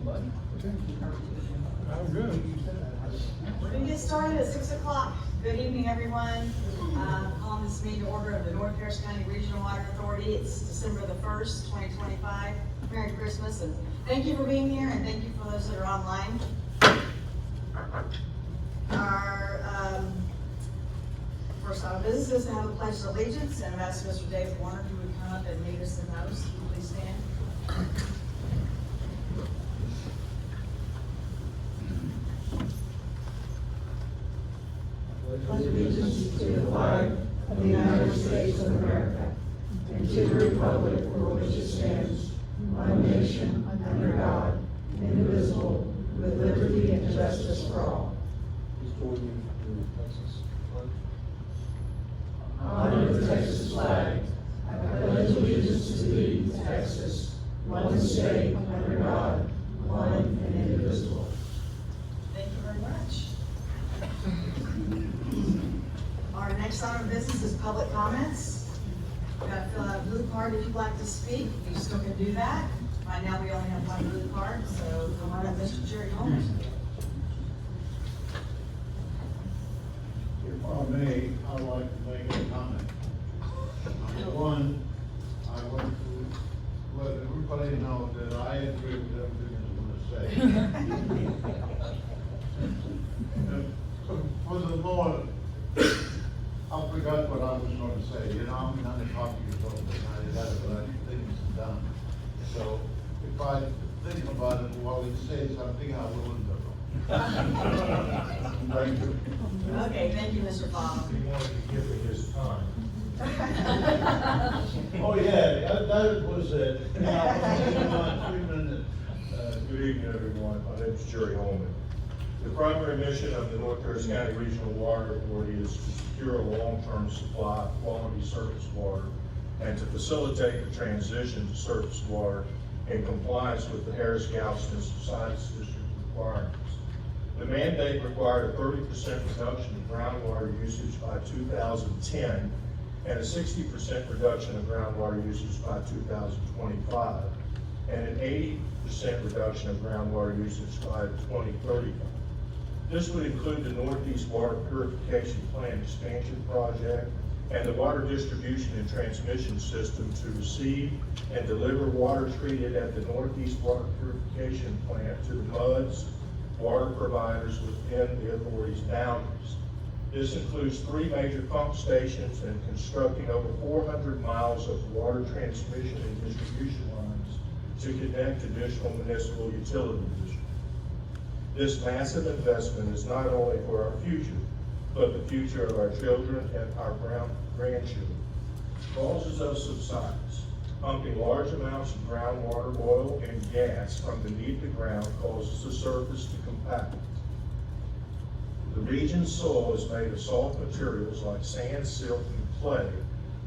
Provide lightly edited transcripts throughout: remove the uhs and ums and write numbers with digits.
I'm good. We're gonna get started at 6 o'clock. Good evening, everyone. Calling this meeting to order of the North Harris County Regional Water Authority. It's December the 1st, 2025. Merry Christmas, and thank you for being here, and thank you for those that are online. Our first order of business is to have a pledge of allegiance, and I've asked Mr. Dave Warner who would come up and lead us in those. Please stand. Pledge allegiance to the flag of the United States of America and to the republic for which it stands, one nation, under God, indivisible, with liberty and justice for all. I honor the Texas flag. I pledge allegiance to thee, Texas, one state, under God, one and indivisible. Thank you very much. Our next order of business is public comments. You've got to fill out a blue card if you'd like to speak. You still can do that. Right now, we only have one blue card, so come on up, Mr. Jerry Holmes. If I may, I'd like to make a comment. Number one, I want to let everybody know that I agree with everything that's going to say. Furthermore, I forgot what I was going to say. You know, I'm not a copy years old, and I got a lot of things done. So if I think about it while he says something, I will remember. Thank you. Okay, thank you, Mr. Fowler. He wanted to give me his time. Oh, yeah, that was it. Yeah, 3 minutes. Good evening, everyone. My name is Jerry Holman. The primary mission of the North Harris County Regional Water Authority is to secure a long-term supply of quality surface water and to facilitate the transition to surface water in compliance with the Harris-Galveston Subsidence District requirements. The mandate required a 30% reduction in groundwater usage by 2010 and a 60% reduction of groundwater usage by 2025 and an 80% reduction of groundwater usage by 2035. This would include the Northeast Water Purification Plant Expansion Project and the water distribution and transmission system to receive and deliver water treated at the Northeast Water Purification Plant to the MUDs, water providers within the authority's boundaries. This includes 3 major pump stations and constructing over 400 miles of water transmission and distribution lines to connect additional municipal utility districts. This massive investment is not only for our future, but the future of our children and our grandchildren. Causes of subsidence. Pumping large amounts of groundwater, oil, and gas from beneath the ground causes the surface to compact. The region's soil is made of soft materials like sand, silt, and clay,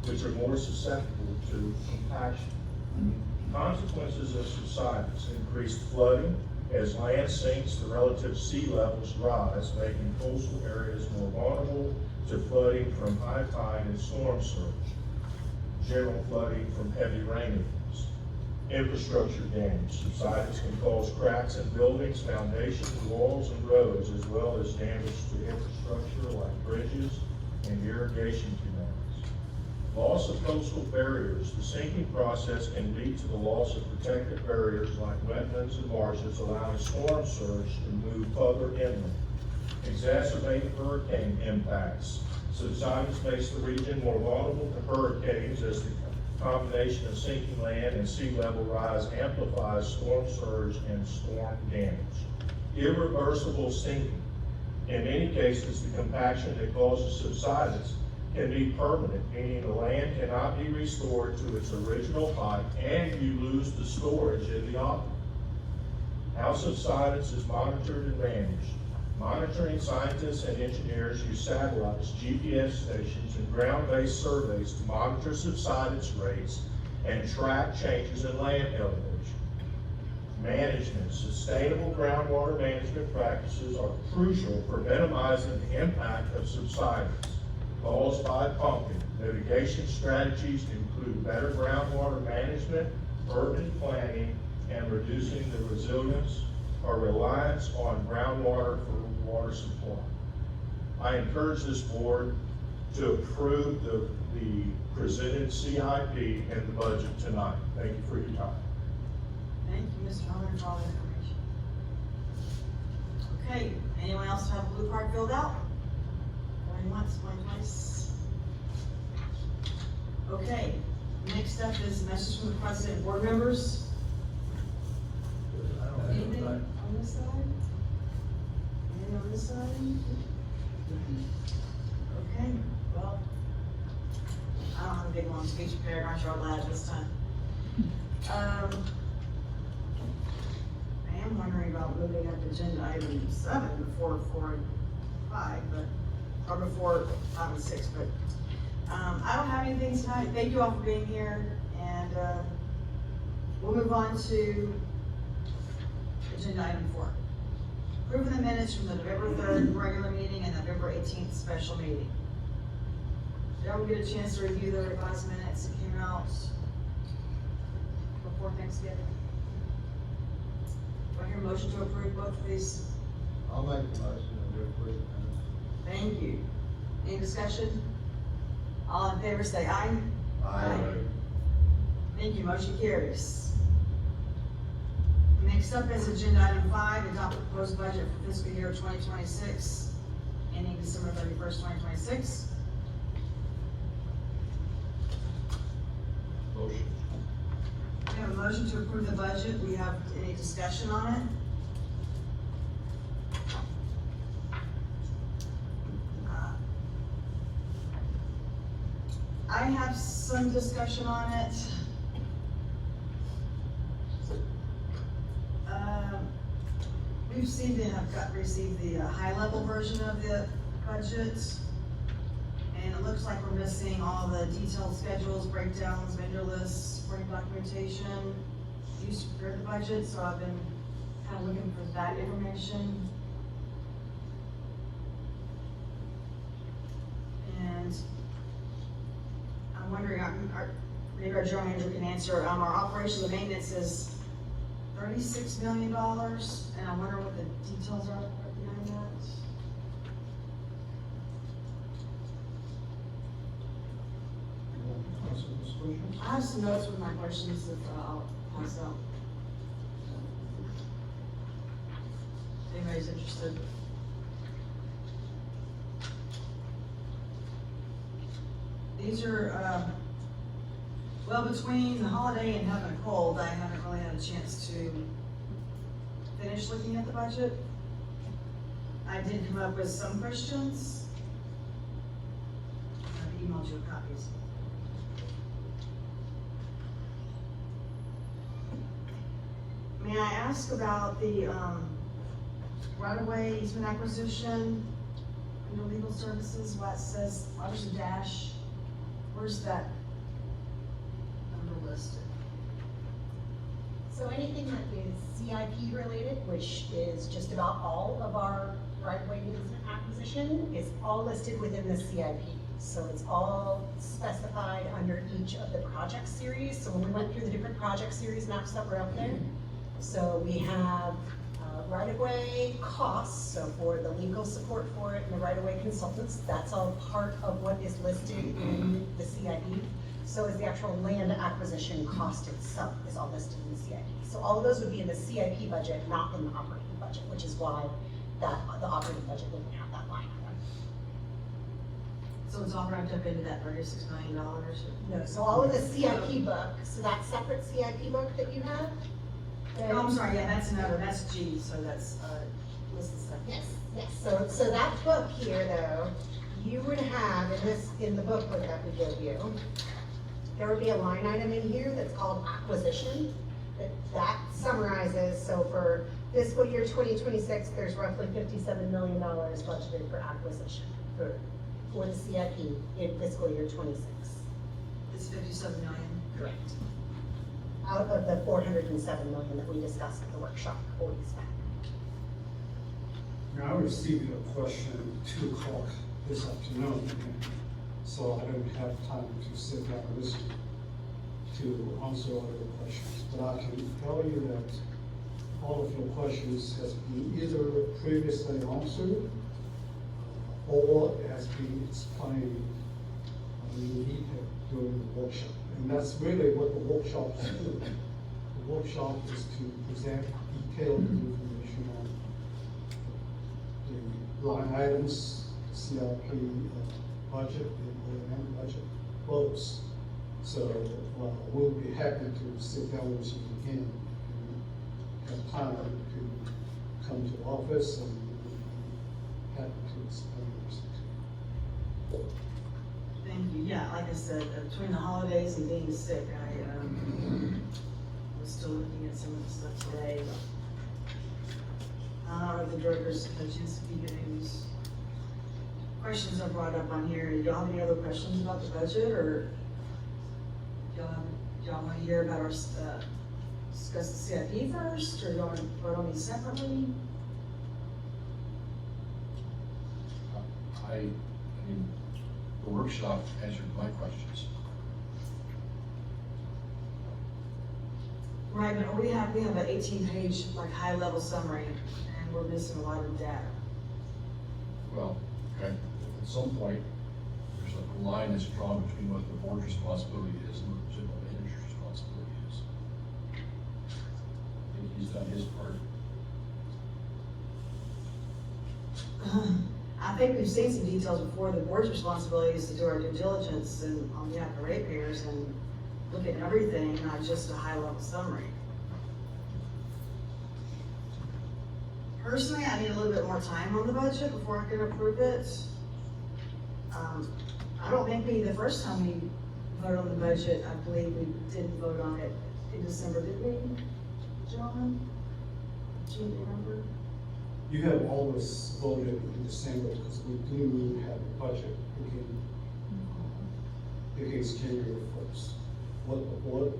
which are more susceptible to compaction. Consequences of subsidence: increased flooding. As land sinks, the relative sea levels rise, making coastal areas more vulnerable to flooding from high tide and storm surge. General flooding from heavy rain events. Infrastructure damage. Subsidence can cause cracks in buildings, foundations, walls, and roads, as well as damage to infrastructure like bridges and irrigation canals. Loss of coastal barriers. The sinking process can lead to the loss of protected barriers like wetlands and marshes, allowing storm surge to move further inland. Exacerbate hurricane impacts. Subsidence makes the region more vulnerable to hurricanes as the combination of sinking land and sea level rise amplifies storm surge and storm damage. Irreversible sinking. In many cases, the compaction that causes subsidence can be permanent, meaning the land cannot be restored to its original height and you lose the storage in the aquifer. How subsidence is monitored and managed. Monitoring scientists and engineers use satellites, GPS stations, and ground-based surveys to monitor subsidence rates and track changes in land elevation. Management. Sustainable groundwater management practices are crucial for minimizing the impact of subsidence caused by pumping. Mitigation strategies include better groundwater management, urban planning, and reducing the resilience or reliance on groundwater for water supply. I encourage this board to approve the presented CIP and the budget tonight. Thank you for your time. Thank you, Mr. Hunter, for all the information. Okay, anyone else have a blue card filled out? Going once, going twice? Okay, next up is a message from the president and board members. Anything on this side? Anything on this side? Okay, well, I don't have a big long speech prepared, aren't y'all glad this time? I am wondering about moving up agenda item 7 before 4 and 5, or before 5 and 6, but, I don't have anything tonight. Thank you all for being here, and, we'll move on to agenda item 4. Approving the minutes from the November 3rd regular meeting and November 18th special meeting. Did everyone get a chance to review the revised minutes that came out before Thanksgiving? Do I hear a motion to approve both of these? I'll make the motion to approve the Thank you. Any discussion? All in favor say aye. minutes. Aye. Thank you, motion carries. Next up is agenda item 5, adopt the proposed budget for fiscal year 2026, ending December 31st, 2026. Motion. We have a motion to approve the budget. We have any discussion on it? I have some discussion on it. We've seen received the high-level version of the budget. And it looks like we're missing all the detailed schedules, breakdowns, vendor lists, supporting documentation used to prepare the budget, so I've been kind of looking for that information. And I'm wondering, maybe our general manager can answer, our operations and maintenance is $36 million, and I wonder what the details are behind that. I have some notes with my questions that I'll pass out. If anybody's interested. These are, well, between the holiday and having a cold, I haven't really had a chance to finish looking at the budget. I did come up with some questions. I've emailed you copies. May I ask about the right-of-way easement acquisition under legal services? What says, there's a dash. Where's that number listed? So anything that is CIP related, which is just about all of our right-of-way easement acquisition, is all listed within the CIP. So it's all specified under each of the project series. So when we went through the different project series maps that were up there, so we have right-of-way costs, so for the legal support for it and the right-of-way consultants, that's all part of what is listed in the CIP. So is the actual land acquisition cost itself is all listed in the CIP. So all of those would be in the CIP budget, not in the operating budget, which is why the operating budget wouldn't have that line item. So it's all wrapped up into that $36 million? No, so all of the CIP book, so that separate CIP book that you have. Oh, I'm sorry, yeah, that's another, that's G, so that's, listed stuff. Yes, yes, so that book here though, you would have in the booklet that we gave you, there would be a line item in here that's called acquisition, that summarizes, so for fiscal year 2026, there's roughly $57 million budgeted for acquisition for the CIP in fiscal year 26. It's 57 million? Correct. Out of the 407 million that we discussed at the workshop 4 weeks back. Now, I received a question at 2 o'clock this afternoon, so I don't have time to sit down and listen. to answer all your questions. But I can tell you that all of your questions has been either previously answered or has been explained in detail during the workshop. And that's really what the workshop is doing. The workshop is to present detailed information on the line items, the CIP budget, and O&M budget votes. So we'll be happy to sit down with you again and have time to come to office and happy to explain everything to you. Thank you. Yeah, like I said, between the holidays and being sick, I was still looking at some of the stuff today. The directors had a chance to peek at these questions I brought up on here. Do y'all have any other questions about the budget, or do y'all want to hear about our, discuss the CIP first, or y'all want to vote on these separately? I mean, the workshop answered my questions. Right, but we have an 18-page, like, high-level summary, and we're missing a lot of data. Well, okay, at some point, there's a line that's drawn between what the board's responsibility is and what the general manager's responsibility is. I think he's done his part. I think we've seen some details before. The board's responsibility is to do our due diligence and on behalf of the ratepayers and look at everything, not just a high-level summary. Personally, I need a little bit more time on the budget before I can approve it. I don't think the first time we voted on the budget, I believe we didn't vote on it in December, did we, John? Do you remember? You have always voted in December because we do have a budget begins January 1st. What the board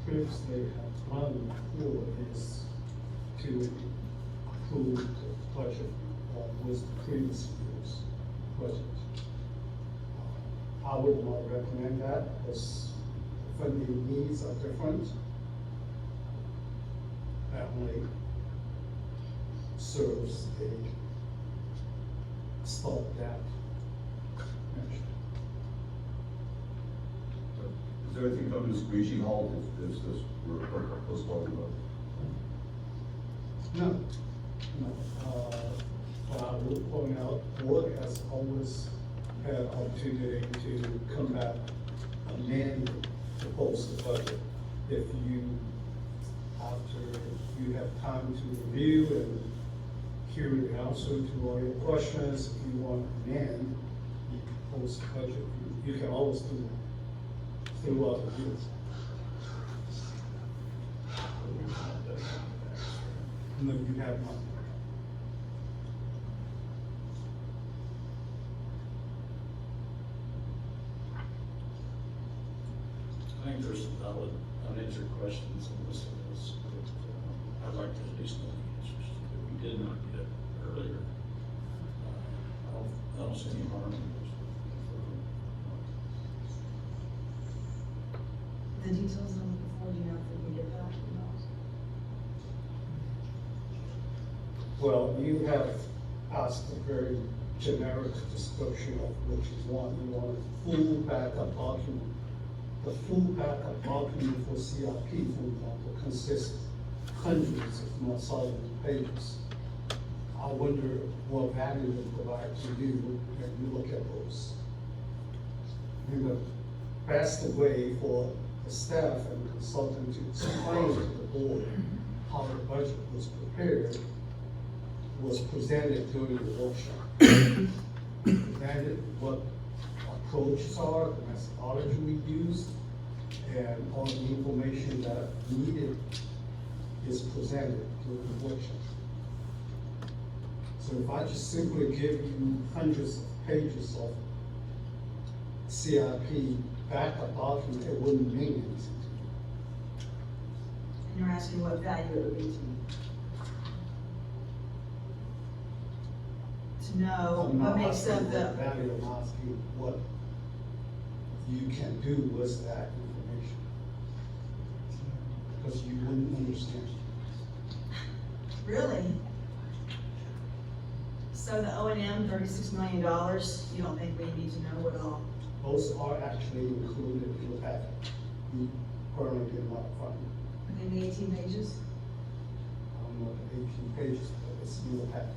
previously have done before is to approve the budget with the previous year's budget. I would not recommend that because funding needs are different. That only serves a stopgap measure. Is there anything come to screeching halt if this were postponed? No. But I will point out, board has always had opportunity to come back, amend, propose the budget. If you, after you have time to review and hear the answer to all your questions, if you want to amend, you propose the budget, you can always do that throughout the year. No, you have not. I think there's some valid unanswered questions in this of this, but I'd like to at least know the answers that we did not get earlier. I don't see any harm in this. The details I'm looking for, do you know if we can get that? Well, you have asked a very generic description of what you want. You want a full backup document. The full backup document for CIP, for example, consists of hundreds, if not thousands of pages. I wonder what value it provides to you when you look at those. And the best way for the staff and consultant to explain to the board how the budget was prepared was presented during the workshop. Presented what approaches are, the methodology we used, and all the information that needed is presented during the workshop. So if I just simply give you hundreds of pages of CIP backup document, it wouldn't mean anything to you. And you're asking what value it would be to me? To know I'm not what makes asking up the, what value, I'm asking what you can do with that information. because you wouldn't understand. Really? So the O and M, $36 million, you don't think we need to know at all? Those are actually included in the packet. We currently did not find, In the 18 pages? I don't know, the 18 pages, but it's in the packet.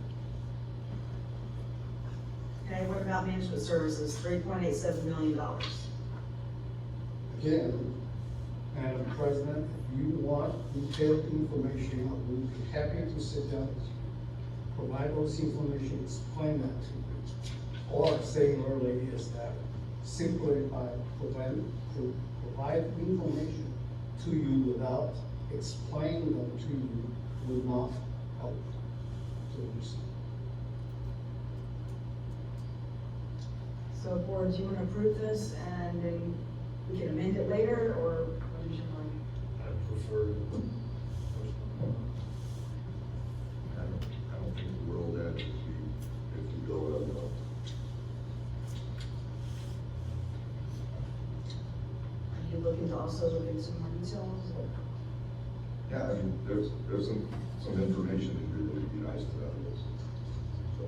Okay, what about management services, $3.87 million? Again, Madam President, if you want detailed information, I would be happy to sit down with you, provide those information, explain that to you. All I'm saying earlier is that simply by provide information to you without explaining them to you would not help to understand. So board, do you want to approve this and then we can amend it later, or what is your mind? I prefer. I don't think the world ends if we go it up. Are you looking to also look into some more details? Or? Yeah, I mean, there's some information that really would be nice to have this. So,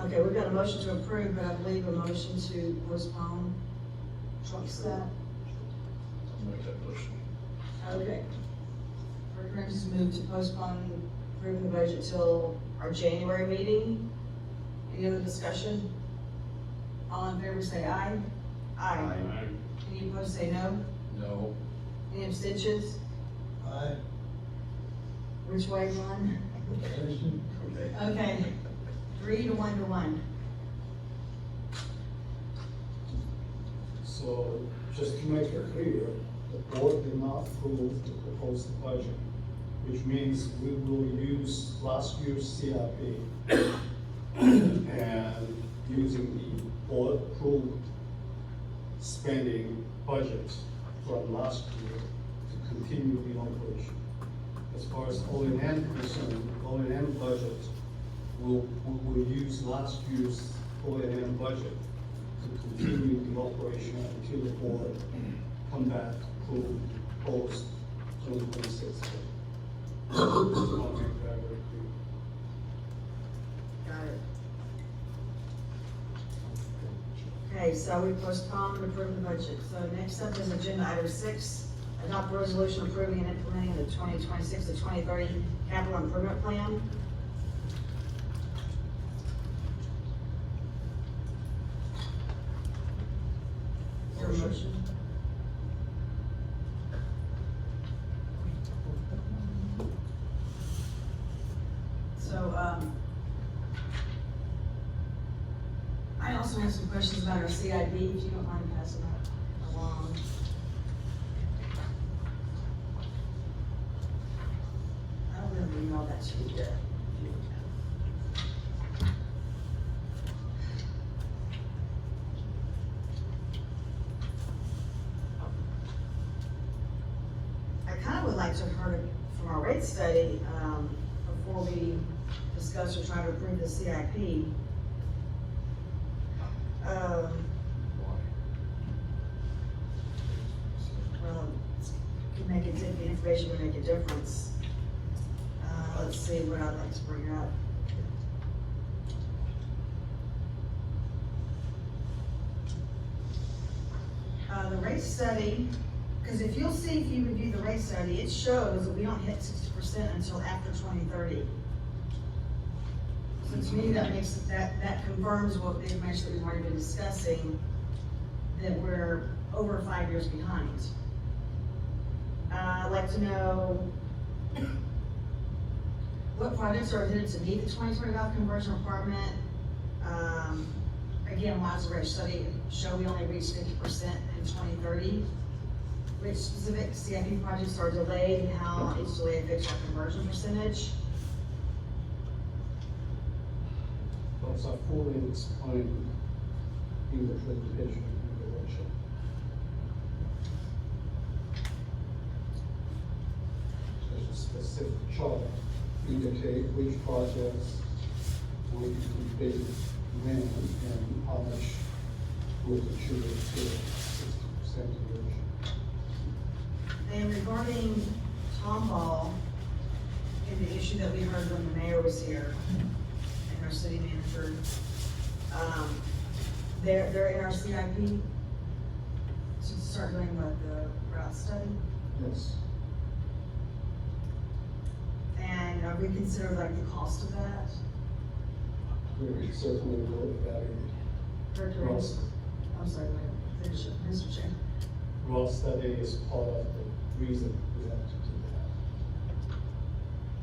Okay, we've got a motion to approve, but I believe a motion to postpone. What's that? I'll make that motion. Okay. Rick Ranges moved to postpone approving the budget till our January meeting. Any other discussion? All in favor say aye. Aye. Any opposed say no. No. Any abstentions? Aye. Which way, Glenn? okay. Okay, 3 to 1 to 1. So, just to make it clear, the board did not approve the proposed budget, which means we will use last year's CIP and using the board approved spending budget from last year to continue the operation. As far as O&M concerned, O&M budget, we'll use last year's O&M budget to continue the operation until the board come back to post 2026. I'll make that very clear. Got it. Okay, so we postponed and approved the budget. So next up is agenda item 6, adopt a resolution approving and implementing the 2026 to 2030 capital improvement plan. Is there a motion? So, I also have some questions about our CIP, if you don't mind passing that along. I don't know if we emailed that to you yet. I kind of would like to have heard it from our rate study, before we discuss or try to approve the CIP. Well, can make it, the information would make a difference. Let's see what I'd like to bring up. The rate study, because if you'll see, if you review the rate study, it shows that we don't hit 60% until after 2030. So to me, that makes, that confirms what the information that we've already been discussing, that we're over 5 years behind. I'd like to know what projects are intended to meet the 2025 conversion requirement. Again, lots of rate study show we only reached 50% in 2030. Which specific CIP projects are delayed and how each delay affects our conversion percentage. Those are fully explained in the presentation in the workshop. There's a specific chart indicate which projects will be completed when and how much will contribute to 60% conversion. And regarding Tomball, and the issue that we heard when the mayor was here, and our city manager, they're in our CIP to start doing what, the route study? Yes. And have we considered like the cost of that? We certainly will evaluate. Road I'm sorry, finish it, Mr. Chair. Road study is part of the reason we have to do that.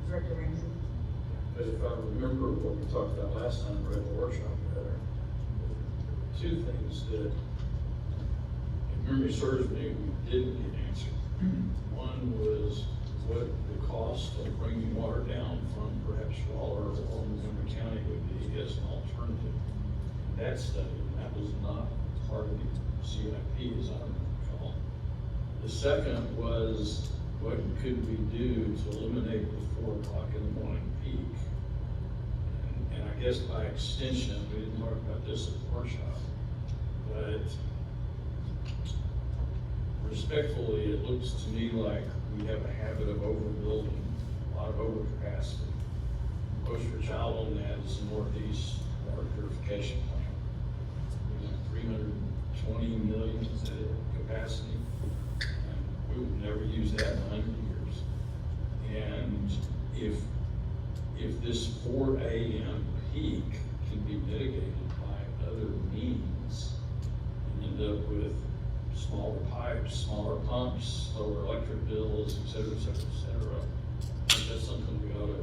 Director Ramsey? But if I remember what we talked about last time, we had the workshop together, two things that, if memory serves me, we didn't get answered. One was what the cost of bringing water down from perhaps Waller or Montgomery County would be as an alternative. That study, and that was not part of the CIP, as I recall. The second was, what could we do to eliminate the 4 o'clock in the morning peak? And I guess by extension, we didn't talk about this at the workshop, but respectfully, it looks to me like we have a habit of overbuilding, a lot of overcapacity. Poster child on that is the Northeast water purification plant. We have 320 million is that capacity, and we would never use that in 100 years. And if this 4 a.m. peak can be mitigated by other means, and end up with smaller pipes, smaller pumps, lower electric bills, et cetera, et cetera, et cetera, I think that's something we ought to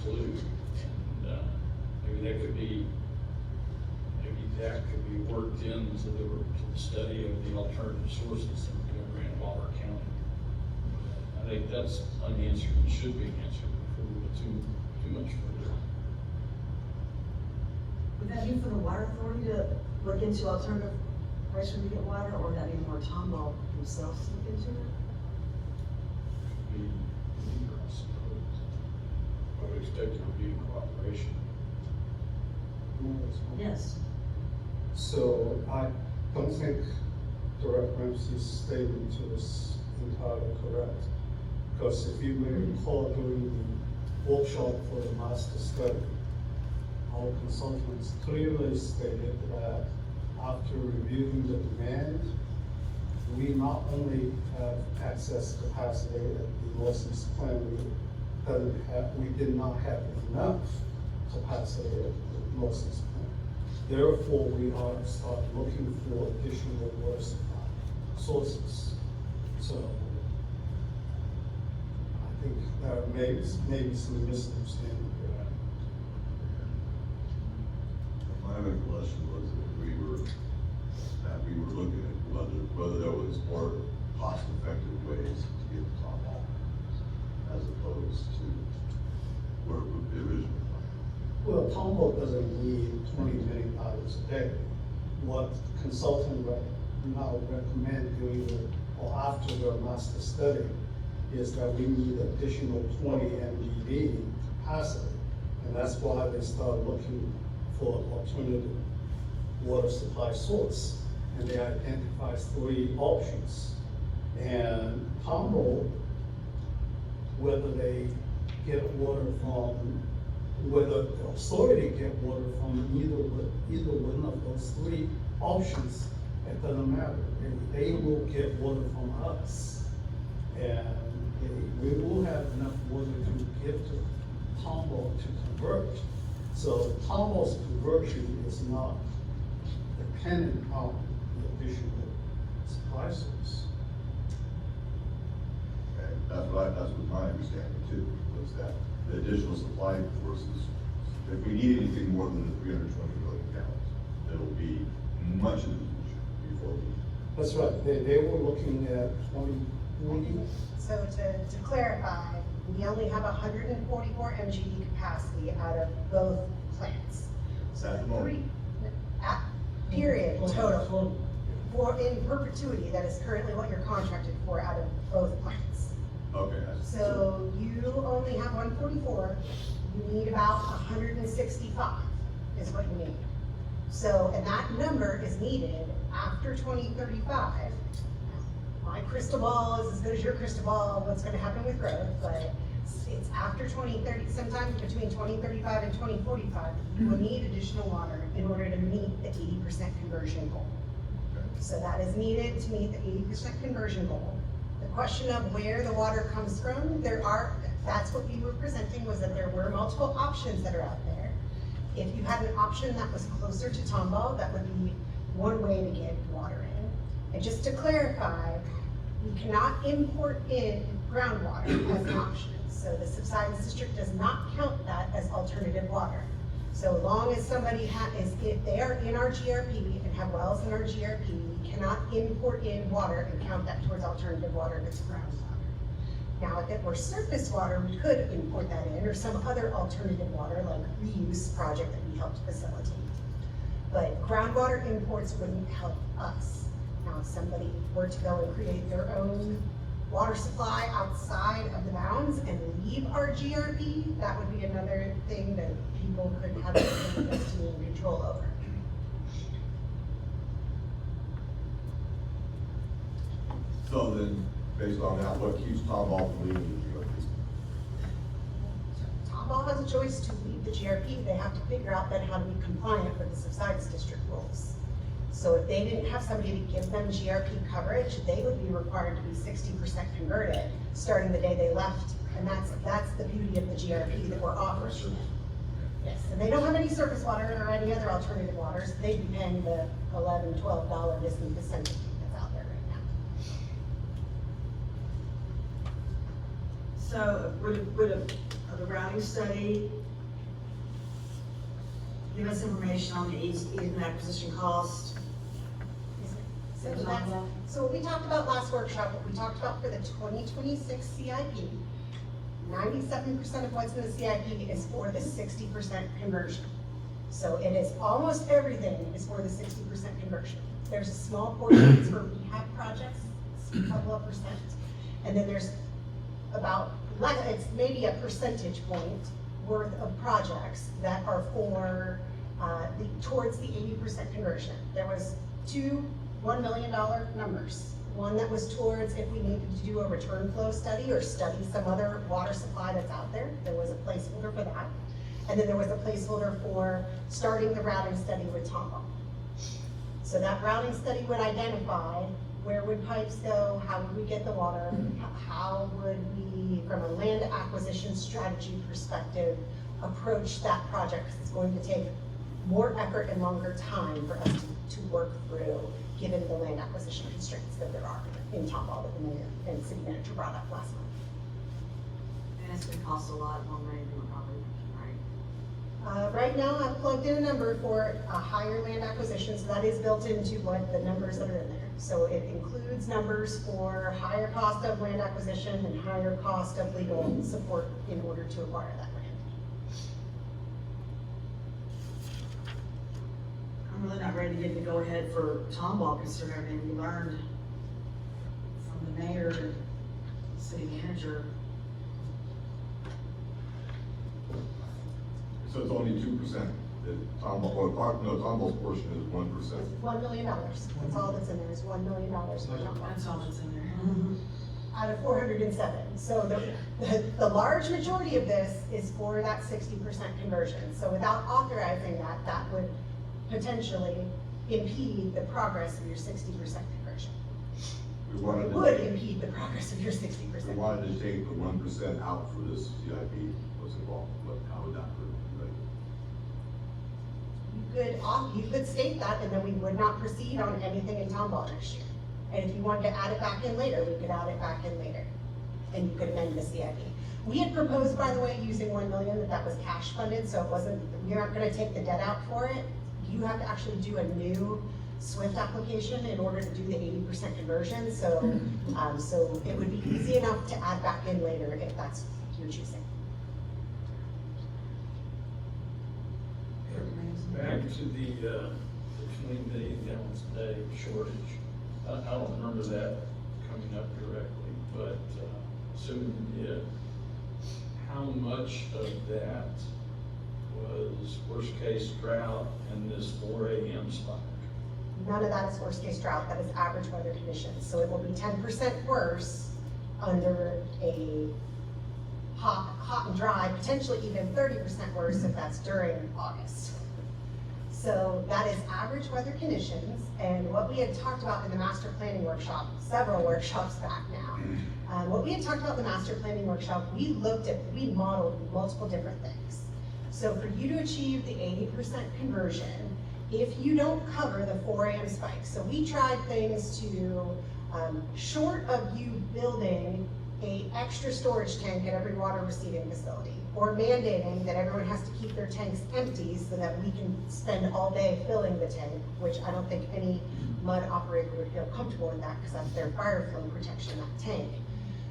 include. And maybe that could be worked into the study of the alternative sources that we have in Waller County. I think that's unanswered and should be answered before we go too much further. Would that be for the water authority to look into alternative ways for to get water, or would that be more Tomball themselves to look into it? Be leader, I suppose. I would expect it would be in cooperation. Yes. So I don't think Director Ramsey's statement is entirely correct. Because if you may recall during the workshop for the master study, our consultants clearly stated that after reviewing the demand, we not only have excess capacity at the Northeast plant, we did not have enough capacity at the Northeast plant. Therefore, we are start looking for additional water supply sources. So I think there may be some misunderstanding there. My recollection was that we were looking at whether there was more cost-effective ways to get the top off, as opposed to where it would be originally planned. Well, Tomball doesn't need 20 million gallons a day. What consultant now recommend doing or after the master study is that we need additional 20 MGD capacity. And that's why they start looking for alternative water supply source. And they identify 3 options. And Tomball, whether they get water from, whether the authority get water from either one of those 3 options, it doesn't matter. They will get water from us. And we will have enough water to give to Tomball to convert. So Tomball's conversion is not dependent on the additional supply source. And that's what my understanding too, was that the additional supply sources, if we need anything more than the 320 million gallons, it'll be much in the future before we. That's right, they were looking at 2040. So to clarify, we only have 144 MGD capacity out of both plants. So At the moment. Period, total. For in perpetuity, that is currently what you're contracted for out of both plants. Okay. So you only have 144, you need about 165 is what you need. So, and that number is needed after 2035 my crystal ball is as good as your crystal ball, what's gonna happen with growth, but it's after 2030, sometime between 2035 and 2045, you will need additional water in order to meet the 80% conversion goal. So that is needed to meet the 80% conversion goal. The question of where the water comes from, that's what we were presenting, was that there were multiple options that are out there. If you had an option that was closer to Tomball, that would be one way to get water in. And just to clarify, we cannot import in groundwater as an option. So the subsidence district does not count that as alternative water. So long as somebody if they are in our GRP and have wells in our GRP, we cannot import in water and count that towards alternative water if it's groundwater. Now, if it were surface water, we could import that in, or some other alternative water, like reuse project that we helped facilitate. But groundwater imports wouldn't help us. Now, if somebody were to go and create their own water supply outside of the bounds and leave our GRP, that would be another thing that people could have destiny and control over. So then, based on that, what keeps Tomball from leaving the GRP? Tomball has a choice to leave the GRP. They have to figure out then how to be compliant with the subsidence district rules. So if they didn't have somebody to give them GRP coverage, they would be required to be 60% converted starting the day they left. And that's the beauty of the GRP that we're offering. Yes, and they don't have any surface water or any other alternative waters. They'd be paying the $11, $12 missing percentage that's out there right now. So would the routing study give us information on the easement acquisition cost? So what we talked about last workshop, what we talked about for the 2026 CIP, 97% of what's in the CIP is for the 60% conversion. So it is almost everything is for the 60% conversion. There's a small portion that's for rehab projects, it's a couple of percent. And then there's about, it's maybe a percentage point worth of projects that are for towards the 80% conversion. There was two $1 million numbers. One that was towards if we needed to do a return flow study or study some other water supply that's out there. There was a placeholder for that. And then there was a placeholder for starting the routing study with Tomball. So that routing study would identify where would pipes go, how would we get the water, how would we, from a land acquisition strategy perspective, approach that project, because it's going to take more effort and longer time for us to work through, given the land acquisition constraints that there are in Tomball that the mayor and city manager brought up last month. And it's gonna cost a lot more money than we're probably thinking, right? Right now, I've plugged in a number for a higher land acquisition, so that is built into what the numbers that are in there. So it includes numbers for higher cost of land acquisition and higher cost of legal support in order to acquire that land. I'm really not ready to give the go-ahead for Tomball, considering everything we learned from the mayor and city manager. So it's only 2%. Tomball, Tomball's portion is 1%. $1 million, that's all that's in there, is $1 million for Tomball. That's all that's in there. Out of 407. So the large majority of this is for that 60% conversion. So without authorizing that, that would potentially impede the progress of your 60% conversion. It would impede the progress of your 60%. We wanted to take the 1% out for this CIP, what's involved, how would that work? You could state that, and then we would not proceed on anything in Tomball next year. And if you wanted to add it back in later, we could add it back in later. And you could amend the CIP. We had proposed, by the way, using $1 million, that was cash funded, so it wasn't, we aren't gonna take the debt out for it. You have to actually do a new SWIFT application in order to do the 80% conversion. So, so it would be easy enough to add back in later if that's your choosing. Back to the 20 million gallons a day shortage. I don't remember that coming up directly, but assuming it did, how much of that was worst case drought and this 4 a.m. spike? none of that is worst case drought, that is average weather conditions. So it will be 10% worse under a hot and dry, potentially even 30% worse if that's during August. So that is average weather conditions, and what we had talked about in the master planning workshop, several workshops back now, what we had talked about in the master planning workshop, we modeled multiple different things. So for you to achieve the 80% conversion, if you don't cover the 4 a.m. spike, so we tried things to, short of you building a extra storage tank at every water receiving facility, or mandating that everyone has to keep their tanks empty so that we can spend all day filling the tank, which I don't think any mud operator would feel comfortable with that because that's their fire flow protection, that tank.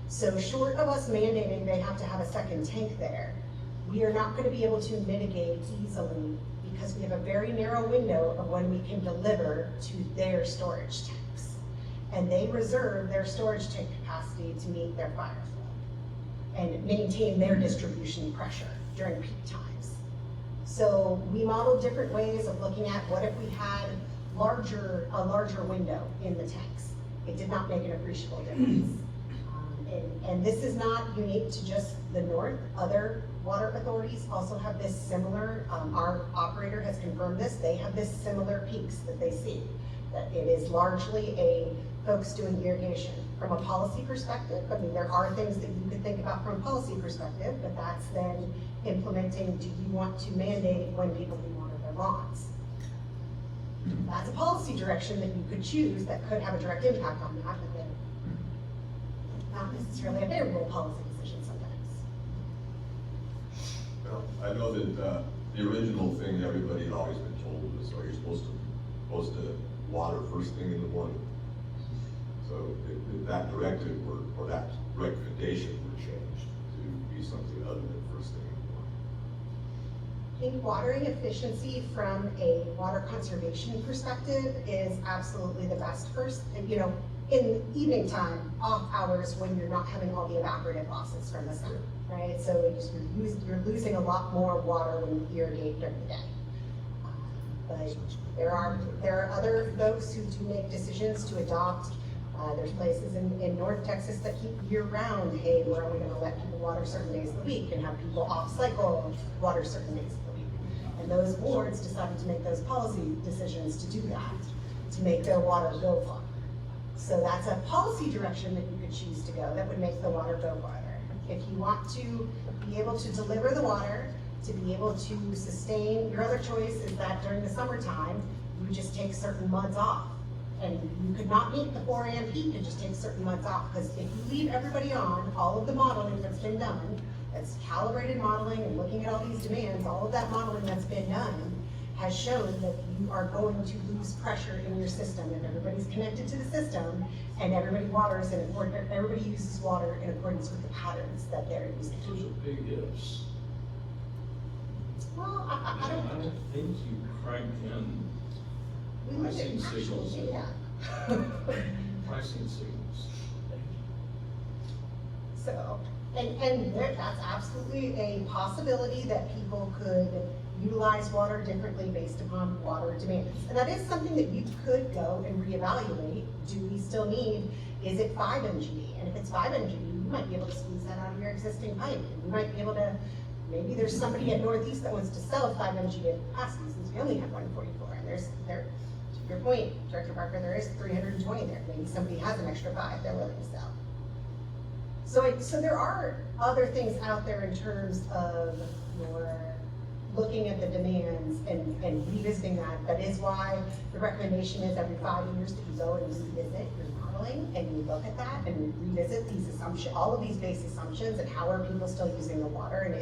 So short of us mandating they have to have a second tank there, we are not going to be able to mitigate easily because we have a very narrow window of when we can deliver to their storage tanks. And they reserve their storage tank capacity to meet their fire flow and maintain their distribution pressure during peak times. So we modeled different ways of looking at what if we had a larger window in the tanks. It did not make an appreciable difference. And this is not unique to just the north. Other water authorities also have this similar, our operator has confirmed this, they have this similar peaks that they see. That it is largely a folks doing irrigation. From a policy perspective, I mean, there are things that you could think about from a policy perspective, but that's then implementing, do you want to mandate when people rewater their lawns? That's a policy direction that you could choose that could have a direct impact on that, but then not necessarily a favorable policy decision sometimes. Well, I know that the original thing everybody had always been told was, oh, you're supposed to water first thing in the morning. So if that directive or that recommendation were changed to be something other than first thing in the morning. I think watering efficiency from a water conservation perspective is absolutely the first. And in evening time, off hours when you're not having all the evaporative losses from the sun, right? So you're losing a lot more water when you irrigate during the day. But there are other folks who do make decisions to adopt. There's places in North Texas that keep year-round, hey, we're only going to let people water certain days of the week and have people off-cycle water certain days of the week. And those boards decided to make those policy decisions to do that, to make their water go farther. So that's a policy direction that you could choose to go that would make the water go farther. If you want to be able to deliver the water, to be able to sustain, your other choice is that during the summertime, you just take certain months off. And you could not meet the 4 a.m. peak and just take certain months off, because if you leave everybody on, all of the modeling that's been done, that's calibrated modeling and looking at all these demands, all of that modeling that's been done has shown that you are going to lose pressure in your system if everybody's connected to the system and everybody everybody uses water in accordance with the patterns that they're using. Those are big ifs. Well, I I don't. don't think you crank in We look at pricing actual signals. data. Pricing signals. So, and that's absolutely a possibility that people could utilize water differently based upon water demands. And that is something that you could go and reevaluate. Do we still need, is it 5 MGD? And if it's 5 MGD, you might be able to squeeze that out of your existing pipe. And you might be able to, maybe there's somebody at Northeast that wants to sell 5 MGD capacity since we only have 144. And to your point, Director Parker, there is 320 there. Maybe somebody has an extra 5 they're willing to sell. So there are other things out there in terms of your looking at the demands and revisiting that. That is why the recommendation is every 5 years that you go and revisit your modeling and you look at that and revisit these assumptions, all of these base assumptions, and how are people still using the water, and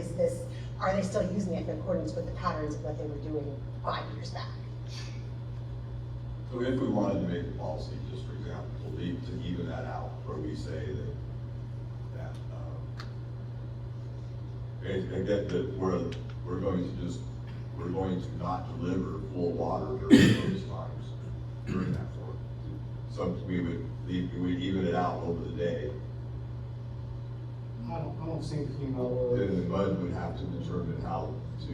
are they still using it in accordance with the patterns of what they were doing 5 years back? So if we wanted to make the policy, just for example, to even that out, where we say that I get that we're going to not deliver full water during those times during that floor. So we would even it out over the day. I don't think, Then the MUD would have to determine how to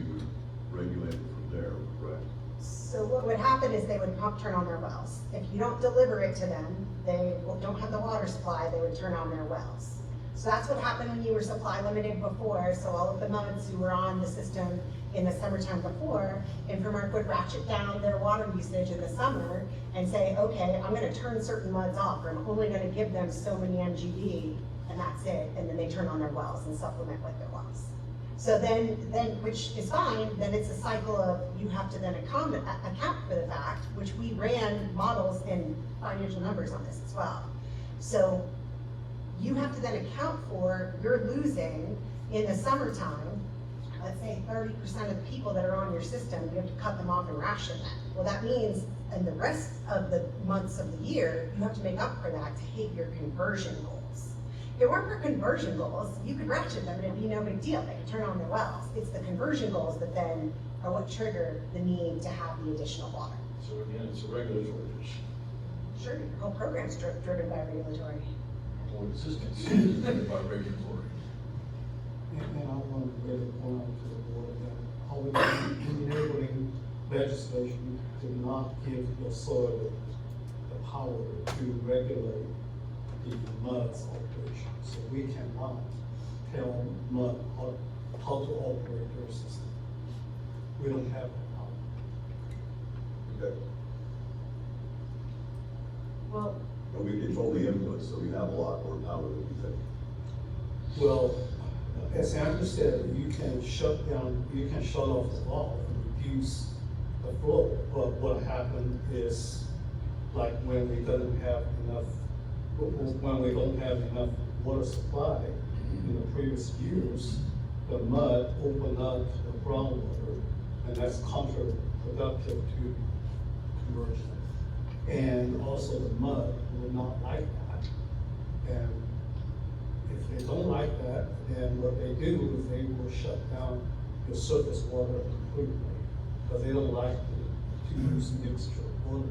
regulate it from there, correct? So what would happen is they would turn on their wells. If you don't deliver it to them, they don't have the water supply, they would turn on their wells. So that's what happened when you were supply limited before. So all of the MUDs who were on the system in the summertime before, Infomark would ratchet down their water usage in the summer and say, okay, I'm gonna turn certain MUDs off, or I'm only gonna give them so many MGD, and that's it. And then they turn on their wells and supplement with their wells. So then, which is fine, then it's a cycle of, you have to then account for the fact, which we ran models and financial numbers on this as well. So you have to then account for, you're losing in the summertime, let's say 30% of the people that are on your system, you have to cut them off and ration them. Well, that means in the rest of the months of the year, you have to make up for that to hit your conversion goals. If it weren't for conversion goals, you could ratchet them and it'd be no big deal. They could turn on their wells. It's the conversion goals that then are what trigger the need to have the additional water. So again, it's a regulatory issue. Sure, your whole program's driven by regulatory. Or the system's driven by regulatory. And I want to really point out to the board that all the enabling legislation did not give the soil the power to regulate the MUD's operation. So we cannot tell MUD how to operate their system. We don't have that power. Okay. Well, But we control the input, so we have a lot more power than we think. Well, as Andrew said, you can shut off the valve and reduce the flow. But what happened is, like when we don't have enough water supply in the previous years, the MUD opened up the groundwater, and that's counterproductive to conversion. And also the MUD will not like that. And if they don't like that, then what they do is they will shut down your surface water completely, because they don't like to use mixture water.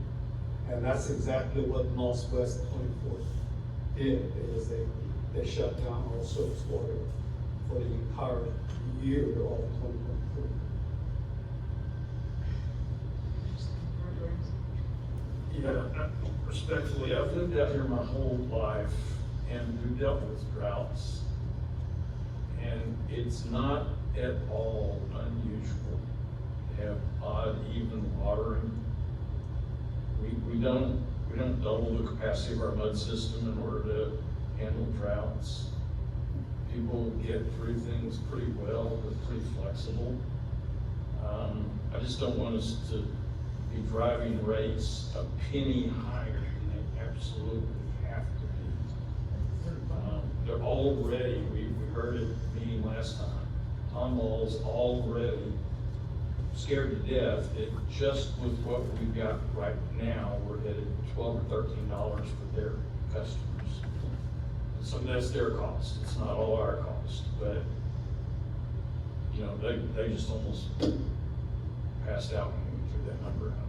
And that's exactly what Northwest 24 did, is they shut down all surface water for the entire year of 2024. Yeah, respectfully, I've lived out here my whole life and we've dealt with droughts. And it's not at all unusual to have odd, even watering. We don't double the capacity of our mud system in order to handle droughts. People get through things pretty well, they're pretty flexible. I just don't want us to be driving rates a penny higher than they absolutely have to be. They're already, we heard it meeting last time, Tom Ball's already scared to death that just with what we've got right now, we're headed $12 or $13 for their customers. So that's their cost, it's not all our cost, but you know, they just almost passed out when we threw that number out.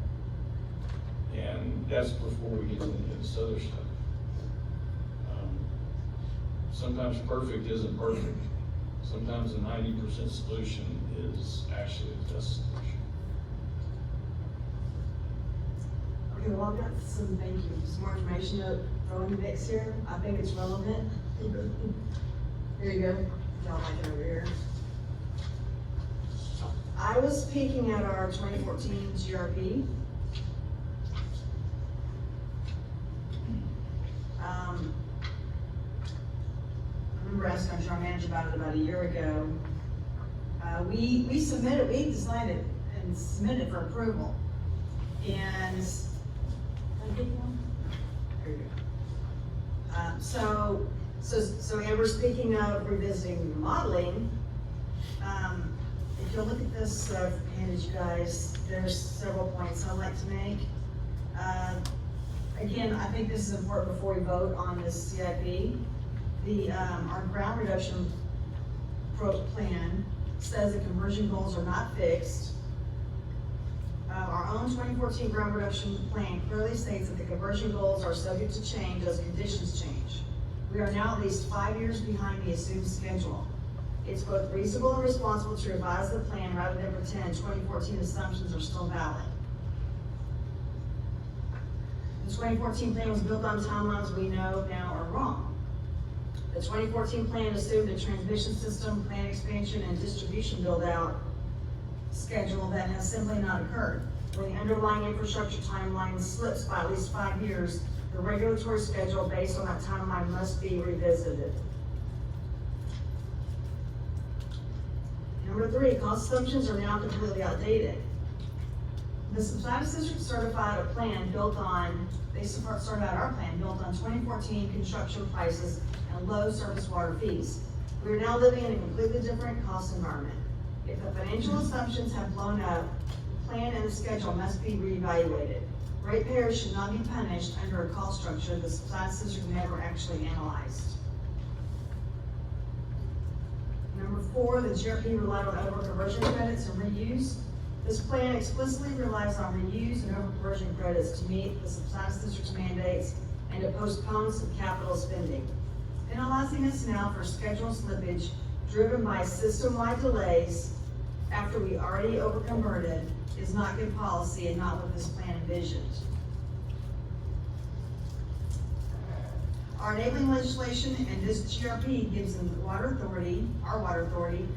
And that's before we get to any of this other stuff. Sometimes perfect isn't perfect. Sometimes a 90% solution is actually the best solution. okay, well, I've got some, thank you, some more information to throw in the mix here. I think it's relevant. Okay. Here you go. Y'all like it over here. I was peeking at our 2014 GRP. I remember asking our manager about it about a year ago. We designed it and submitted it for approval. And, there you go. So yeah, we're speaking of revisiting the modeling. If you'll look at this, I've handed you guys, there's several points I'd like to make. Again, I think this is important before we vote on this CIP. Our ground reduction plan says the conversion goals are not fixed. Our own 2014 ground reduction plan clearly states that the conversion goals are subject to change as conditions change. We are now at least 5 years behind the assumed schedule. It's both reasonable and responsible to revise the plan rather than pretend 2014 assumptions are still valid. The 2014 plan was built on timelines we know now are wrong. The 2014 plan assumed a transmission system, plan expansion, and distribution build-out schedule that has simply not occurred. When the underlying infrastructure timeline slips by at least 5 years, the regulatory schedule based on that timeline must be revisited. Number 3, cost assumptions are now completely outdated. The Subsidence District certified a plan built on, started out our plan built on 2014 construction prices and low surface water fees. We are now living in a completely different cost environment. If the financial assumptions have blown up, the plan and the schedule must be reevaluated. Ratepayers should not be punished under a cost structure the Subsidence District never actually analyzed. Number 4, the GRP relied on over-conversion credits and reuse. This plan explicitly relies on reuse and over-conversion credits to meet the Subsidence District's mandates and to postpone some capital spending. Penalizing us now for schedule slippage driven by system-wide delays after we already over-converted is not good policy and not what this plan envisioned. Our enabling legislation and this GRP gives the water authority, our water authority,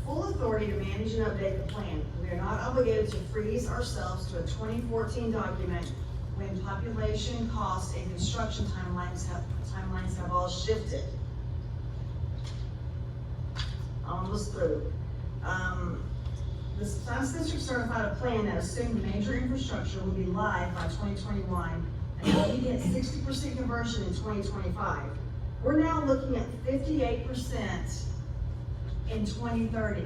full authority to manage and update the plan. We are not obligated to freeze ourselves to a 2014 document when population, cost, and construction timelines have all shifted. Almost through. The Subsidence District certified a plan that assumed major infrastructure would be live by 2021 and immediate 60% conversion in 2025. We're now looking at 58% in 2030.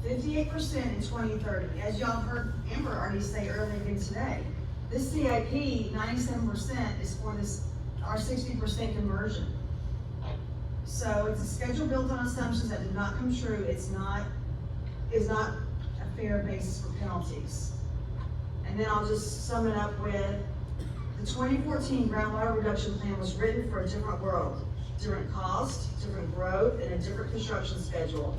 58% in 2030. As y'all heard Amber already say earlier again today, this CIP, 97% is for our 60% conversion. So it's a schedule built on assumptions that did not come true. Is not a fair basis for penalties. And then I'll just sum it up with the 2014 groundwater reduction plan was written for a different world, different cost, different growth, and a different construction schedule.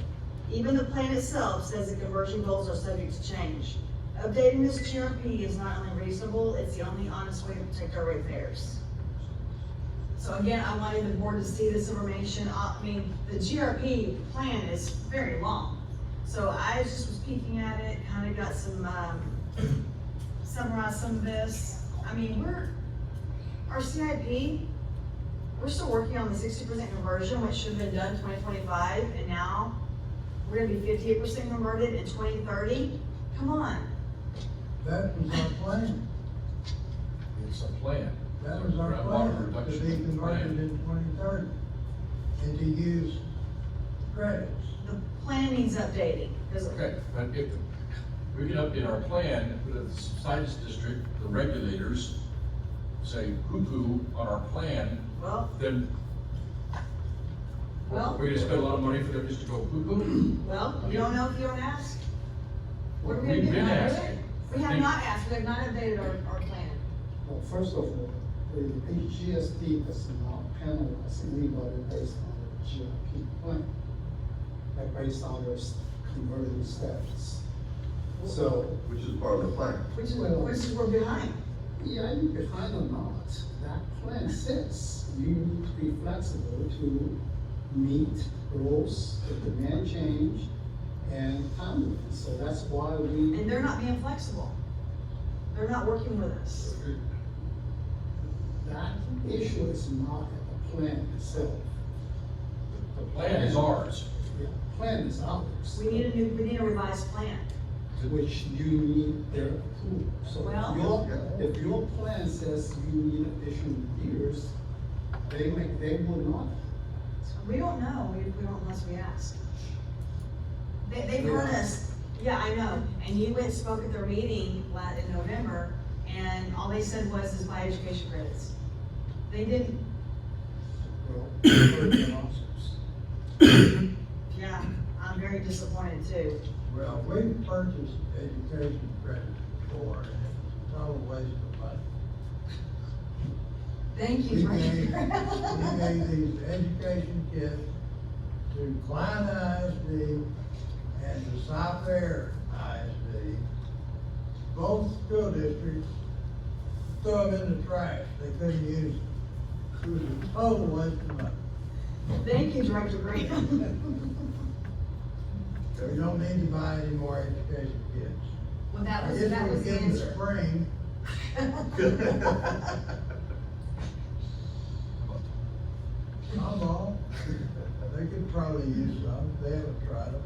Even the plan itself says the conversion goals are subject to change. Updating this GRP is not only reasonable, it's the only honest way to protect our ratepayers. So again, I wanted the board to see this information. I mean, the GRP plan is very long. So I just was peeking at it, kind of got some, summarized some of this. I mean, our CIP, we're still working on the 60% conversion, which should have been done 2025, and now we're gonna be 58% converted in 2030. Come on. That was our plan. It's a plan. That was our Groundwater plan, to reduction be converted plan. in 2030 and to use credits. The plan needs updating. Okay, but if we can update our plan, but if the Subsidence District, the regulators say poo-poo on our plan, Well, then Well- we're gonna spend a lot of money for them just to go poo-poo? well, you don't know if you don't ask. What are we gonna We've do? been Not do asking. it? We have not asked, we have not updated our plan. Well, first of all, the HGSD does not penalize anybody based on the GIP plan, like based on their conversion status. So, Which is part of the plan. Which is we're behind. yeah, you're behind or not, that plan says you need to be flexible to meet rules, the demand change, and timeline. So that's why we. And they're not being flexible. They're not working with us. That issue is not at the plan itself. The plan is ours. Yeah, plan is ours. We need a revised plan. Which you need their approval. So Well- if your plan says you need additional years, they will not. We don't know, we don't unless we ask. They've heard us, yeah, I know, and you went and spoke at their meeting in November, and all they said was is buy education credits. They didn't, Well, the officers. yeah, I'm very disappointed too. Well, we've purchased education credits before, and it's a total waste of money. Thank We you for. gave these education kits to Klein ISD and to Cyfair ISD, both school districts throw them in the trash, they couldn't use them. It was a total waste of money. Thank you, Director Graham. So we don't need to buy any more education kits. Well, that I was, guess that we'll was the get in the answer. spring. I'm all, they could probably use some, they haven't tried them.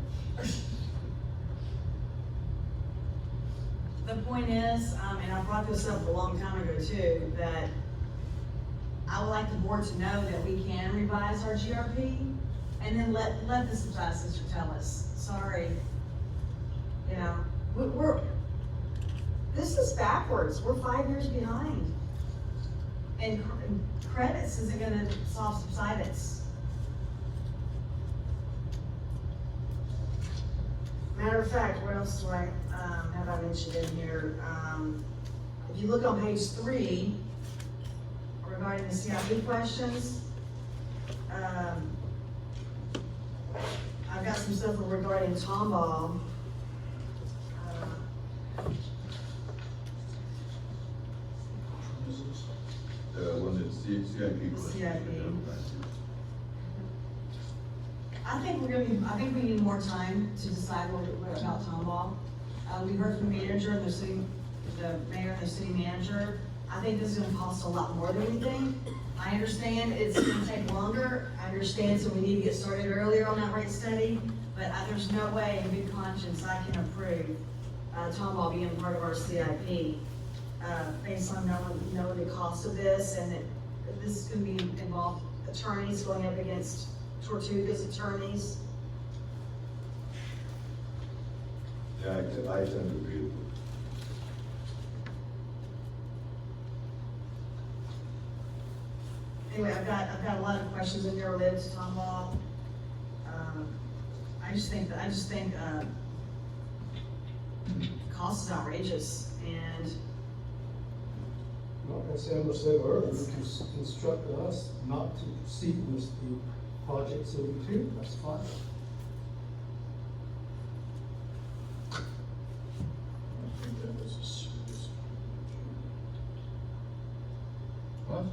The point is, and I brought this up a long time ago too, that I would like the board to know that we can revise our GRP and then let the subsidized district tell us, sorry. You know, this is backwards, we're 5 years behind. And credits isn't gonna solve subsidence. Matter of fact, what else do I, have I mentioned in here? If you look on page 3, regarding the CIP questions, I've got some stuff regarding Tomball. Was it CIP? CIP. I think we need more time to decide what about Tomball. We heard from the manager and the mayor and the city manager. I think this is gonna cost a lot more than we think. I understand it's gonna take longer. I understand, so we need to get started earlier on that rate study, but there's no way in good conscience I can approve, Tomball being part of our CIP, based on knowing the cost of this, and that this is gonna be involved attorneys going up against Tortuga's attorneys. Yeah, I tend to agree with you. Anyway, I've got a lot of questions in there related to Tomball. I just think cost is outrageous, and Like I said, earlier, you can instruct us not to proceed with the project 72, that's fine. I think that was a serious. What?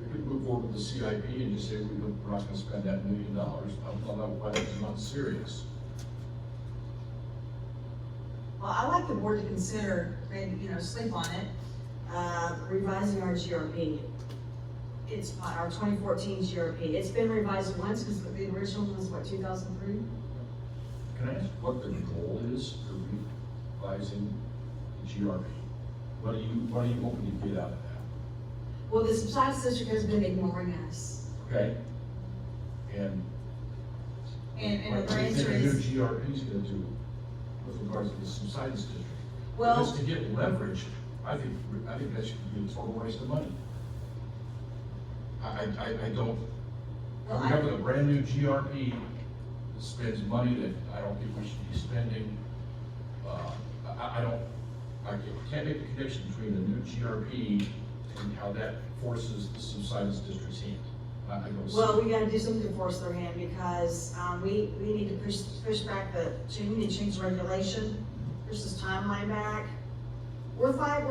We could move forward with the CIP and just say we're not gonna spend that $1 million. I don't know why that's not serious. well, I like the board to consider, maybe, sleep on it, revising our GRP. It's our 2014 GRP. It's been revised once, because the original was, 2003? Can I ask what the goal is for revising the GRP? What do you hoping to get out of that? Well, the subsidized district has been ignoring us. Okay? And And what do the you answer think a new is, GRP is gonna do with regards to the subsidence district? well, Just to get leverage, I think that should be a total waste of money. I don't, Well, we have a brand new GRP that spends money that I don't think we should be spending. I can't make the connection between the new GRP and how that forces the subsidence district's hand. I don't see. well, we gotta do something to force their hand, because, we need to push back we need to change the regulation, push this timeline back. We're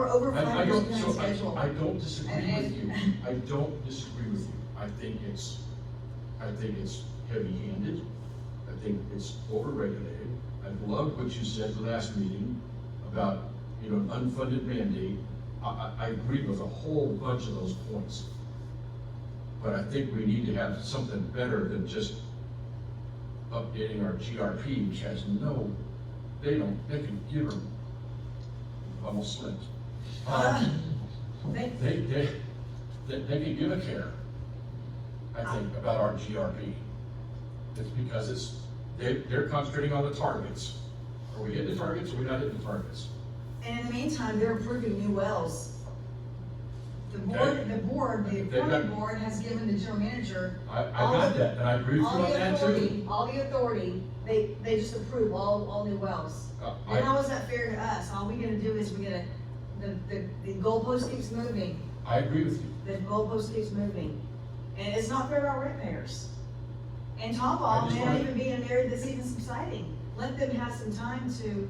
over 5 years behind schedule. I don't disagree with And- you. I don't disagree with you. I think it's heavy-handed. I think it's over-regulated. I loved what you said the last meeting about, an unfunded mandate. I agree with a whole bunch of those points. But I think we need to have something better than just updating our GRP, which has they can give them, almost slipped. They- They can give a care, I think, about our GRP. It's because they're concentrating on the targets. Are we hitting the targets or are we not hitting the targets? And in the meantime, they're approving new wells. The appointed board has given the general manager. I got that, and I agree with you on that too. All the authority, they just approve all new wells. And how is that fair to us? All we gotta do is the goalpost keeps moving, I agree with you. the goalpost keeps moving. And it's not fair to our ratepayers. And I Tomball just may not wanna- even be an area that's even subsiding. Let them have some time to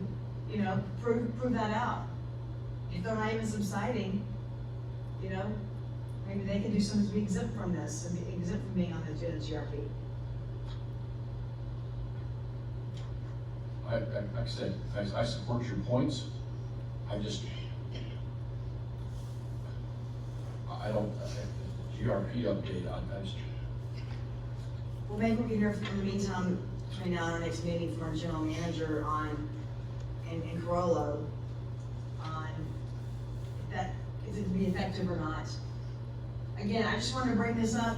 you know, prove that out. If they're not even subsiding, you know, maybe they can do something to be exempt from this, and be exempt from being on the NHCRWA. Like I said, I support your points. I just, I don't, GRP update, I just, Well, maybe we can hear in the meantime, between now and our next meeting from our general manager on, in Corolla, on if that, if it can be effective or not. Again, I just wanted to bring this up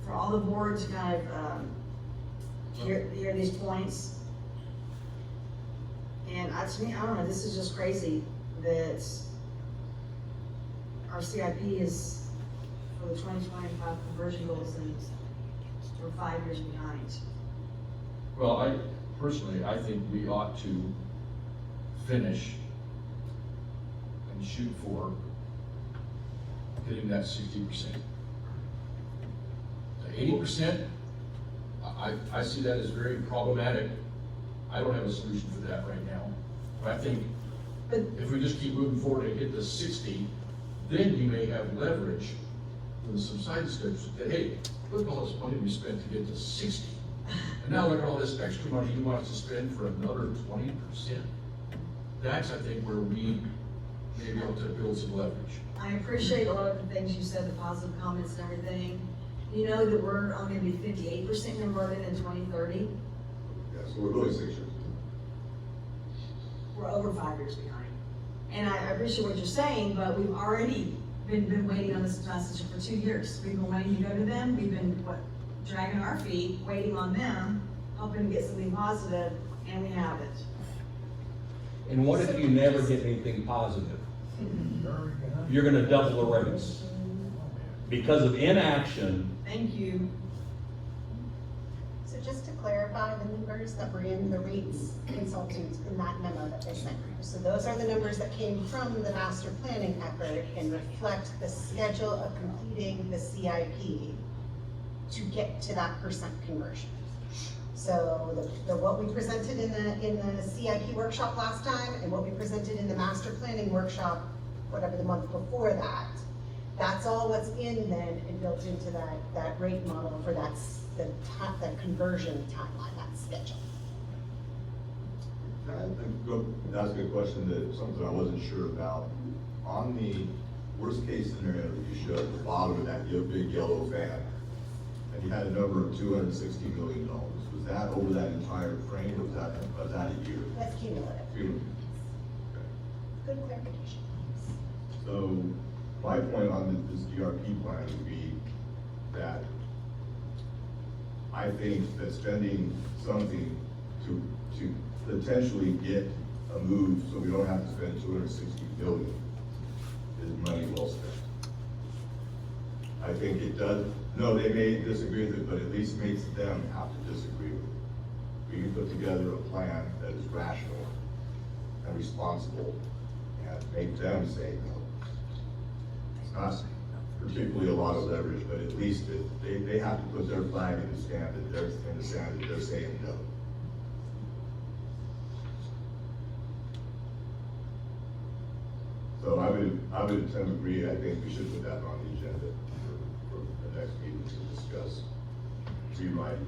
for all the board to kind of, hear these points. And to me, I don't know, this is just crazy that our CIP is for the 2025 conversion goals and we're 5 years behind. well, I think we ought to finish and shoot for hitting that 60%. The 80%, I see that as very problematic. I don't have a solution for that right now. But I think But if we just keep moving forward and get to 60, then you may have leverage with some side steps that, hey, look at all this money we spent to get to 60. And now look at all this extra money you want us to spend for another 20%. That's, I think, where we may be able to build some leverage. I appreciate a lot of the things you said, the positive comments and everything. You know that we're only gonna be 58% converted in 2030. Yeah, so we're really 6 years. We're over 5 years behind. And I appreciate what you're saying, but we've already been waiting on this message for 2 years. We've been waiting to go to them, we've been, dragging our feet, waiting on them, hoping to get something positive, and we haven't. And what if you never get anything positive? You're gonna double the rates. Because of inaction, Thank you. So just to clarify, the numbers that were in the rates consultant in that memo that they sent you. So those are the numbers that came from the master planning effort and reflect the schedule of completing the CIP to get to that percent conversion. So what we presented in the CIP workshop last time and what we presented in the master planning workshop, whatever the month before that, that's all what's in then and built into that rate model for that conversion timeline, that schedule. That's a good question, that something I wasn't sure about. On the worst case scenario that you showed at the bottom of that big yellow fan, and you had a number of $260 million. Was that over that entire frame, or was that a year? That's cumulative. Cumulative. Good clarification. So my point on this DRP plan would be that I think that spending something to potentially get a move so we don't have to spend $260 million is money well spent. I think it does, no, they may disagree with it, but at least makes them have to disagree with it. We can put together a plan that is rational and responsible and make them say no. It's not particularly a lot of leverage, but at least they have to put their flag in the sand that they're saying no. So I would tend to agree. I think we should put that on the agenda for the next meeting to discuss rewriting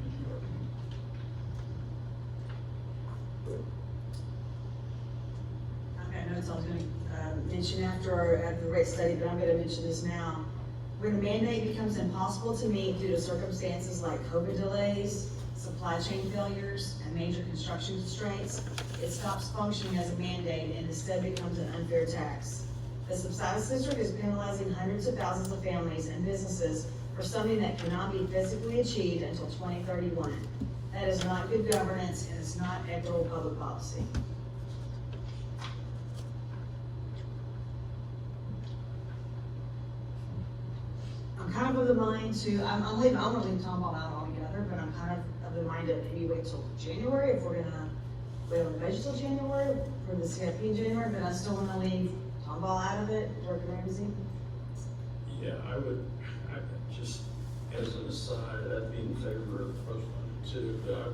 the GRP. I've got notes I was gonna mention after the rate study, but I'm gonna mention this now. When a mandate becomes impossible to meet due to circumstances like COVID delays, supply chain failures, and major construction constraints, it stops functioning as a mandate and instead becomes an unfair tax. The subsidence district is penalizing hundreds of thousands of families and businesses for something that cannot be physically achieved until 2031. That is not good governance and it's not equitable public policy. I'm kind of the mind to, I'm gonna leave Tom Ball out altogether, but I'm kind of the mind to maybe wait till January if we're gonna wait on the budget till January for the CIP in January, but I still wanna leave Tom Ball out of it, Director Ramsey. Yeah, I just, as an aside, I'd be in favor of postponing too, but I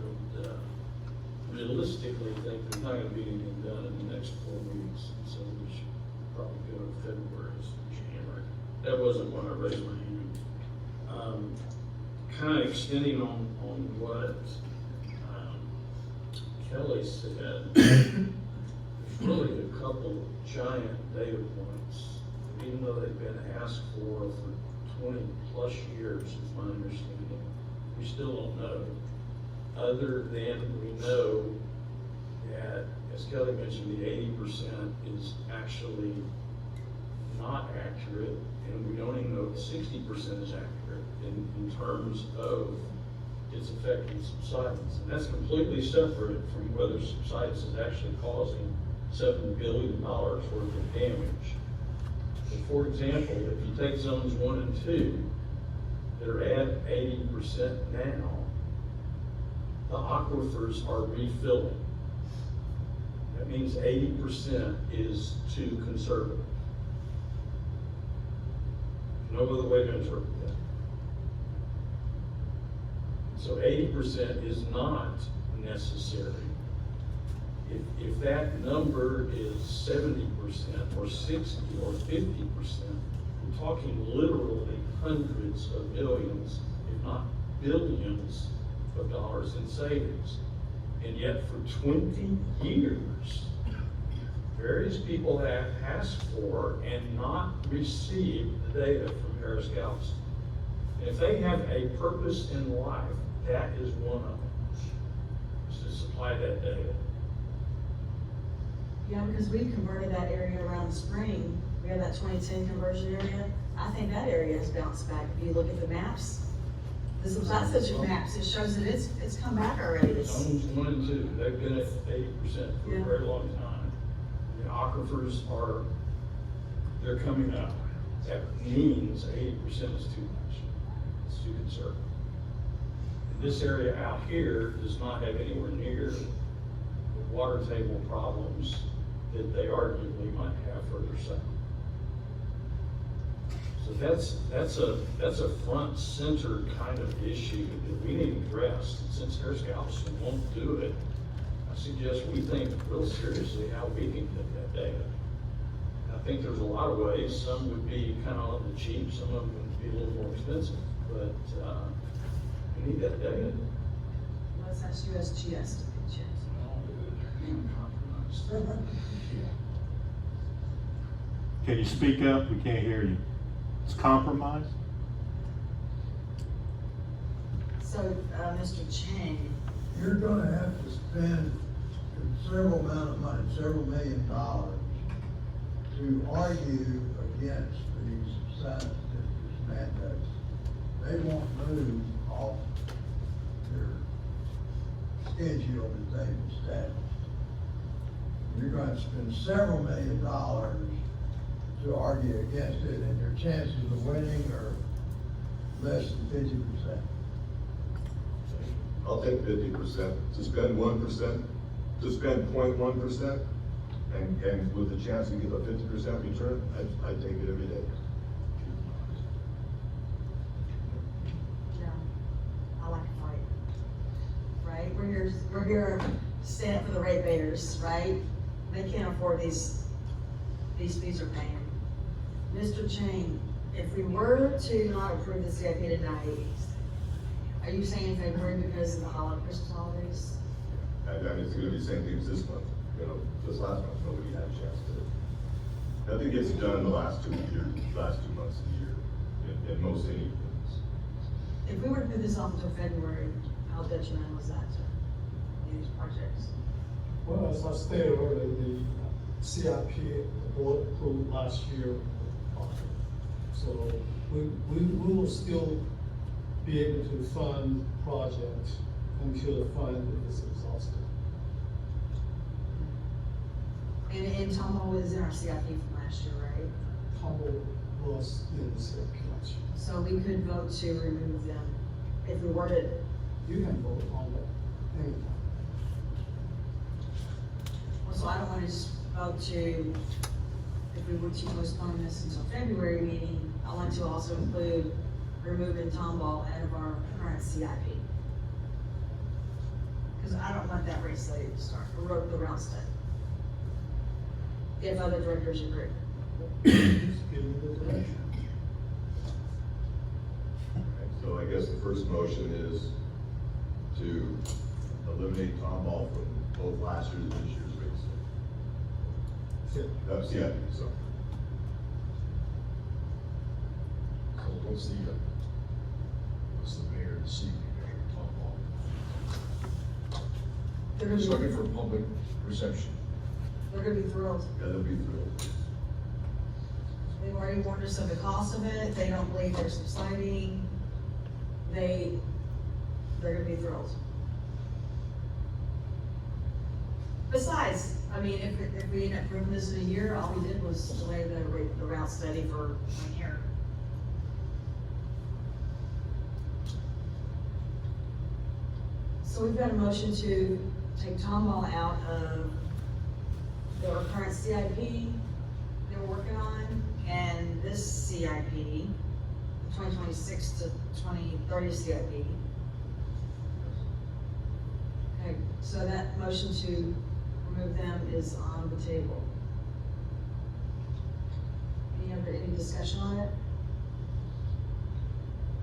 would realistically think there's not gonna be anything done in the next 4 weeks, so we should probably go to February, January. That wasn't when I raised my hand. Kind of extending on what Kelly said, there's really a couple giant data points, even though they've been asked for 20 plus years, is my understanding. We still don't know, other than we know that, as Kelly mentioned, the 80% is actually not accurate, and we don't even know if 60% is accurate in terms of its affecting subsidence. And that's completely separate from whether subsidence is actually causing $7 billion worth of damage. So for example, if you take zones 1 and 2 that are at 80% now, the aquifers are refilling. That means 80% is too conservative. No other way to interpret that. So 80% is not necessary. If that number is 70% or 60 or 50%, we're talking literally hundreds of millions, if not billions of dollars in savings. And yet for 20 years, various people have asked for and not received the data from Harris Galaxy. And if they have a purpose in life, that is one of them, is to supply that data. Yeah, because we converted that area around the spring. We have that 2010 conversion area. I think that area has bounced back. If you look at the maps, the subsidence maps, it shows that it's come back already. Zones 1 and 2, they've been at 80% for a very long time. The aquifers they're coming up. That means 80% is too much. It's too conservative. And this area out here does not have anywhere near the water table problems that they arguably might have further south. So that's a front center kind of issue that we need addressed. And since Harris Galveston won't do it, I suggest we think real seriously how we can get that data. I think there's a lot of ways. Some would be kind of on the cheap, some of them would be a little more expensive, but we need that data. Let's ask USGS to pitch in. Can you speak up? We can't hear you. It's compromised? So, Mr. Chang, You're gonna have to spend a considerable amount of money, several $1 million, to argue against these subsidence districts mandates. They won't move off their schedule that they've established. You're gonna spend several $1 million to argue against it, and your chances of winning are less than 50%. I'll take 50%, to spend 1%, to spend 0.1%, and with the chance to get a 50% return, I take it every day. yeah, I like to fight, right? We're here to stand up for the ratepayers, right? They can't afford these fees are paying. Mr. Chang, if we were to not approve the CIP tonight, are you saying February because of the Christmas holidays? And it's gonna be the same thing as this month, this last month, nobody had a chance to. Nothing gets done in the last 2 months of the year, in most any things. If we were to put this off until February, how detrimental is that to these projects? Well, as I stated earlier, the CIP, the board approved last year. So we will still be able to fund projects until the fund is exhausted. And Tomo is in our CIP from last year, right? Humble was in the CIP last year. So we could vote to remove them if we were to, You can vote on that anytime. so I don't want to just vote to, if we were to postpone this until February meeting, I want to also include removing Tomball out of our current CIP. Because because I don't want that rate study to start, the route study. If other directors agree. Just give me the direction. So I guess the first motion is to eliminate Tom Ball from both last year's and this year's rate study. Yeah, sorry. So what's the mayor this evening, Mayor Tom Ball? They're gonna Just be, looking for public reception. they're gonna be thrilled. Yeah, they'll be thrilled. They've already warned us of the cost of it, they don't believe they're subsiding. They're gonna be thrilled. Besides, I mean, if we end up proving this in a year, all we did was delay the route study for 1 year. So we've got a motion to take Tom Ball out of the current CIP they were working on, and this CIP, 2026 to 2030 CIP. Okay, so that motion to remove them is on the table. Any discussion on it?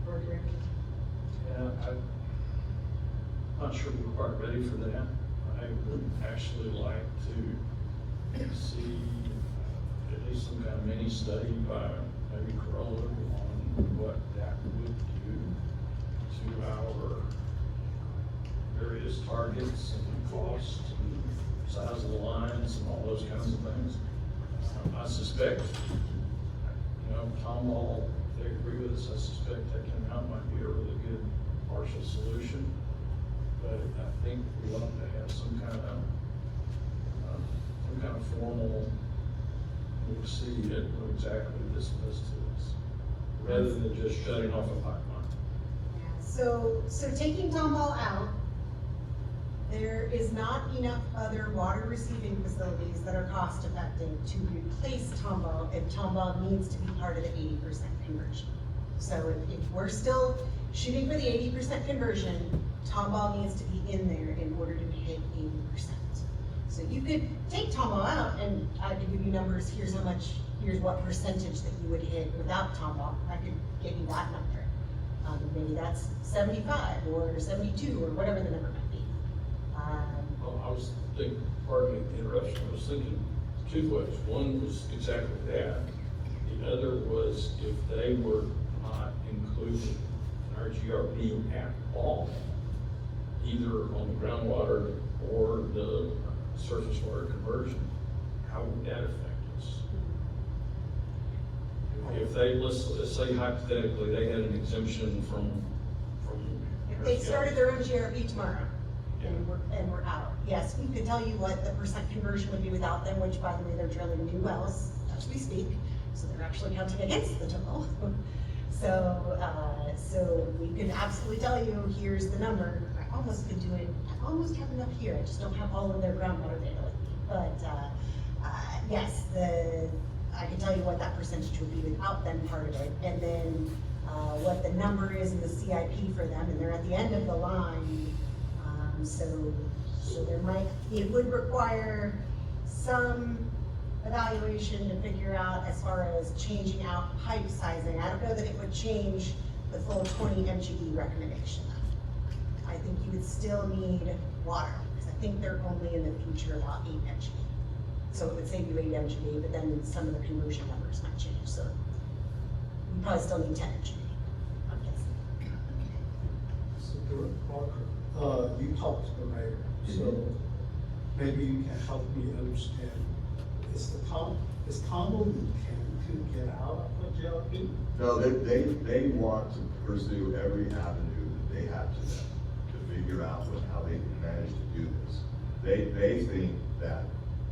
Board director? Yeah, I'm not sure we're quite ready for that. I would actually like to see at least some kind of mini study by maybe Corolla on what that would do to our various targets and cost and size of the lines and all those kinds of things. I suspect, Tom Ball, if they agree with us, I suspect that amount might be a really good partial solution. But I think we want to have some kind of formal, we'll see it, what exactly this list is, rather than just shutting off a pipeline. So taking Tom Ball out, there is not enough other water receiving facilities that are cost effective to replace Tom Ball if Tom Ball needs to be part of the 80% conversion. So if we're still shooting for the 80% conversion, Tom Ball needs to be in there in order to hit 80%. So you could take Tom Ball out and I could give you numbers, here's what percentage that you would hit without Tom Ball. I could give you that number. Maybe that's 75 or 72 or whatever the number might be. Well, I was thinking, pardon me the interruption, I was thinking two ways. One was exactly that. The other was if they were not included in our GRP at all, either on the groundwater or the surface water conversion, how would that affect us? If they, let's say hypothetically, they had an exemption from. If they started their own GRP tomorrow, and we're out. Yes, we could tell you what the percent conversion would be without them, which by the way, they're drilling new wells as we speak, so they're actually counting against the total. So we could absolutely tell you, here's the number. I almost could do it, I almost have enough here, I just don't have all of their groundwater data with me. But yes, I can tell you what that percentage would be without them part of it, and then what the number is in the CIP for them, and they're at the end of the line. So it would require some evaluation to figure out as far as changing out pipe sizing. I don't know that it would change the full 20 MGE recommendation. I think you would still need water, because I think they're only in the future about 8 MGE. So it would save you 8 MGE, but then some of the conversion numbers might change. So we probably still need 10 MGE. I'm guessing. So Director Parker, you talked to the mayor, so maybe you can help me understand, is Combo intending to get out of the GRP? No, they want to pursue every avenue that they have to them to figure out how they can manage to do this. They think that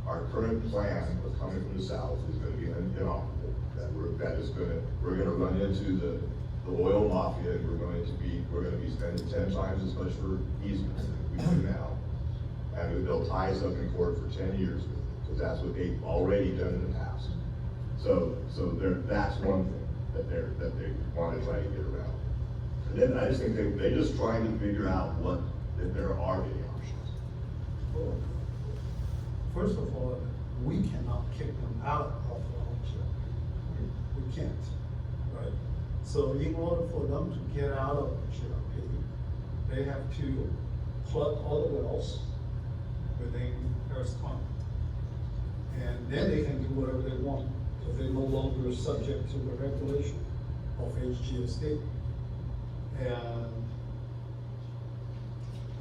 our current plan of coming from the south is gonna be inoperable, we're gonna run into the oil mafia, and we're gonna be spending 10 times as much for easements than we do now. And they'll tie us up in court for 10 years with it, because that's what they've already done in the past. So that's one thing that they want to try to get around. And then I just think they're just trying to figure out what that there are any options? Well, first of all, we cannot kick them out of our GRP. We can't, right? So in order for them to get out of the GRP, they have to plug all the wells within Harris County. And then they can do whatever they want, because they're no longer subject to the regulation of HGSD. And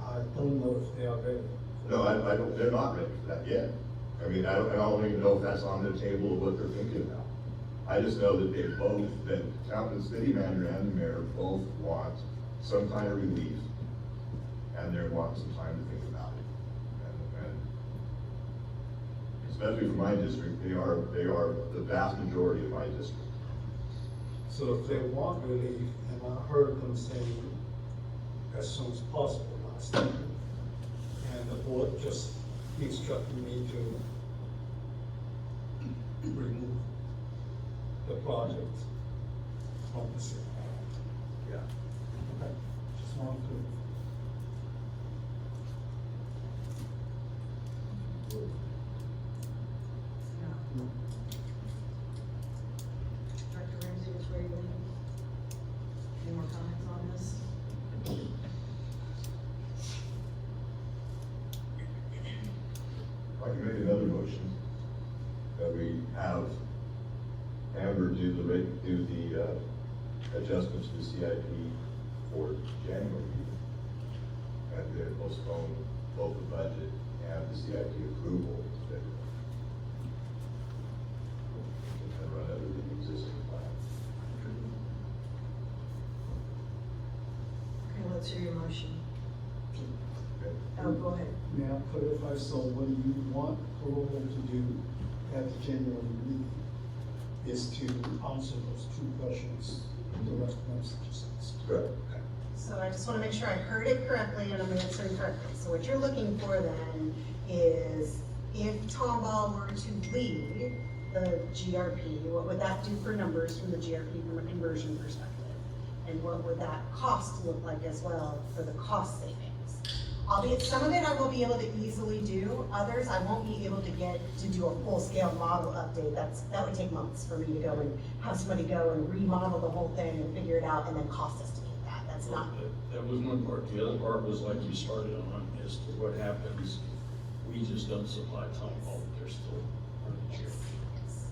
I don't know if they are ready. No, I don't, they're not ready for that yet. I mean, I don't even know if that's on the table of what they're thinking about. I just know that they both, that the city manager and the mayor both want some kind of relief, and they want some time to think about it. And especially for my district, they are the vast majority of my district. So if they want relief, and I heard them saying as soon as possible last time, and the board just instructed me to remove the project from the city. Yeah. Okay, just wanted to. Director Ramsey, which way are you leaning? Any more comments on this? I can make another motion that we have Amber do the adjustments to the CIP for January. And then postpone both the budget and the CIP approval to February. And run under the existing plan. Okay, let's hear your motion. Okay. Oh, go ahead. May I clarify, so what you want Corolla to do at the January meeting is to answer those two questions the rest of them just asked? Correct. So I just want to make sure I heard it correctly and I'm answering correctly. So what you're looking for then is if Tomball were to lead the GRP, what would that do for numbers from the GRP from a conversion perspective? And what would that cost look like as well for the cost savings? Albeit some of it I will be able to easily do, others I won't be able to get to do a full-scale model update. That would take months for me to go and have somebody go and remodel the whole thing and figure it out and then cost estimate that. That's not. That was one part. The other part was like you started on, as to what happens, we just don't supply time all, they're still running here.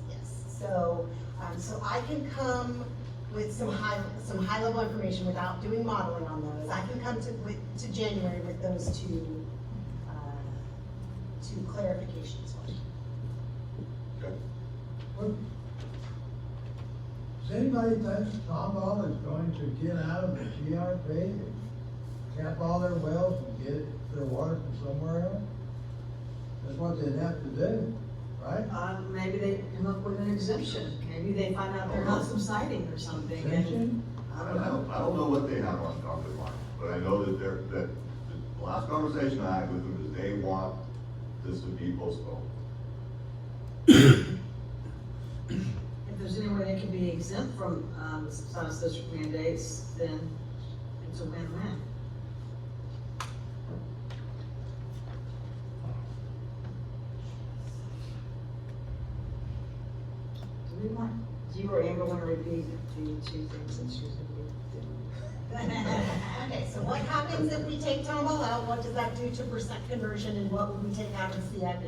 Yes. So I can come with some high level information without doing modeling on those. I can come to January with those two clarifications. Okay. Does anybody think Tomball is going to get out of the GRP and cap all their wells and get their water from somewhere else? That's what they'd have to do, right? Maybe they come up with an exemption. Maybe they find out they're not subsiding or something. and- Exemption? I I don't know. don't know what they have on top of mind, but I know that the last conversation I had with them is they want this to be postponed. If there's any way they can be exempt from, subsidence district mandates, then it's a win-win. Do you or Amber want to repeat the two things that she's going to be doing? Okay, so what happens if we take Tomball out? What does that do to percent conversion and what would we take out of CIP?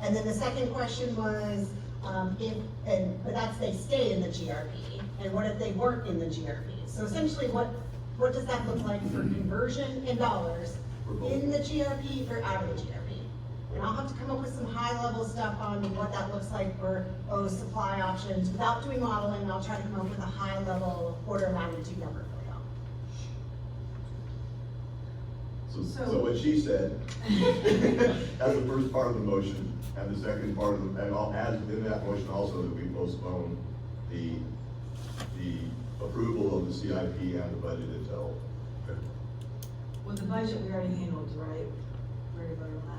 And then the second question was, but that's they stay in the GRP, and what if they weren't in the GRP? So essentially, what does that look like for conversion in dollars in the GRP or out of the GRP? And I'll have to come up with some high-level stuff on what that looks like for those supply options. Without doing modeling, I'll try to come up with a high-level order of magnitude number for y'all. So what she said, that's the first part of the motion, and the second part of the, and I'll add in that motion also that we postpone the approval of the CIP and the budget until February. Well, the budget we already handled, right? We already voted on that.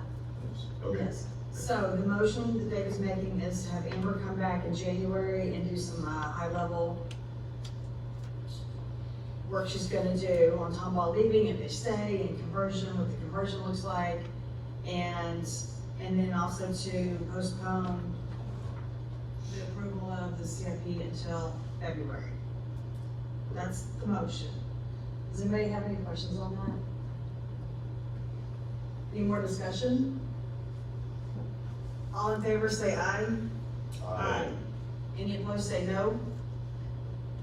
Okay. Yes. So the motion that David's making is to have Amber come back in January and do some high-level work she's gonna do on Tomball leaving, if they stay, and conversion, what the conversion looks like, and then also to postpone the approval of the CIP until February. That's the motion. Does anybody have any questions on that? Any more discussion? All in favor say aye. Aye. Any opposed say no.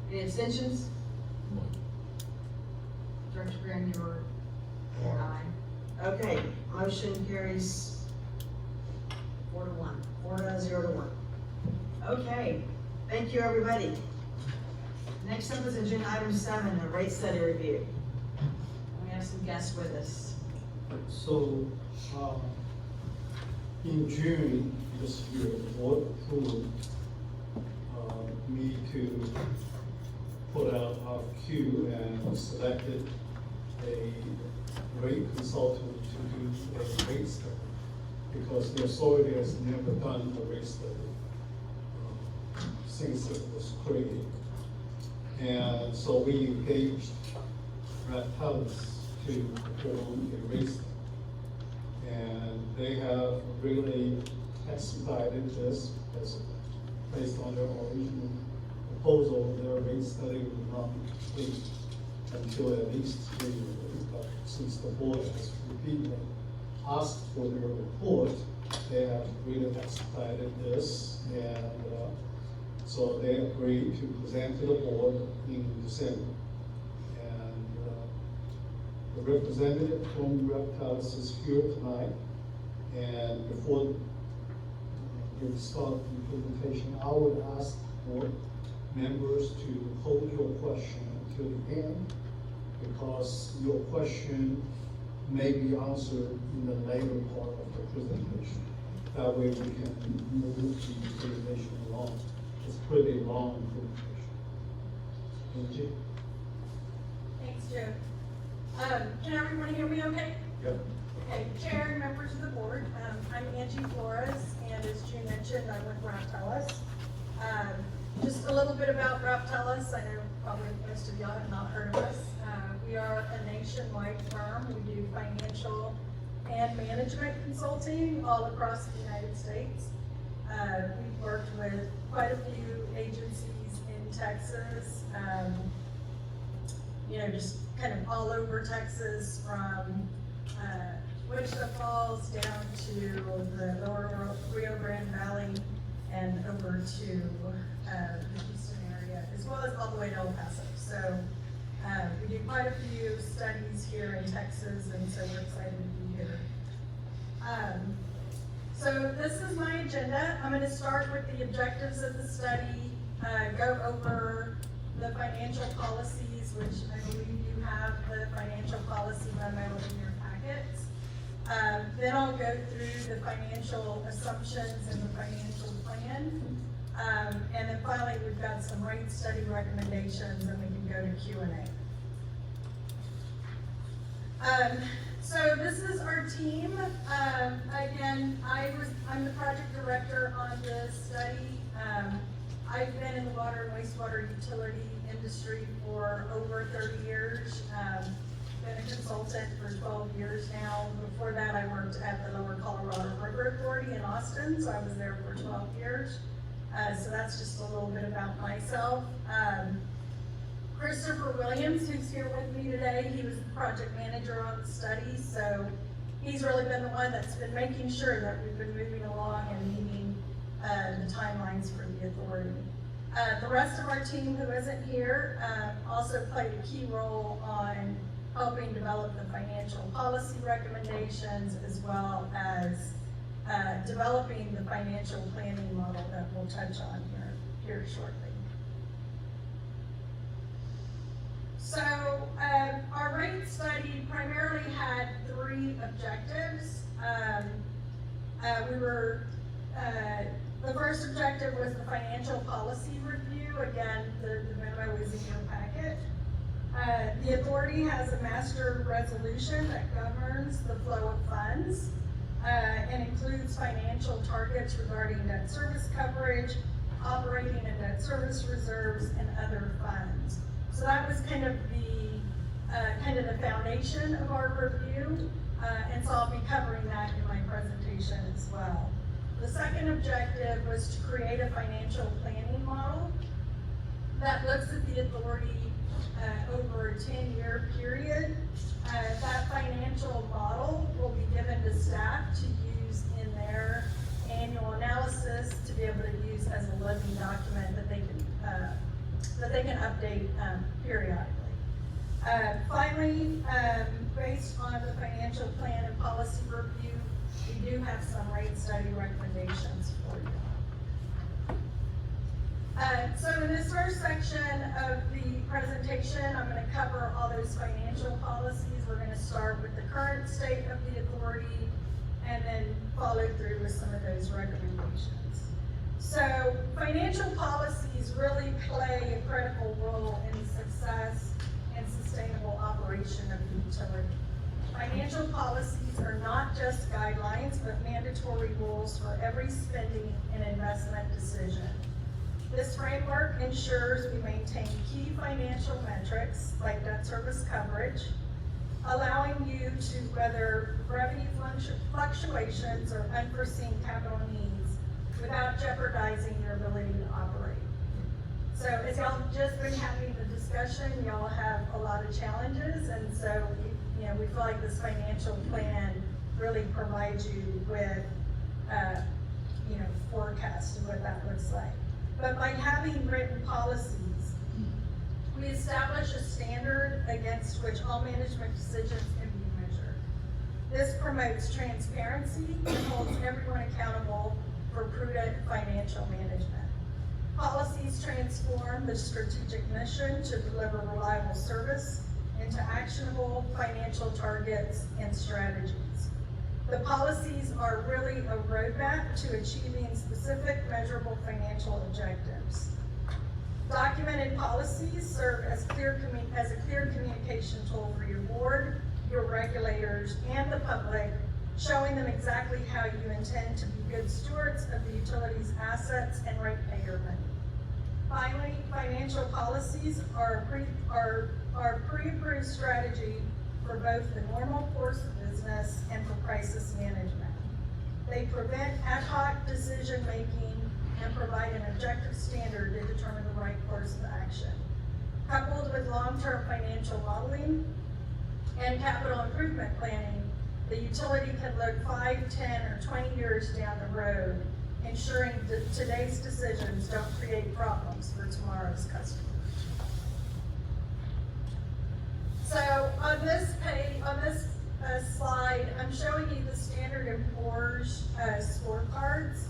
Any abstentions? Director Graham, you were aye. Okay, motion carries 4-1, 4-0-1. Okay, thank you, everybody. Next up is agenda item 7, the rate study review. We have some guests with us. So, in June this year, the board approved me to put out RFQ and selected a rate consultant to do a rate study, because the authority has never done a rate study since it was created. And so we engaged Raptalis to perform a rate study. And they have really expedited this, as based on their original proposal. Their rate study will not be complete until at least January. But since the board has repeatedly asked for their report, they have really expedited this, and so they agreed to present to the board in December. And the representative from Reptiles is here tonight, and before we start the presentation, I would ask for members to hold your question until the end, because your question may be answered in the later part of the presentation. That way we can move the presentation along. It's pretty long presentation. Angie? Thanks, Joe. Can everyone hear me okay? Yep. Okay, Chair and members of the board, I'm Angie Flores, and as June mentioned, I'm with Raptalis. Just a little bit about Raptalis. I know probably most of y'all have not heard of us. We are a nationwide firm. We do financial and management consulting all across the United States. We've worked with quite a few agencies in Texas, just kind of all over Texas, from Wichita Falls down to the lower Rio Grande Valley and over to the Houston area, as well as all the way to El Paso. So we do quite a few studies here in Texas, and so we're excited to be here. So this is my agenda. I'm going to start with the objectives of the study, go over the financial policies, which I believe you have the financial policy memo in your packets. Then I'll go through the financial assumptions and the financial plan. And then finally, we've got some rate study recommendations, and we can go to Q&A. So this is our team. Again, I'm the project director on this study. I've been in the water and wastewater utility industry for over 30 years. Been a consultant for 12 years now. Before that, I worked at the Lower Colorado River Authority in Austin, so I was there for 12 years. So that's just a little bit about myself. Christopher Williams, who's here with me today, he was the project manager on the study, so he's really been the one that's been making sure that we've been moving along and meeting the timelines for the authority. The rest of our team who isn't here also played a key role on helping develop the financial policy recommendations, as well as developing the financial planning model that we'll touch on here shortly. So our rate study primarily had 3 objectives. The first objective was the financial policy review. Again, the memo is in your packet. The authority has a master resolution that governs the flow of funds and includes financial targets regarding debt service coverage, operating and debt service reserves, and other funds. So that was kind of the foundation of our review, and so I'll be covering that in my presentation as well. The second objective was to create a financial planning model that looks at the authority over a 10-year period. That financial model will be given to staff to use in their annual analysis to be able to use as a living document that they can update periodically. Finally, based on the financial plan and policy review, we do have some rate study recommendations for you. So in this first section of the presentation, I'm going to cover all those financial policies. We're going to start with the current state of the authority and then follow through with some of those recommendations. So financial policies really play a critical role in the success and sustainable operation of the utility. Financial policies are not just guidelines, but mandatory rules for every spending and investment decision. This framework ensures we maintain key financial metrics like debt service coverage, allowing you to weather revenue fluctuations or unforeseen capital needs without jeopardizing your ability to operate. So as y'all just been having the discussion, y'all have a lot of challenges, and so we feel like this financial plan really provides you with forecast of what that looks like. But by having written policies, we establish a standard against which all management decisions can be measured. This promotes transparency and holds everyone accountable for prudent financial management. Policies transform the strategic mission to deliver reliable service into actionable financial targets and strategies. The policies are really a roadmap to achieving specific measurable financial objectives. Documented policies serve as a clear communication tool for your board, your regulators, and the public, showing them exactly how you intend to be good stewards of the utility's assets and ratepayer money. Finally, financial policies are pre-approved strategy for both the normal course of business and for crisis management. They prevent ad hoc decision-making and provide an objective standard to determine the right course of action. Coupled with long-term financial modeling and capital improvement planning, the utility can look 5, 10, or 20 years down the road, ensuring that today's decisions don't create problems for tomorrow's customers. So on this slide, I'm showing you the Standard & Poor's scorecards.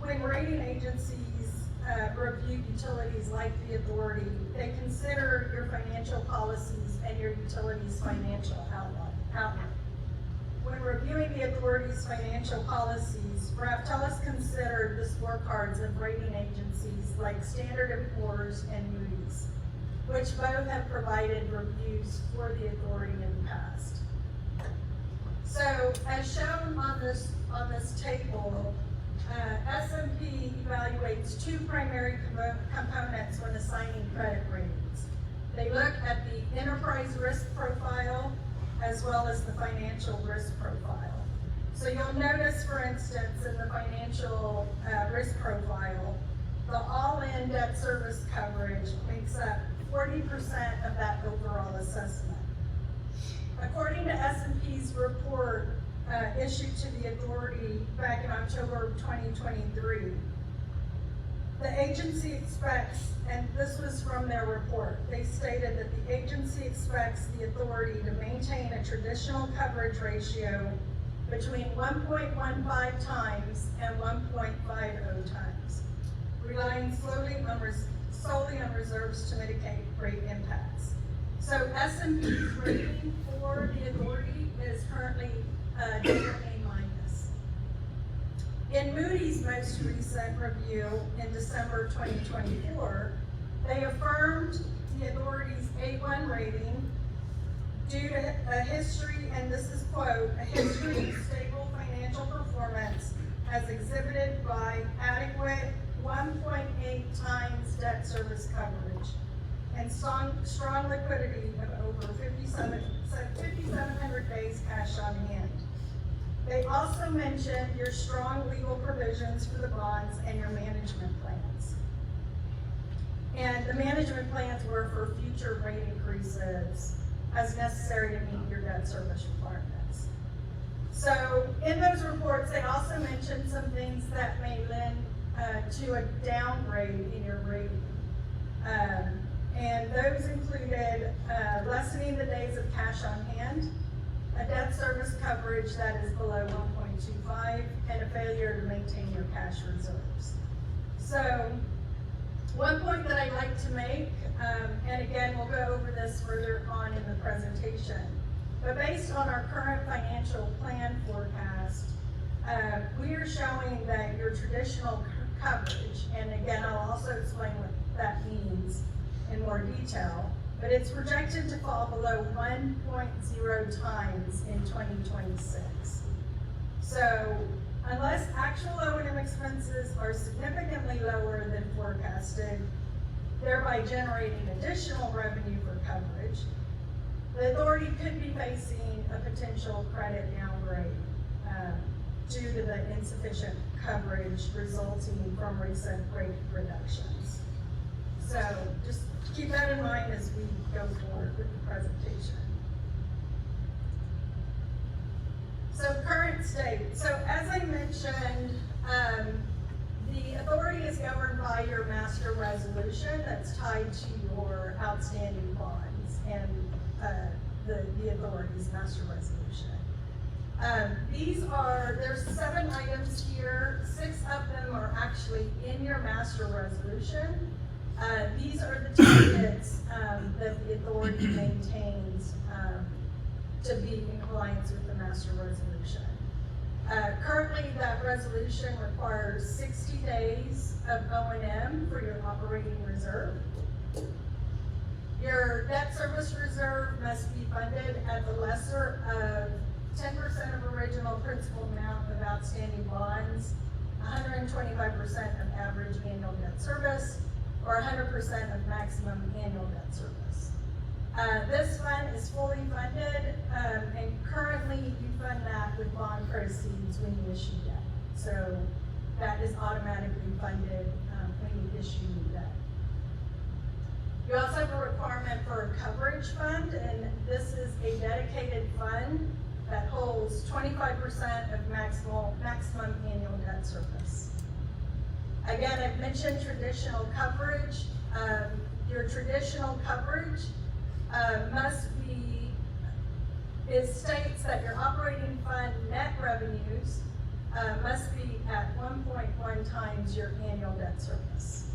When rating agencies review utilities like the authority, they consider your financial policies and your utility's financial outlook. When reviewing the authority's financial policies, Raftellus considered the scorecards of rating agencies like Standard & Poor's and Moody's, which both have provided reviews for the authority in the past. So, as shown on this table, S&P evaluates two primary components when assigning credit ratings. They look at the enterprise risk profile as well as the financial risk profile. So you'll notice, for instance, in the financial risk profile, the all-in debt service coverage makes up 40% of that overall assessment. According to S&P's report issued to the authority back in October of 2023, the agency expects, and this was from their report, they stated that the agency expects the authority to maintain a traditional coverage ratio between 1.15 times and 1.50 times, relying solely on reserves to mitigate rate impacts. So S&P's rating for the authority is currently A-. In Moody's most recent review in December 2024, they affirmed the authority's A1 rating due to a history, and this is quote, a history of stable financial performance as exhibited by adequate 1.8 times debt service coverage and strong liquidity of over 5,700 days cash on hand. They also mentioned your strong legal provisions for the bonds and your management plans. And the management plans were for future rate increases as necessary to meet your debt service requirements. So in those reports, they also mentioned some things that may lend to a downgrade in your rating. And those included lessening the days of cash on hand, a debt service coverage that is below 1.25, and a failure to maintain your cash reserves. So one point that I'd like to make, and again, we'll go over this further on in the presentation, but based on our current financial plan forecast, we are showing that your traditional coverage, and again, I'll also explain what that means in more detail, but it's projected to fall below 1.0 times in 2026. So unless actual O&M expenses are significantly lower than forecasted, thereby generating additional revenue for coverage, the authority could be facing a potential credit downgrade due to the insufficient coverage resulting from recent rate reductions. So just keep that in mind as we go forward with the presentation. So current state. So as I mentioned, the authority is governed by your master resolution that's tied to your outstanding bonds and the authority's master resolution. There's 7 items here. 6 of them are actually in your master resolution. These are the targets that the authority maintains to be in compliance with the master resolution. Currently, that resolution requires 60 days of O&M for your operating reserve. Your debt service reserve must be funded at the lesser of 10% of original principal amount of outstanding bonds, 125% of average annual debt service, or 100% of maximum annual debt service. This fund is fully funded, and currently you fund that with bond proceeds when you issue debt. So that is automatically funded when you issue new debt. You also have a requirement for a coverage fund, and this is a dedicated fund that holds 25% of maximum annual debt service. Again, I've mentioned traditional coverage. Your traditional coverage it states that your operating fund net revenues must be at 1.1 times your annual debt service.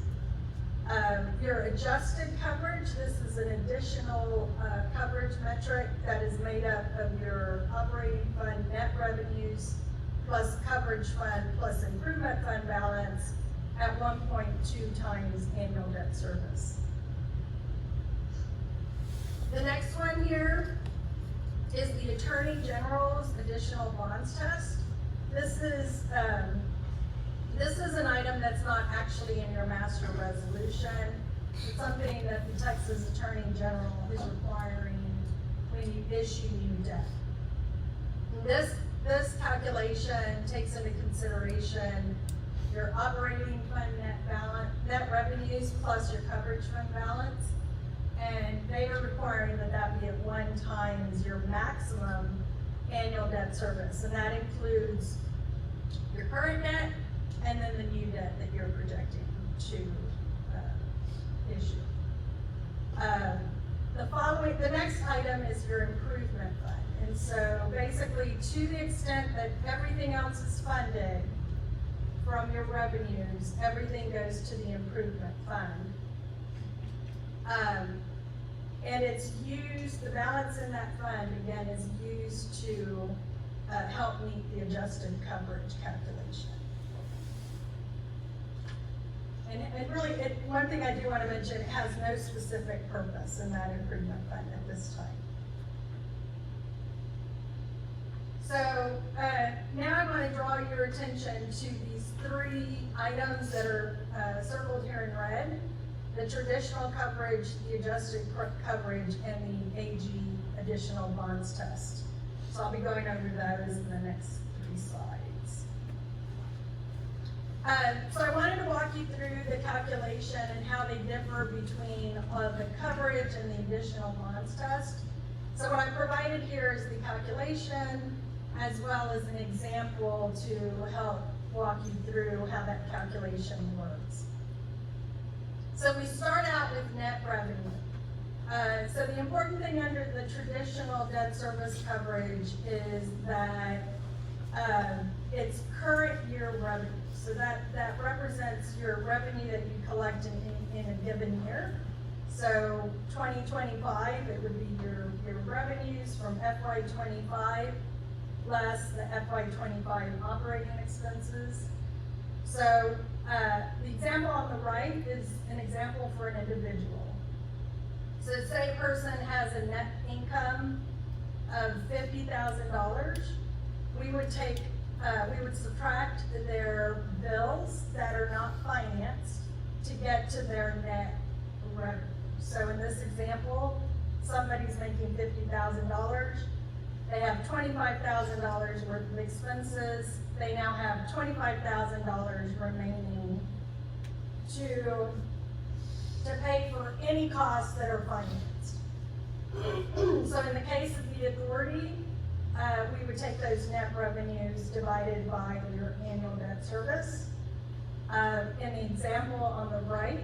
Your adjusted coverage, this is an additional coverage metric that is made up of your operating fund net revenues plus coverage fund plus improvement fund balance at 1.2 times annual debt service. The next one here is the Attorney General's additional bonds test. This is an item that's not actually in your master resolution. It's something that the Texas Attorney General is requiring when you issue new debt. This calculation takes into consideration your operating fund net revenues plus your coverage fund balance. And they are requiring that be at 1 times your maximum annual debt service. And that includes your current debt and then the new debt that you're projecting to issue. The next item is your improvement fund. And so basically, to the extent that everything else is funded from your revenues, everything goes to the improvement fund. And it's used, the balance in that fund, again, is used to help meet the adjusted coverage calculation. And really, one thing I do want to mention, it has no specific purpose in that improvement fund at this time. So now I want to draw your attention to these 3 items that are circled here in red. the traditional coverage, the adjusted coverage, and the AG additional bonds test. So I'll be going over those in the next 3 slides. So I wanted to walk you through the calculation and how they differ between the coverage and the additional bonds test. So what I provided here is the calculation as well as an example to help walk you through how that calculation works. So we start out with net revenue. So the important thing under the traditional debt service coverage is that it's current year revenue. So that represents your revenue that you collect in a given year. So 2025, it would be your revenues from FY25 less the FY25 operating expenses. So the example on the right is an example for an individual. So say a person has a net income of $50,000, we would subtract their bills that are not financed to get to their net revenue. So in this example, somebody's making $50,000. They have $25,000 worth of expenses. They now have $25,000 remaining to pay for any costs that are financed. So in the case of the authority, we would take those net revenues divided by your annual debt service. In the example on the right,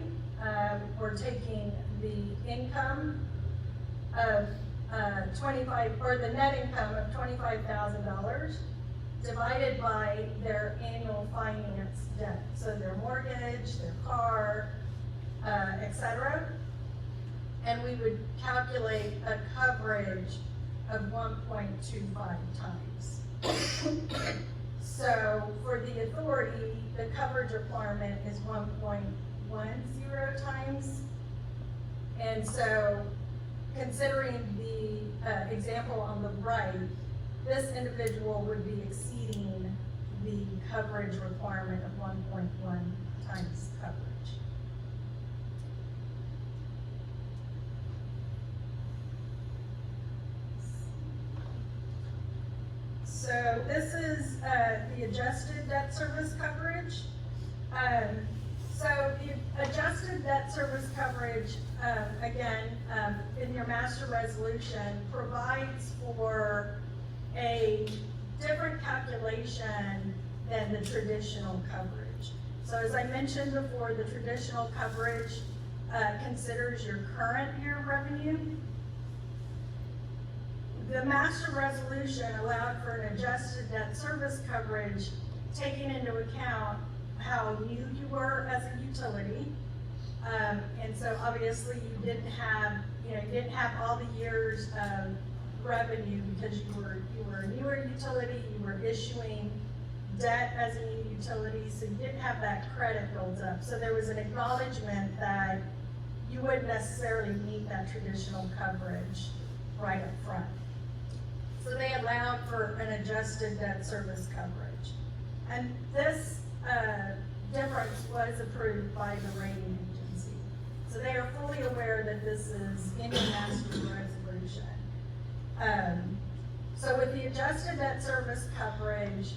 we're taking the income of the net income of $25,000 divided by their annual finance debt. So their mortgage, their car, etc. And we would calculate a coverage of 1.25 times. So for the authority, the coverage requirement is 1.10 times. And so considering the example on the right, this individual would be exceeding the coverage requirement of 1.1 times coverage. So this is the adjusted debt service coverage. So the adjusted debt service coverage, again, in your master resolution, provides for a different calculation than the traditional coverage. So as I mentioned before, the traditional coverage considers your current year revenue. The master resolution allowed for an adjusted debt service coverage, taking into account how new you were as a utility. And so obviously you didn't have all the years of revenue because you were a newer utility, you were issuing debt as a new utility, so you didn't have that credit built up. So there was an acknowledgement that you wouldn't necessarily meet that traditional coverage right up front. So they allowed for an adjusted debt service coverage. And this difference was approved by the rating agency. So they are fully aware that this is in the master resolution. So with the adjusted debt service coverage,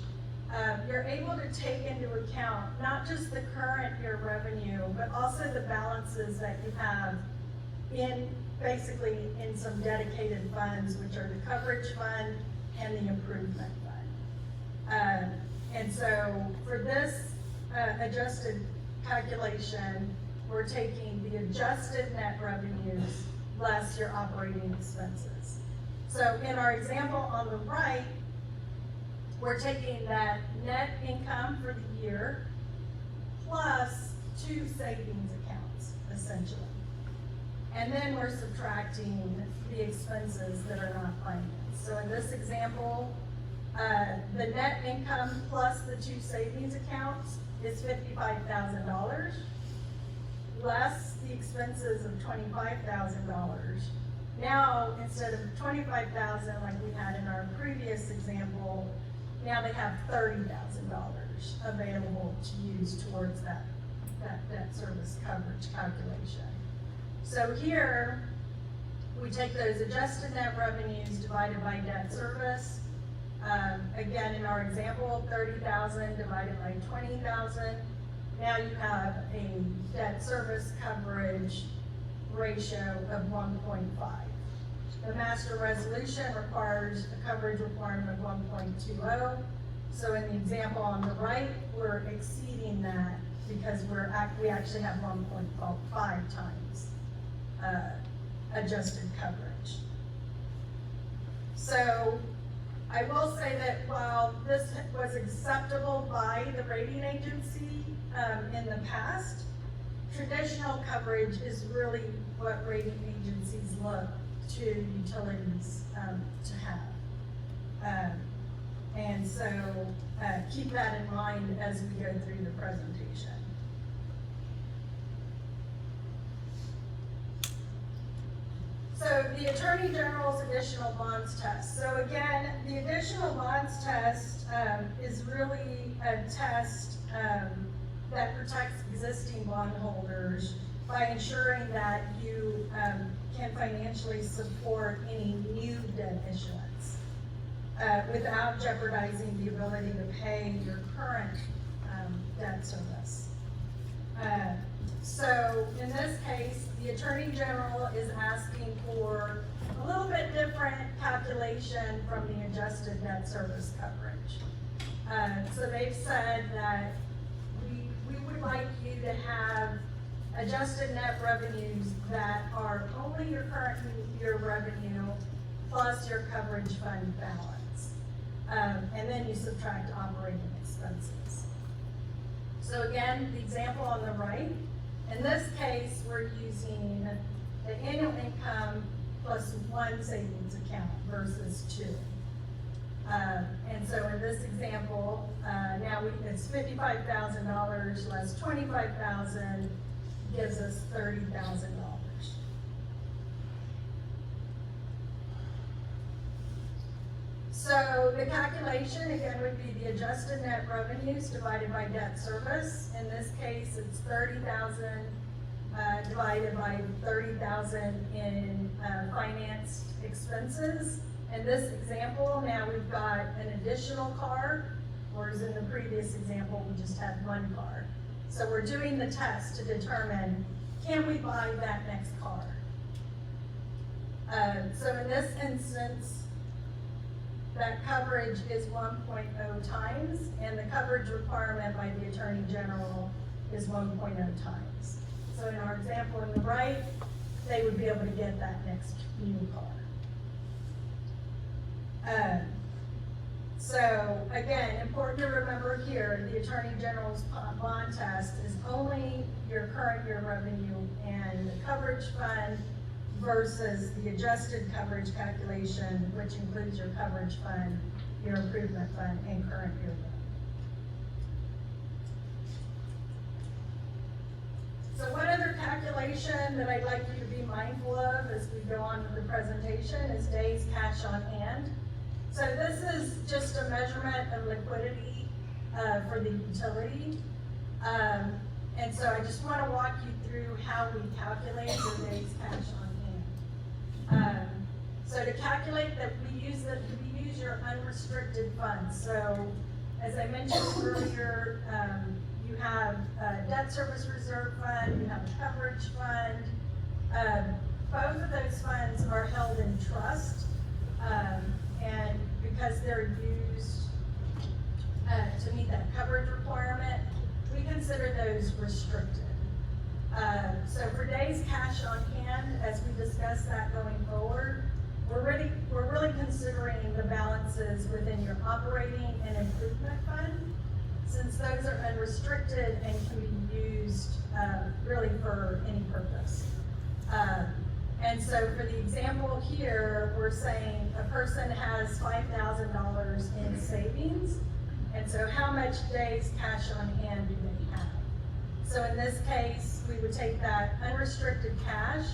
you're able to take into account not just the current year revenue, but also the balances that you have basically in some dedicated funds, which are the coverage fund and the improvement fund. And so for this adjusted calculation, we're taking the adjusted net revenues less your operating expenses. So in our example on the right, we're taking that net income for the year plus 2 savings accounts, essentially. And then we're subtracting the expenses that are not financed. So in this example, the net income plus the 2 savings accounts is $55,000, less the expenses of $25,000. Now, instead of $25,000 like we had in our previous example, now they have $30,000 available to use towards that debt service coverage calculation. So here, we take those adjusted net revenues divided by debt service. Again, in our example, 30,000 divided by 20,000. Now you have a debt service coverage ratio of 1.5. The master resolution requires a coverage requirement of 1.20. So in the example on the right, we're exceeding that because we actually have 1.5 times adjusted coverage. So I will say that while this was acceptable by the rating agency in the past, traditional coverage is really what rating agencies look to utilities to have. And so keep that in mind as we go through the presentation. So the Attorney General's additional bonds test. So again, the additional bonds test is really a test that protects existing bondholders by ensuring that you can financially support any new debt issuance without jeopardizing the ability to pay your current debt service. So in this case, the Attorney General is asking for a little bit different calculation from the adjusted debt service coverage. So they've said that we would like you to have adjusted net revenues that are only your current year revenue plus your coverage fund balance. And then you subtract operating expenses. So again, the example on the right, in this case, we're using the annual income plus one savings account versus two. And so in this example, now it's $55,000 less $25,000 gives us $30,000. So the calculation, again, would be the adjusted net revenues divided by debt service. In this case, it's 30,000 divided by 30,000 in financed expenses. In this example, now we've got an additional car, whereas in the previous example, we just had one car. So we're doing the test to determine, can we buy that next car? So in this instance, that coverage is 1.0 times, and the coverage requirement by the Attorney General is 1.0 times. So in our example on the right, they would be able to get that next new car. So again, important to remember here, the Attorney General's bond test is only your current year revenue and the coverage fund versus the adjusted coverage calculation, which includes your coverage fund, your improvement fund, and current year revenue. So one other calculation that I'd like you to be mindful of as we go on with the presentation is days cash on hand. So this is just a measurement of liquidity for the utility. And so I just want to walk you through how we calculate your days cash on hand. So to calculate that, we use your unrestricted funds. So as I mentioned earlier, you have a debt service reserve fund, you have a coverage fund. Both of those funds are held in trust. And because they're used to meet that coverage requirement, we consider those restricted. So for days cash on hand, as we discuss that going forward, we're really considering the balances within your operating and improvement fund, since those are unrestricted and can be used really for any purpose. And so for the example here, we're saying a person has $5,000 in savings. And so how much days cash on hand do they have? So in this case, we would take that unrestricted cash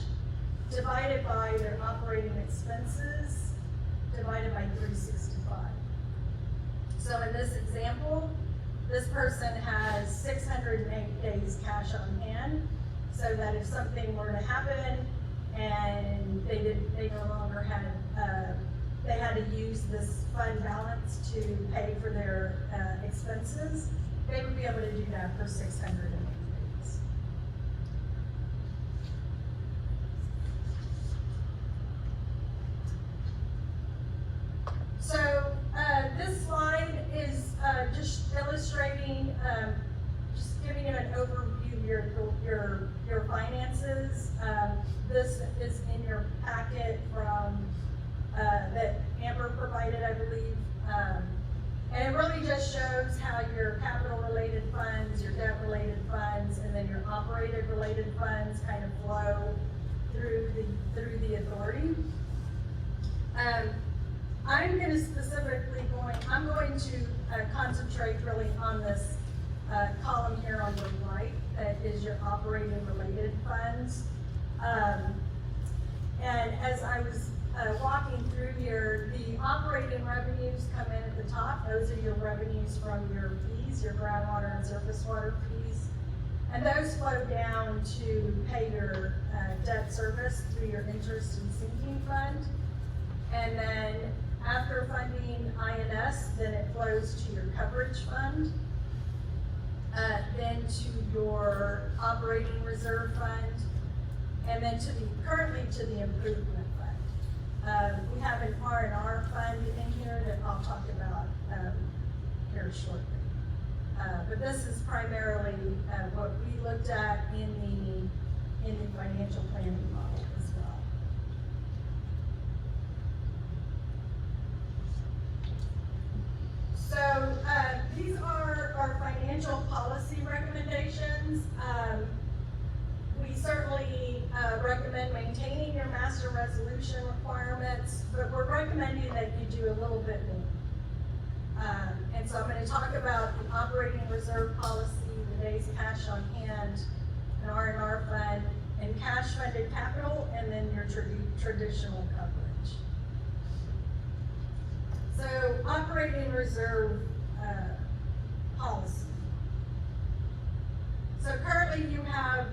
divided by their operating expenses, divided by 365. So in this example, this person has 608 days cash on hand, so that if something were to happen and they no longer had, they had to use this fund balance to pay for their expenses, they would be able to do that for 608 days. So this slide is just illustrating, just giving you an overview of your finances. This is in your packet from that Amber provided, I believe. And it really just shows how your capital-related funds, your debt-related funds, and then your operated-related funds kind of flow through the authority. I'm going to concentrate really on this column here on the right, that is your operating related funds. And as I was walking through here, the operating revenues come in at the top. Those are your revenues from your fees, your groundwater and surface water fees. And those flow down to pay your debt service through your interest and sinking fund. And then after funding INS, then it flows to your coverage fund, then to your operating reserve fund, and then currently to the improvement fund. We have an R&R fund in here that I'll talk about here shortly. But this is primarily what we looked at in the financial planning model as well. So these are our financial policy recommendations. We certainly recommend maintaining your master resolution requirements, but we're recommending that you do a little bit more. And so I'm going to talk about the operating reserve policy, the days cash on hand, an R&R fund, and cash funded capital, and then your traditional coverage. So operating reserve policy. So currently you have,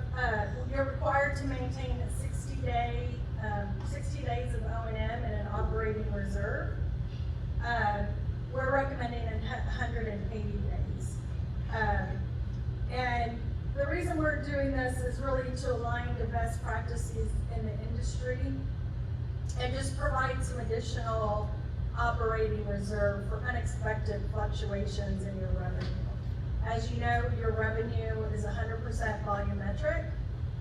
you're required to maintain a 60 days of O&M and an operating reserve. We're recommending 180 days. And the reason we're doing this is really to align to best practices in the industry and just provide some additional operating reserve for unexpected fluctuations in your revenue. As you know, your revenue is 100% volumetric,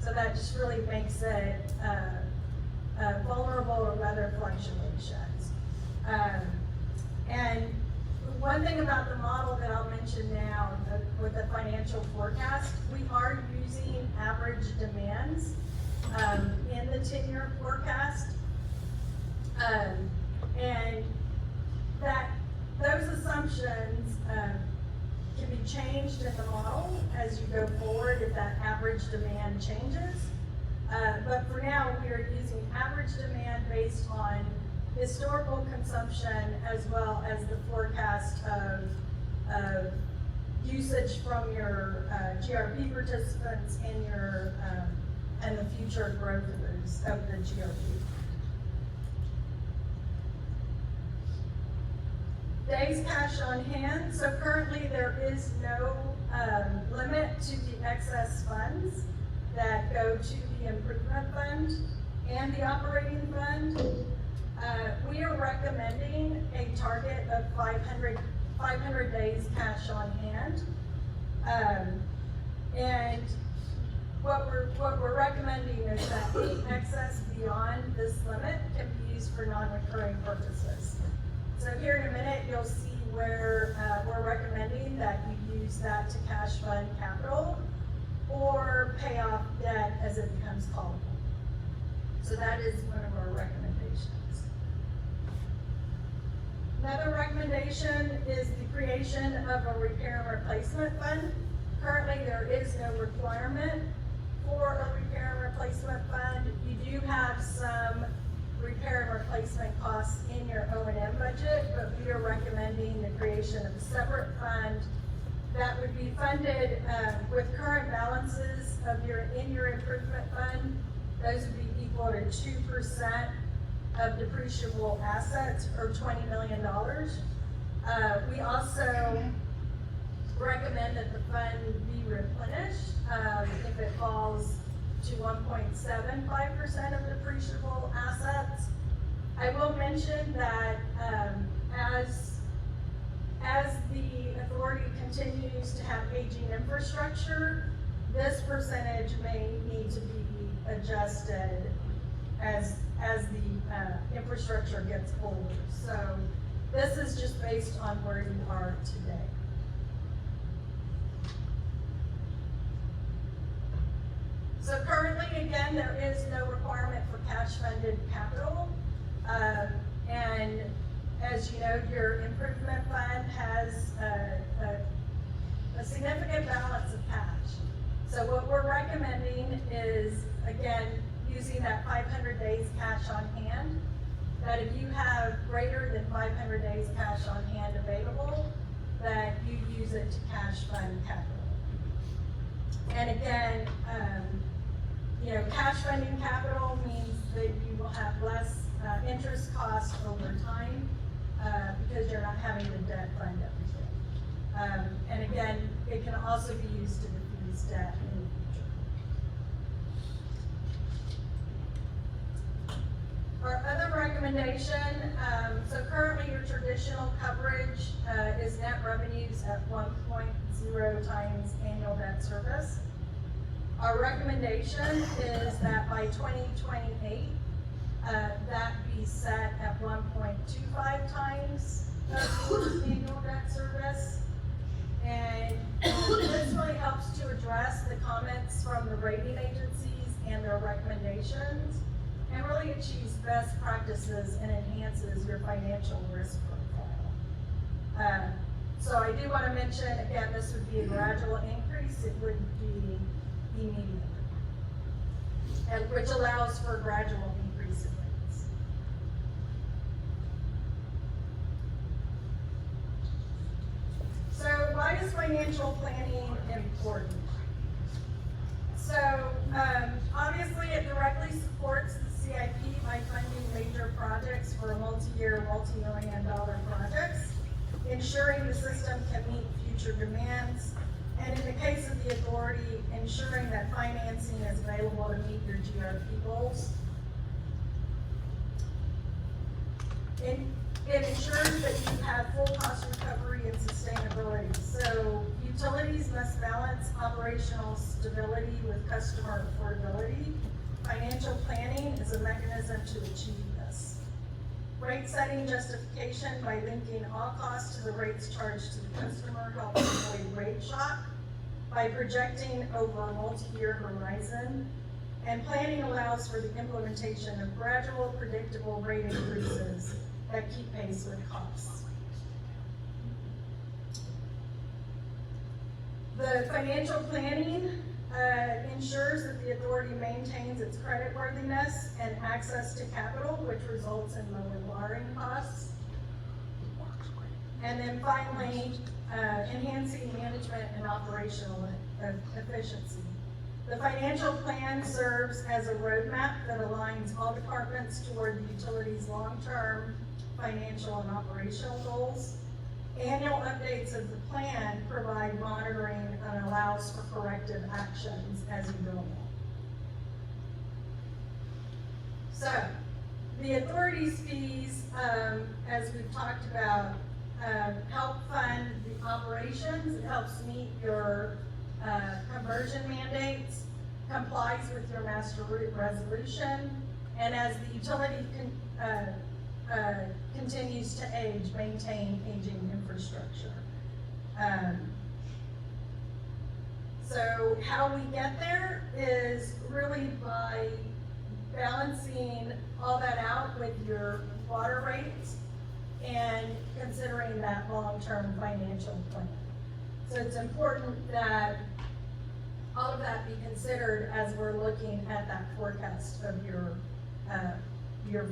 so that just really makes it vulnerable to weather fluctuations. And one thing about the model that I'll mention now with the financial forecast, we are using average demands in the 10-year forecast. And that those assumptions can be changed in the model as you go forward if that average demand changes. But for now, we are using average demand based on historical consumption as well as the forecast of usage from your GRP participants and your and the future growth of the GRP. Days cash on hand. So currently there is no limit to the excess funds that go to the improvement fund and the operating fund. We are recommending a target of 500 days cash on hand. And what we're recommending is that any excess beyond this limit can be used for non-recurring purposes. So here in a minute, you'll see where we're recommending that you use that to cash fund capital or pay off debt as it becomes callable. So that is one of our recommendations. Another recommendation is the creation of a repair and replacement fund. Currently, there is no requirement for a repair and replacement fund. You do have some repair and replacement costs in your O&M budget, but we are recommending the creation of a separate fund that would be funded, with current balances of in your improvement fund. Those would be equal to 2% of depreciable assets, or $20 million. We also recommend that the fund be replenished, if it falls to 1.75% of depreciable assets. I will mention that, as the authority continues to have aging infrastructure, this percentage may need to be adjusted as the infrastructure gets older. So this is just based on where you are today. So currently, again, there is no requirement for cash-funded capital. And as you know, your improvement fund has a significant balance of cash. So what we're recommending is, again, using that 500 days cash on hand, that if you have greater than 500 days cash on hand available, that you use it to cash fund capital. And again, cash funding capital means that you will have less interest costs over time, because you're not having to debt fund everything. And again, it can also be used to defease debt in the future. Our other recommendation, so currently your traditional coverage is net revenues at 1.0 times annual debt service. Our recommendation is that by 2028, that be set at 1.25 times annual debt service. And this really helps to address the comments from the rating agencies and their recommendations, and really achieves best practices and enhances your financial risk profile. So I do want to mention, again, this would be a gradual increase. It would be immediate, and which allows for a gradual increase in rates. So why is financial planning important? So obviously it directly supports the CIP by funding major projects for multi-year, multi-million-dollar projects, ensuring the system can meet future demands, and in the case of the authority, ensuring that financing is available to meet your GRP goals. It ensures that you have full cost recovery and sustainability. So utilities must balance operational stability with customer affordability. Financial planning is a mechanism to achieve this. Rate setting justification by linking all costs to the rates charged to the customer helps avoid rate shock by projecting over a multi-year horizon. And planning allows for the implementation of gradual, predictable rate increases that keep pace with costs. The financial planning ensures that the authority maintains its creditworthiness and access to capital, which results in lower borrowing costs. And then finally, enhancing management and operational efficiency. The financial plan serves as a roadmap that aligns all departments toward the utility's long-term financial and operational goals. Annual updates of the plan provide monitoring and allows for corrective actions as you go along. So, the authority's fees, as we've talked about, help fund the operations. It helps meet your conversion mandates, complies with your master route resolution, and as the utility continues to age, maintain aging infrastructure. So how we get there is really by balancing all that out with your water rates and considering that long-term financial plan. So it's important that all of that be considered as we're looking at that forecast of your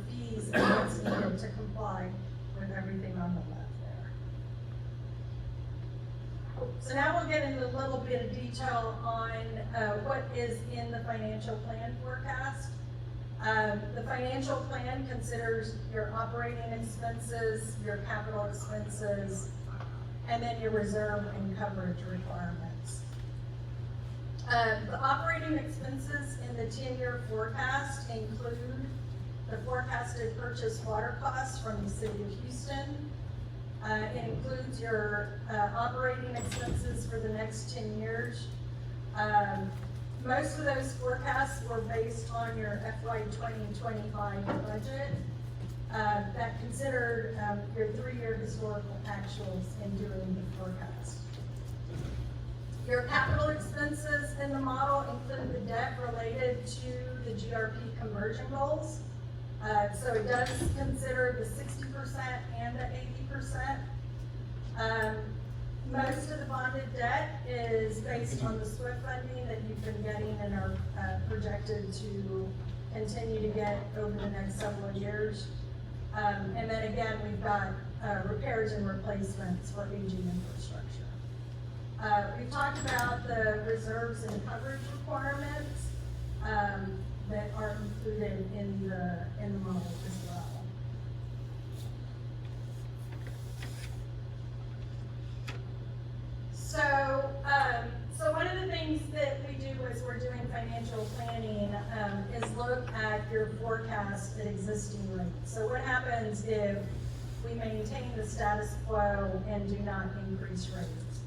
fees and what's needed to comply with everything on the left there. So now we'll get into a little bit of detail on what is in the financial plan forecast. The financial plan considers your operating expenses, your capital expenses, and then your reserve and coverage requirements. The operating expenses in the 10-year forecast include the forecasted purchase water costs from the city of Houston. It includes your operating expenses for the next 10 years. Most of those forecasts were based on your FY 2025 budget that considered your 3-year historical actuals in doing the forecast. Your capital expenses in the model include the debt related to the GRP conversion goals. So it does consider the 60% and the 80%. Most of the bonded debt is based on the SWIFT funding that you've been getting and are projected to continue to get over the next several years. And then again, we've got repairs and replacements for aging infrastructure. We've talked about the reserves and coverage requirements that are included in the model as well. So one of the things that we do as we're doing financial planning is look at your forecast at existing rates. So what happens if we maintain the status quo and do not increase rates?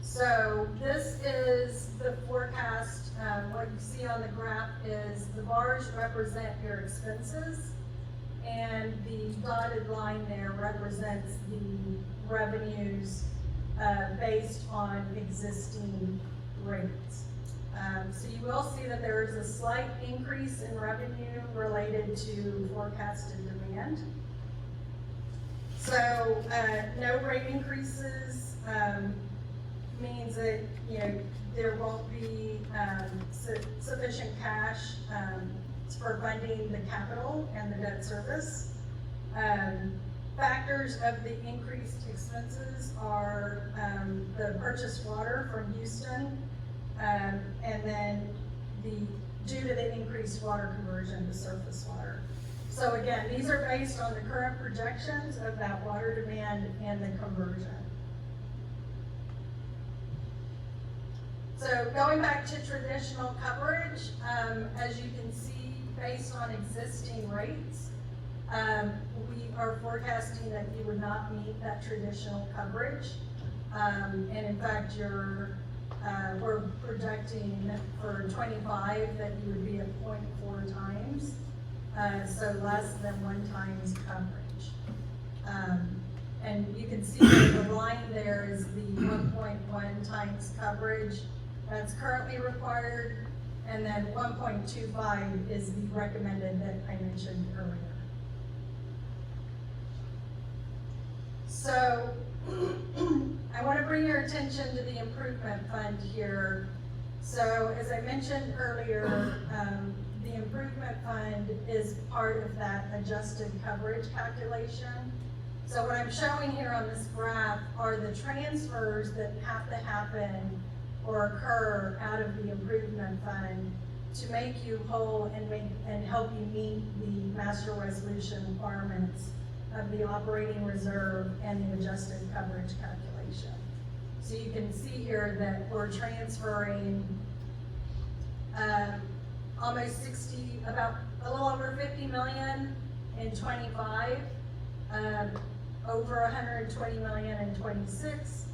So this is the forecast. What you see on the graph is the bars represent your expenses, and the dotted line there represents the revenues based on existing rates. So you will see that there is a slight increase in revenue related to forecasted demand. So no rate increases means that there won't be sufficient cash for funding the capital and the debt service. Factors of the increased expenses are the purchased water from Houston, and then due to the increased water conversion to surface water. So again, these are based on the current projections of that water demand and the conversion. So going back to traditional coverage, as you can see, based on existing rates, we are forecasting that you would not meet that traditional coverage. And in fact, we're projecting for 25 that you would be at 0.4 times, so less than 1 times coverage. And you can see that the line there is the 1.1 times coverage that's currently required, and then 1.25 is the recommended that I mentioned earlier. So I want to bring your attention to the improvement fund here. So as I mentioned earlier, the improvement fund is part of that adjusted coverage calculation. So what I'm showing here on this graph are the transfers that have to happen or occur out of the improvement fund to make you whole and help you meet the master resolution requirements of the operating reserve and the adjusted coverage calculation. So you can see here that we're transferring almost about a little over 50 million in 25, over 120 million in 26,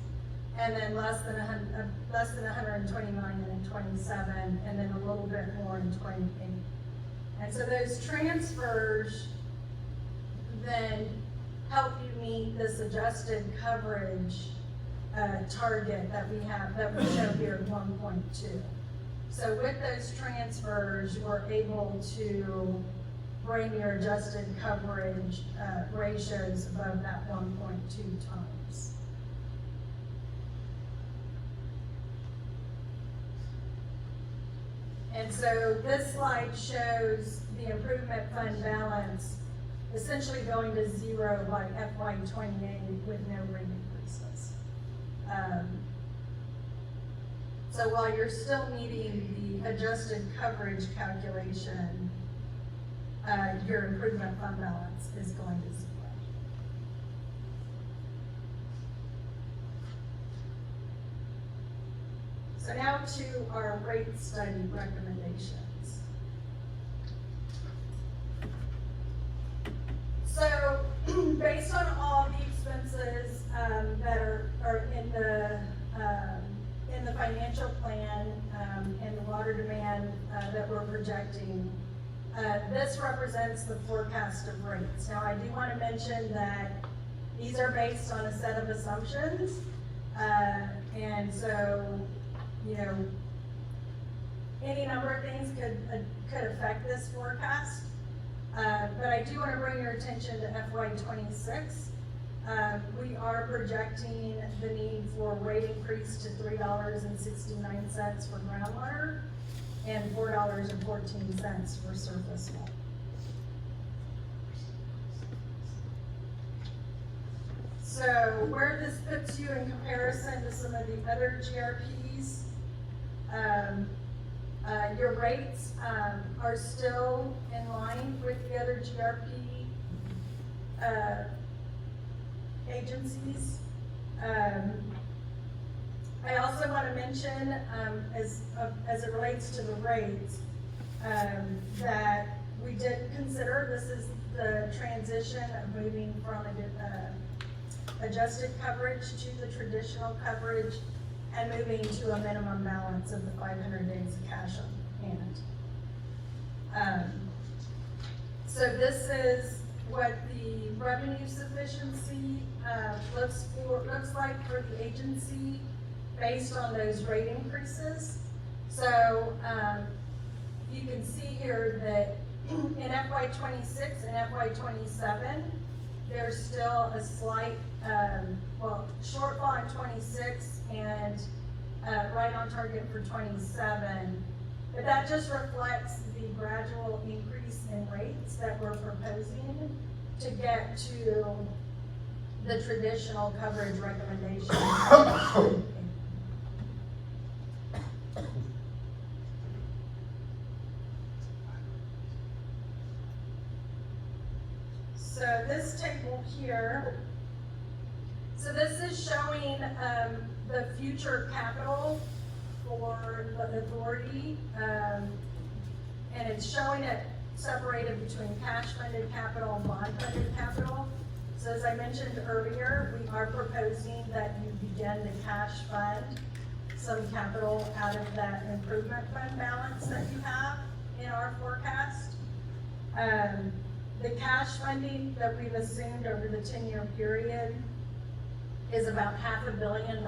and then less than 120 million in 27, and then a little bit more in 28. And so those transfers then help you meet this adjusted coverage target that we have, that we show here at 1.2. So with those transfers, we're able to bring your adjusted coverage ratios above that 1.2 times. And so this slide shows the improvement fund balance essentially going to zero by FY 28 with no rate increases. So while you're still meeting the adjusted coverage calculation, your improvement fund balance is going to zero. So now to our rate study recommendations. So, based on all the expenses, that are in the financial plan, and the water demand, that we're projecting, this represents the forecast of rates. Now, I do want to mention that these are based on a set of assumptions, and so, you know, any number of things could affect this forecast. But I do want to bring your attention to FY '26. We are projecting the need for rate increase to $3.69 for groundwater and $4.14 for surface water. So where this puts you in comparison to some of the other GRPs, your rates are still in line with the other GRP agencies. I also want to mention, as it relates to the rates, that we did consider, this is the transition of moving from adjusted coverage to the traditional coverage and moving to a minimum balance of the 500 days of cash on hand. So this is what the revenue sufficiency looks like for the agency based on those rate increases. So you can see here that in FY '26 and FY '27, there's still a slight, shortfall in '26 and right on target for '27. But that just reflects the gradual increase in rates that we're proposing to get to the traditional coverage recommendation. So this table here, so this is showing the future capital for the authority, and it's showing it separated between cash funded capital and bond funded capital. So as I mentioned earlier, we are proposing that you begin to cash fund some capital out of that improvement fund balance that you have in our forecast. The cash funding that we've assumed over the 10-year period is about $500 million.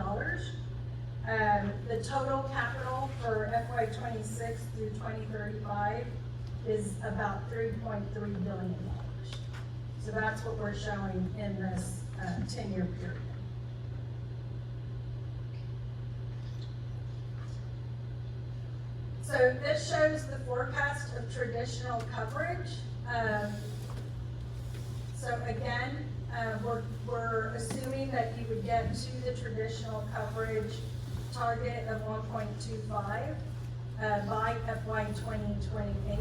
The total capital for FY '26 through 2035 is about $3.3 billion. So that's what we're showing in this 10-year period. So this shows the forecast of traditional coverage. So again, we're assuming that you would get to the traditional coverage target of 1.25 by FY 2028.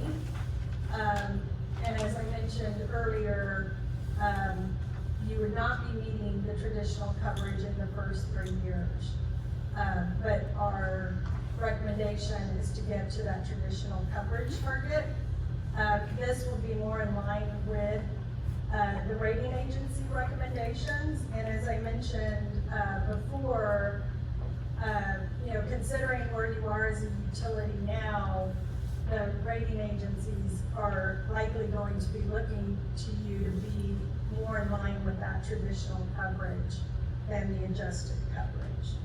And as I mentioned earlier, you would not be meeting the traditional coverage in the first 3 years. But our recommendation is to get to that traditional coverage target. This will be more in line with the rating agency recommendations. And as I mentioned before, considering where you are as a utility now, the rating agencies are likely going to be looking to you to be more in line with that traditional coverage than the adjusted coverage.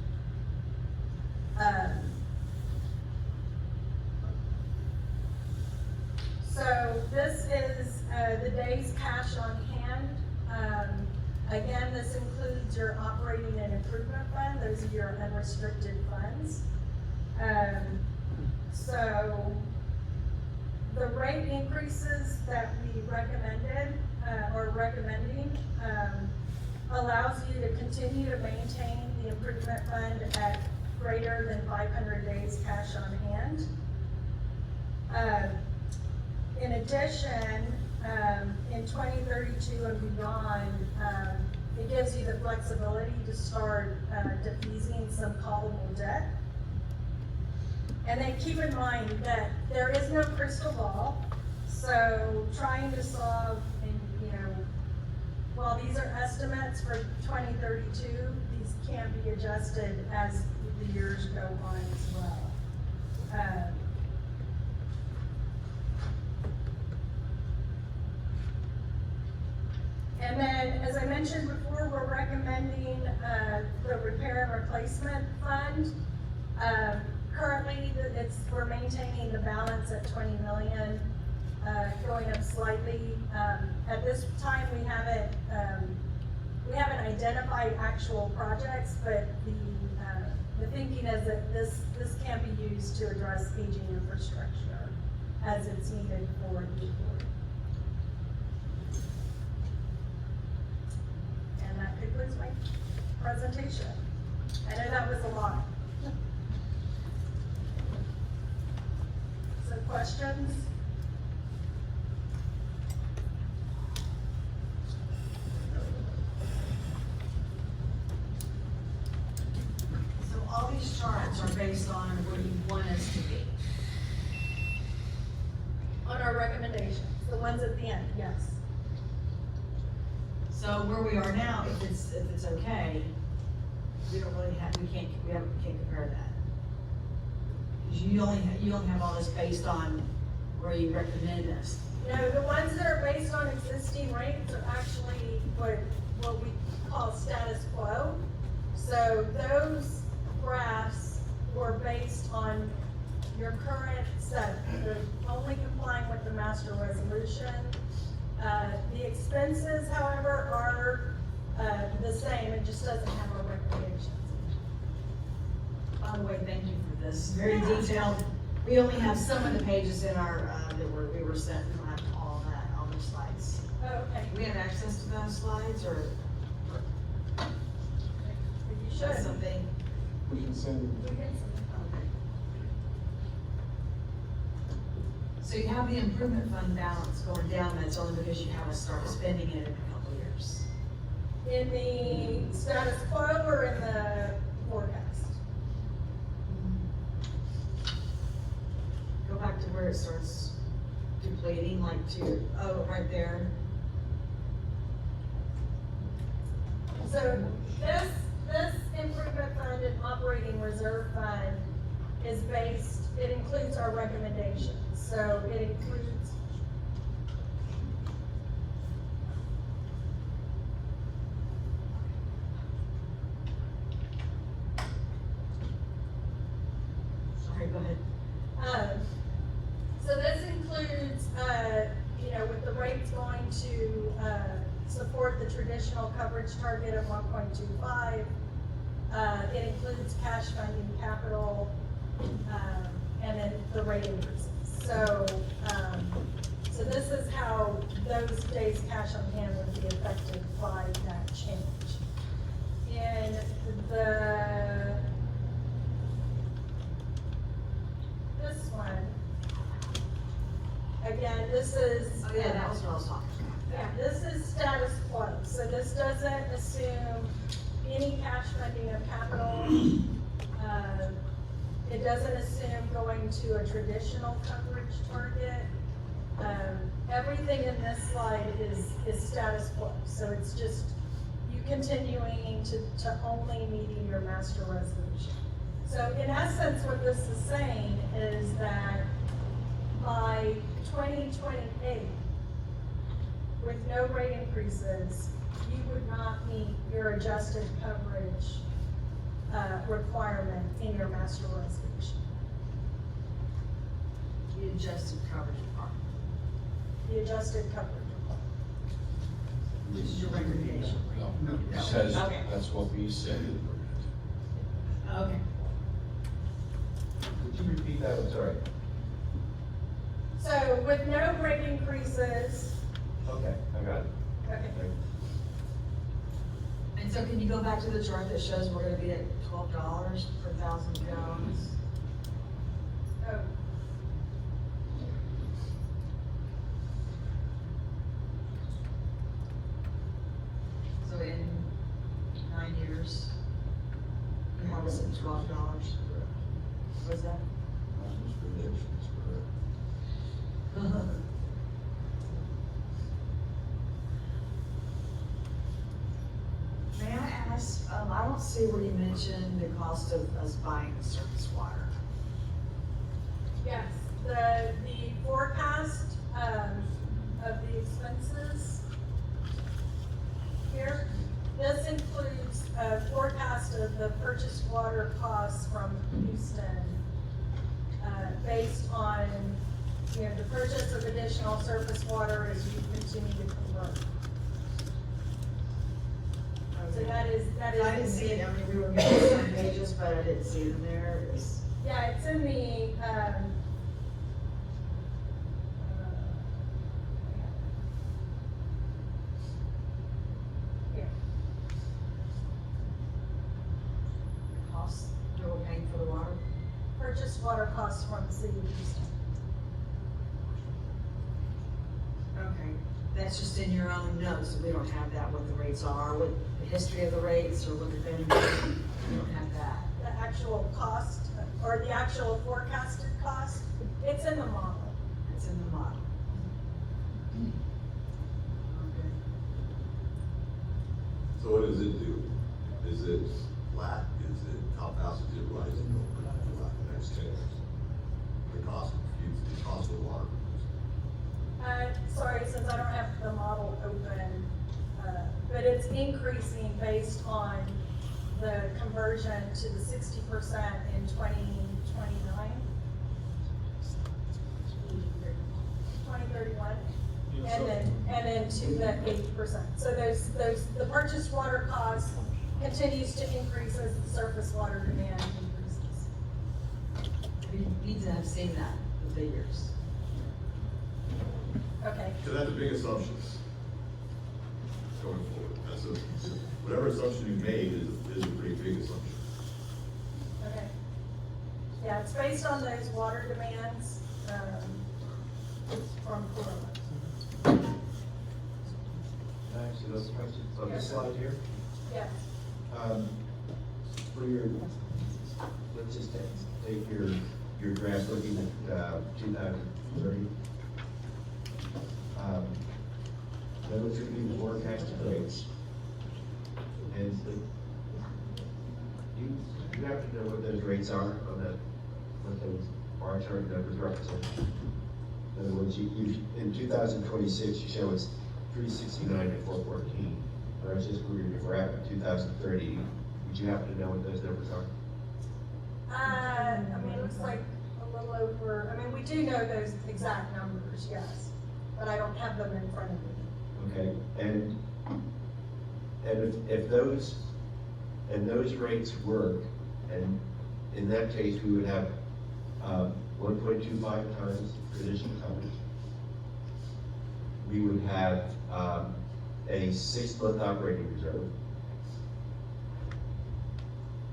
So this is the day's cash on hand. Again, this includes your operating and improvement fund. Those are your unrestricted funds. So the rate increases that we recommended or recommending, a allows you to continue to maintain the improvement fund at greater than 500 days cash on hand. In addition, in 2032 and beyond, it gives you the flexibility to start defeasing some callable debt. And then keep in mind that there is no crystal ball, so trying to solve, and while these are estimates for 2032, these can be adjusted as the years go on as well. And then, as I mentioned before, we're recommending the repair and replacement fund. Currently, we're maintaining the balance at 20 million, going up slightly. At this time, we haven't identified actual projects, but the thinking is that this can be used to address aging infrastructure as it's needed for the board. And that concludes my presentation. I know that was a lot. So questions? So all these charts are based on where you want us to be. On our recommendations, the ones at the end, yes. So where we are now, if it's okay, we don't really have, we can't compare that. Because you only have all this based on where you recommend us. No, the ones that are based on existing rates are actually what we call status quo. So those graphs were based on your current set, they're only complying with the master resolution. The expenses, however, are the same, it just doesn't have our recommendations. By the way, thank you for this, very detailed. We only have some of the pages in our, we were sent, we don't have all the slides. Oh, okay. Do we have access to those slides, or You is should. that something? We can send We can send Okay. So you have the improvement fund balance going down, that's only because you haven't started spending it in a couple of years. it. In the status quo or in the forecast? Go back to where it starts depleting, like right there. So this improvement fund and operating reserve fund is based, it includes our recommendations. So it includes, Sorry, go ahead. so this includes, with the rates going to, support the traditional coverage target of 1.25. It includes cash funding capital, and then the rate increases. So, so this is how those days cash on hand would be affected by that change. In this one, again, this is. Oh yeah, that was what I was talking about. Yeah, this is status quo, so this doesn't assume any cash funding of capital. It doesn't assume going to a traditional coverage target. Everything in this slide is status quo, so it's just you continuing to only meeting your master resolution. So in essence, what this is saying is that by 2028, with no rate increases, you would not meet your adjusted coverage requirement in your master resolution. The adjusted coverage requirement, The adjusted coverage requirement. which is your recommendation. No, it says, Okay. that's what we said. Okay. Could you repeat that? I'm sorry. So with no rate increases, Okay, I got it. okay, So can you go back to the chart that shows we're gonna be at $12 per 1,000 gallons? Oh, So in 9 years, you have us at $12. What's that? Those predictions, correct. May I ask, I don't see where you mentioned the cost of us buying surface water. yes, the forecast, of the expenses here, this includes a forecast of the purchased water costs from Houston, based on, you know, the purchase of additional surface water as you continue to convert. So that is. I didn't see it, I mean, we were getting some pages, but I didn't see it in there. It's, Yeah, it's in the, here. cost that we're paying for the water. Purchased water costs from the city of Houston. Okay, that's just in your own notes, we don't have that, what the rates are, what the history of the rates, or what the benefits, we don't have that. The actual cost, or the actual forecasted cost, it's in the model. It's in the model. Okay. So what does it do? Is it flat? Is it, how fast is it rising over the next 10 years? The cost of water. Sorry, since I don't have the model open, but it's increasing based on the conversion to the 60% in 2029. 2031, and then to the 80%. So the purchased water cost continues to increase as the surface water demand increases. We need to have seen that, the figures. Okay, So that's a big assumption going forward. That's whatever assumption you made is a pretty big assumption. okay. Yeah, it's based on those water demands, from Florida. Actually, those questions on this slide here, Yes, for your, let's just take your graph looking at 2030. Those would be the forecasted rates. And you have to know what those rates are on that, what those bar chart numbers represent. In other words, in 2026, you show it's 369 and 414. Whereas just where you're at in 2030, would you happen to know what those numbers are? I mean, it looks like a little over, I mean, we do know those exact numbers, yes, but I don't have them in front of me. Okay, and if those rates work, and in that case, we would have 1.25 times traditional coverage. We would have a 6-month operating reserve.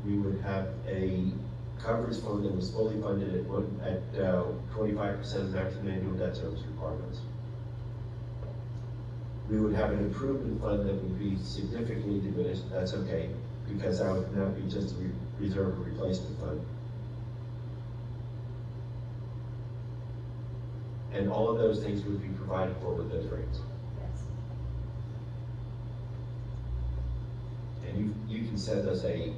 We would have a coverage fund that was fully funded at 25% of maximum annual debt service requirements. We would have an improvement fund that would be significantly diminished. That's okay, because that would not be just a reserve or replacement fund. And all of those things would be provided for with those rates. Yes. And you can send us a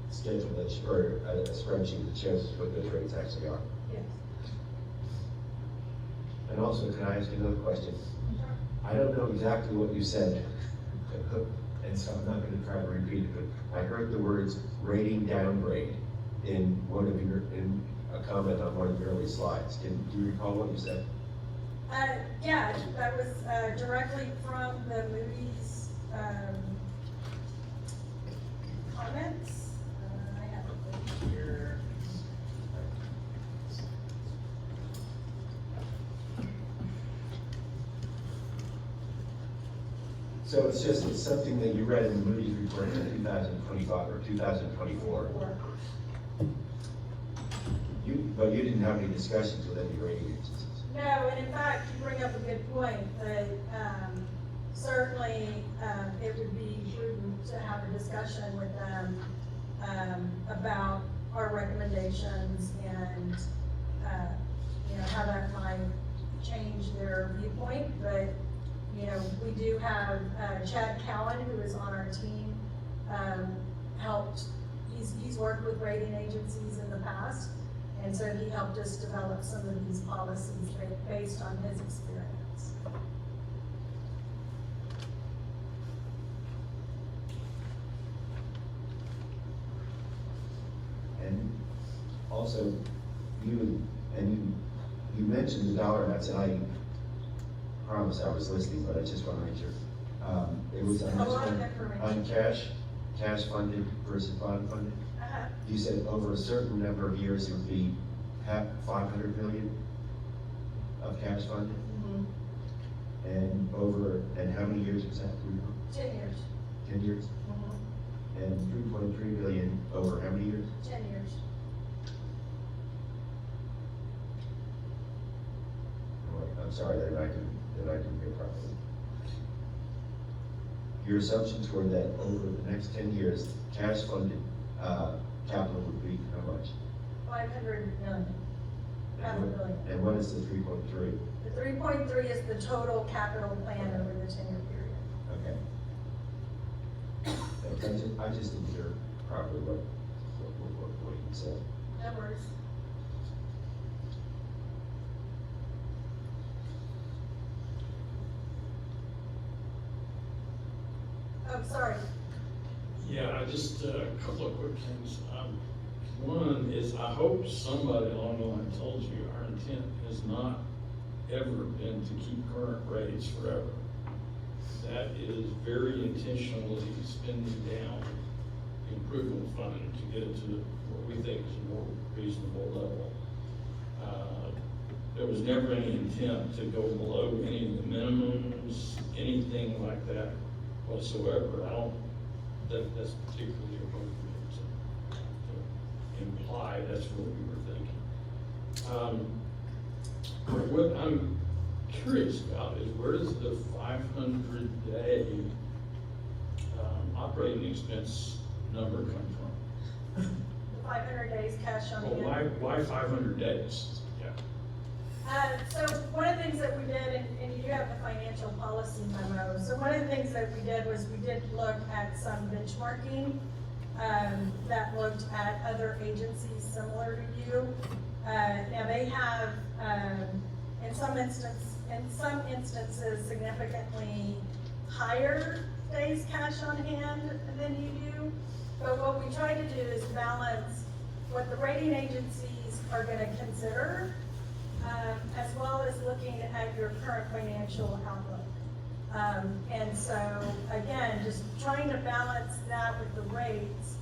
schedule that, or a spreadsheet that shows us what those rates actually are. Yes. And also, can I ask you another question? I don't know exactly what you said, and so I'm not gonna try to repeat it, but I heard the words rating downgrade in a comment on one of your early slides. Do you recall what you said? Yeah, that was, directly from the Moody's, comments. I have it here. So it's just, it's something that you read in the Moody's report in 2025 or 2024. But you didn't have any discussions with any rating agencies. No, and in fact, you bring up a good point, that, certainly, it would be prudent to have a discussion with them, about our recommendations and, you know, how that might change their viewpoint, but, you know, we do have, Chad Cowan, who is on our team, he's worked with rating agencies in the past, and so he helped us develop some of these policies based on his experience. And also, you mentioned the dollar amounts, and I promise I was listening, but I just want to make sure. It was A lot of information. on cash funded versus bond funded. Uh-huh. You said over a certain number of years, it would be 500 million of cash funded? And how many years was that? 10 years. 10 years? And 3.3 billion over how many years? 10 years. I'm sorry that I didn't hear properly. Your assumptions were that over the next 10 years, cash funded capital would be how much? 500 million. Half a billion. And what is the 3.3? The 3.3 is the total capital plan over the 10-year period. Okay. I just didn't hear properly what you said. No worries. Oh, sorry. Yeah, just a couple of quick things. One is, I hope somebody along the line told you our intent has not ever been to keep current rates forever. That is very intentionally spending down the improvement fund to get it to what we think is a more reasonable level. There was never any intent to go below any of the minimums, anything like that whatsoever. I don't think that's particularly appropriate to imply that's what we were thinking. What I'm curious about is, where does the 500-day operating expense number come from? The 500 days cash on Well, hand. why 500 days? Yeah. So one of the things that we did, and you have the financial policy memo, so one of the things that we did was we did look at some benchmarking that looked at other agencies similar to you. Now they have, in some instances, significantly higher days cash on hand than you do. But what we try to do is balance what the rating agencies are going to consider, as well as looking at your current financial outlook. And so, again, just trying to balance that with the rates.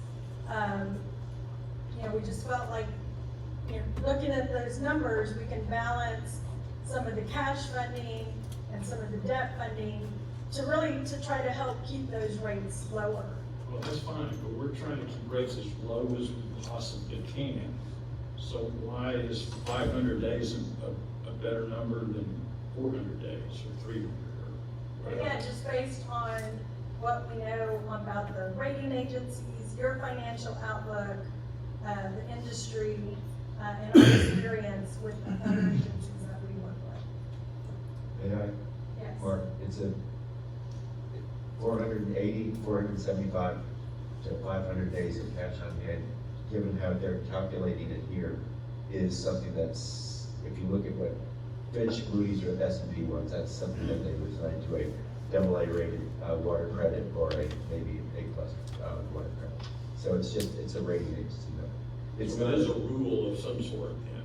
You know, we just felt like, you know, looking at those numbers, we can balance some of the cash funding and some of the debt funding to really try to help keep those rates lower. Well, that's fine, but we're trying to keep rates as low as we possibly can. So why is 500 days a better number than 400 days or 300? Or Again, just based on what we know about the rating agencies, your financial outlook, the industry, and our experience with the other agencies that we work with. May I? Yes. Mark, it's a 480, 475 to 500 days of cash on hand, given how they're calculating it here, is something that's, if you look at what Fitch, Moody's, or S&P ones, that's something that they would assign to a AA rated water credit or maybe A+ water credit. So it's a rating agency number. It's So not, it is a rule of some sort, then.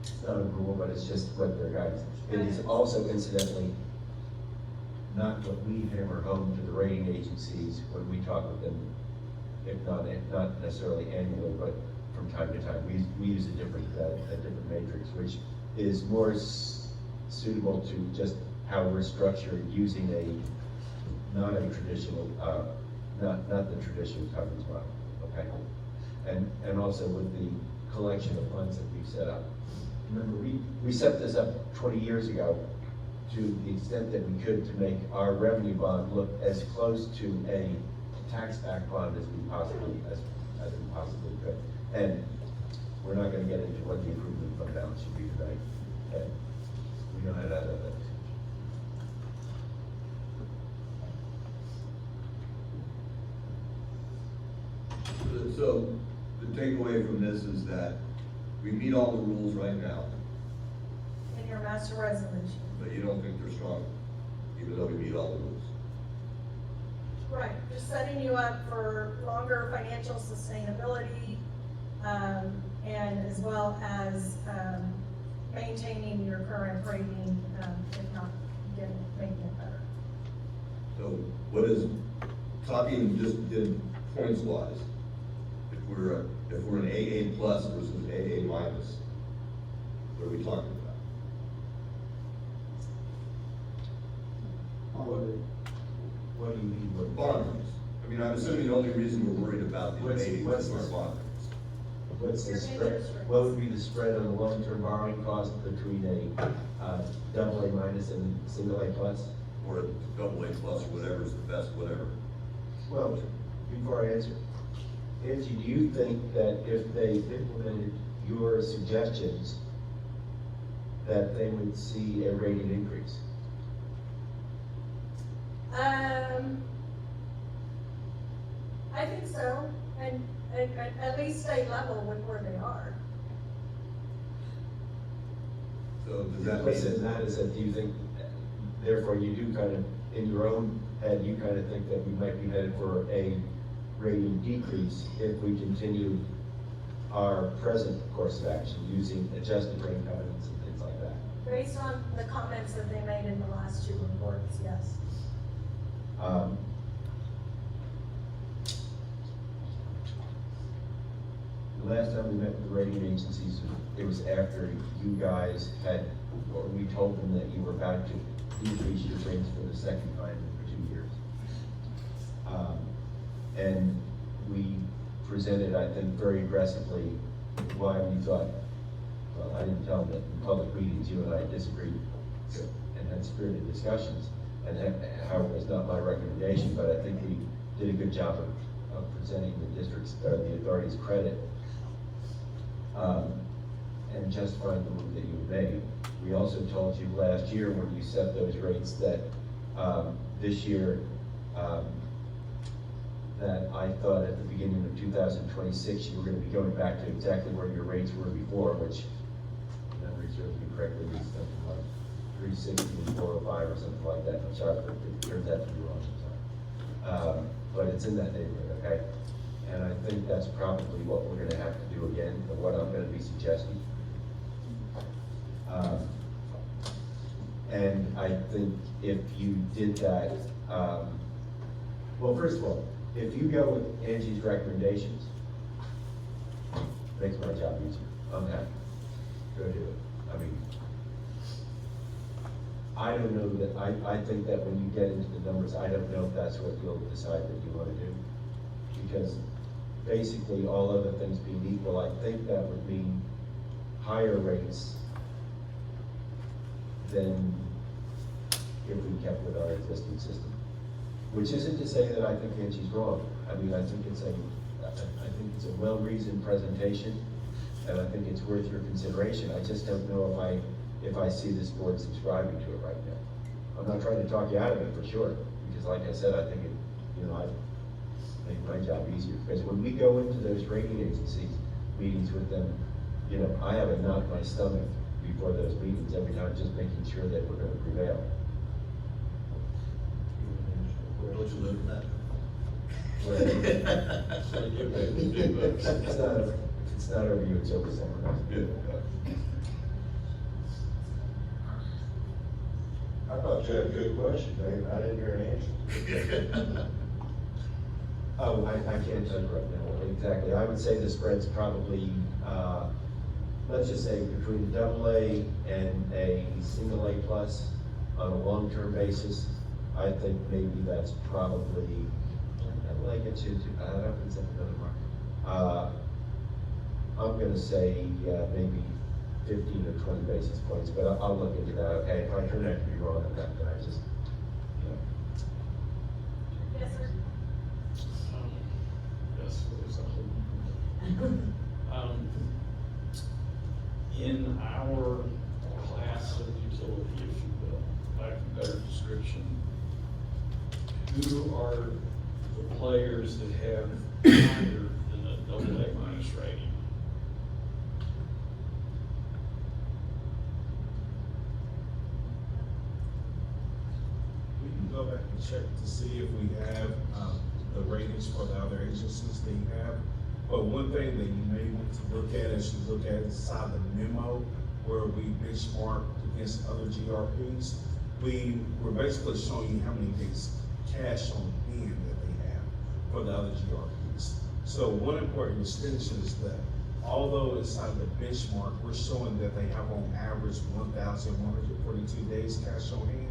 it's not a rule, but it's just what their guidance. It is also incidentally not what we hammer home to the rating agencies when we talk with them, if not necessarily annually, but from time to time. We use a different matrix, which is more suitable to just how we're structured, using not a traditional, not the traditional coverage model, okay? And also with the collection of funds that we've set up. Remember, we set this up 20 years ago to the extent that we could to make our revenue bond look as close to a tax-backed bond as we possibly could. And we're not gonna get into what the improvement fund balance should be tonight. Okay? We know how to add that. So the takeaway from this is that we meet all the rules right now, In your master resolution. but you don't think they're strong, even though we meet all the rules. Right, just setting you up for longer financial sustainability, and as well as, maintaining your current rating, if not making it better. So what is, talking just did points wise, if we're an AA plus versus AA minus, what are we talking about? What do you mean? What Bond rates. I mean, I'm assuming the only reason we're worried about the What's- ratings what's is our this? bond rates. What's the Your spread, interest rates. what would be the spread on the long-term borrowing cost between a, AA minus and single A plus? Or a double A plus, or whatever is the best, whatever. Well, before I answer, Angie, do you think that if they implemented your suggestions, that they would see a rating increase? I think so, and at least stay level with where they are. So does that Listen, mean? that is that, do you think, therefore you do kind of, in your own head, you kind of think that we might be headed for a rating decrease if we continue our present course of action using adjusted rate covenants and things like that? Based on the comments that they made in the last two reports, yes. The last time we met with the rating agencies, it was after you guys had, or we told them that you were about to decrease your rates for the second time in 2 years. And we presented, I think, very aggressively why we thought, well, I didn't tell them that in public meetings, you and I disagreed and had spirited discussions. And how it was not my recommendation, but I think we did a good job of presenting the district's, the authority's credit, and justifying the move that you made. We also told you last year when you set those rates that, this year, that I thought at the beginning of 2026, you were gonna be going back to exactly where your rates were before, which, if memory serves me correctly, was something like 360 and 405 or something like that. I'm sorry, but it turns out to be wrong, I'm sorry. But it's in that neighborhood, okay? And I think that's probably what we're gonna have to do again, and what I'm gonna be suggesting. And I think if you did that, well, first of all, if you go with Angie's recommendations, makes my job easier. I'm happy. Go do it. I mean, I don't know that, I think that when you get into the numbers, I don't know if that's what you'll decide that you want to do. Because basically, all other things being equal, I think that would mean higher rates than if we kept with our existing system. Which isn't to say that I think Angie's wrong. I mean, I think it's a well-reasoned presentation, and I think it's worth your consideration. I just don't know if I see this board subscribing to it right now. I'm not trying to talk you out of it for sure, because like I said, I think it, I make my job easier. Because when we go into those rating agencies meetings with them, I have a knot in my stomach before those meetings every time, just making sure that we're gonna prevail. Don't you live in that? If it's not over you, it's over someone else. I thought you had a good question, Dave. I didn't hear an answer. Oh, I can't tell you right now exactly. I would say the spread's probably, let's just say between AA and a single A plus on a long-term basis, I think maybe that's probably, I get you, I don't know if it's another mark. I'm gonna say, maybe 15 or 20 basis points, but I'll look into that, okay? If I turn out to be wrong on that, then I just, you know. Yes, sir. Yes, there's something. In our class of utility, if you will, lack of better description, who are the players that have higher than a double A minus rating? We can go back and check to see if we have, the ratings for the other agencies they have. But one thing that you may want to look at as you look at inside the memo where we benchmark against other GRPs, we're basically showing you how many days cash on hand that they have for the other GRPs. So one important distinction is that although inside the benchmark, we're showing that they have on average 1,142 days cash on hand,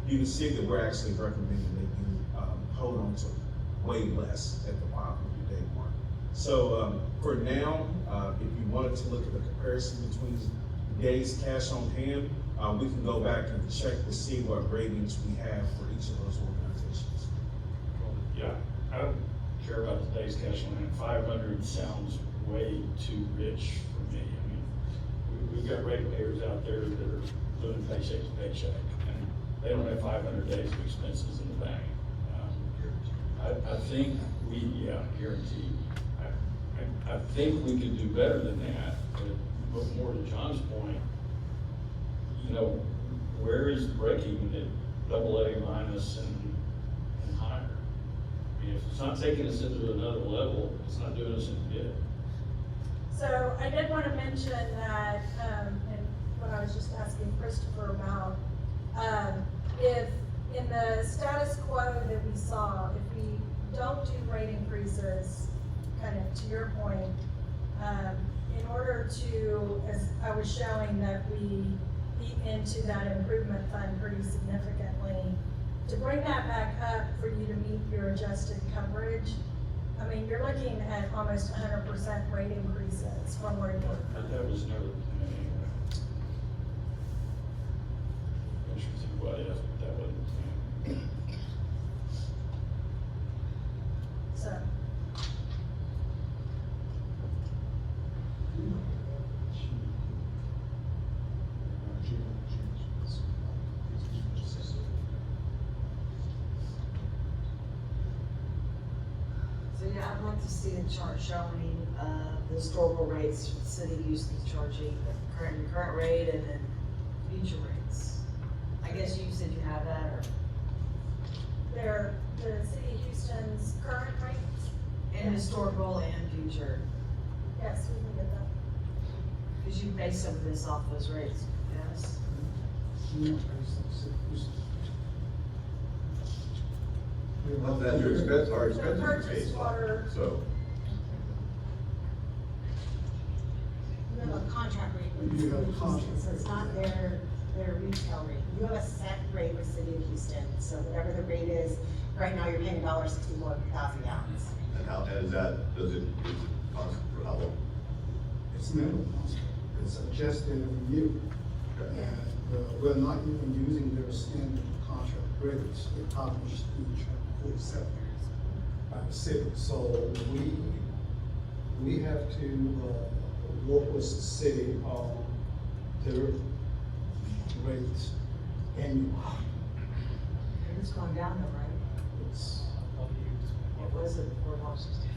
you can see that we're actually recommending that you hold on to way less at the 500-day mark. So for now, if you wanted to look at the comparison between days cash on hand, we can go back and check to see what ratings we have for each of those organizations. Yeah, I don't care about the days cash on hand. 500 sounds way too rich for me. I mean, we've got ratepayers out there that are living paycheck to paycheck, and they don't have 500 days of expenses in the bank. I think guaranteed. I think we could do better than that, but more to John's point, you know, where is the break even at double A minus and higher? I mean, if it's not taking us into another level, it's not doing us any good. So I did want to mention that, and what I was just asking Christopher about, if in the status quo that we saw, if we don't do rate increases, kind of to your point, in order to, as I was showing, that we eat into that improvement fund pretty significantly, to bring that back up for you to meet your adjusted coverage, I mean, you're looking at almost 100% rate increases from where you're. But that was never, anyway. Interesting, what if, but that wasn't. So, So yeah, I'd like to see a chart showing, the historical rates the city used to charging, current rate and then future rates. I guess you said you have that, or? they're the city of Houston's current rates. And historical and future, Yes, we can get that. because you base some of this off those rates, yes? Well, that's your expense, our The expenses are purchase based on, water, so. You have a contract rate with the You city have of a Houston, contract. so it's not their retail rate. You have a set rate with city of Houston, so whatever the rate is, right now you're paying $1.64 per thousand gallons. And how, and is that, does it constant for how long? It's never constant, it's adjusted every year. And we're not even using their standard contract rates, they publish each 47 by the city. So we have to work with the city on their rates annually. And it's going down though, right? It's What was it before Washington?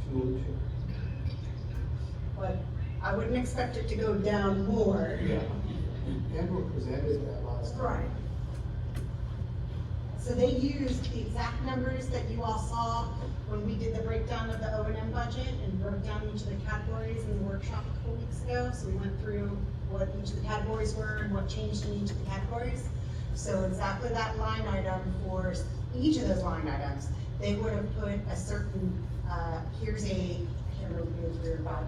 fuel change. But I wouldn't expect it to go down more. Yeah, Amber presented that last time. Right. So they used the exact numbers that you all saw when we did the breakdown of the O&M budget and broke down each of the categories in the workshop a couple weeks ago. So we went through what each of the categories were and what changed in each of the categories. So exactly that line item for each of those line items, they would have put a certain, here's a, I can't remember if it was 3 or 5%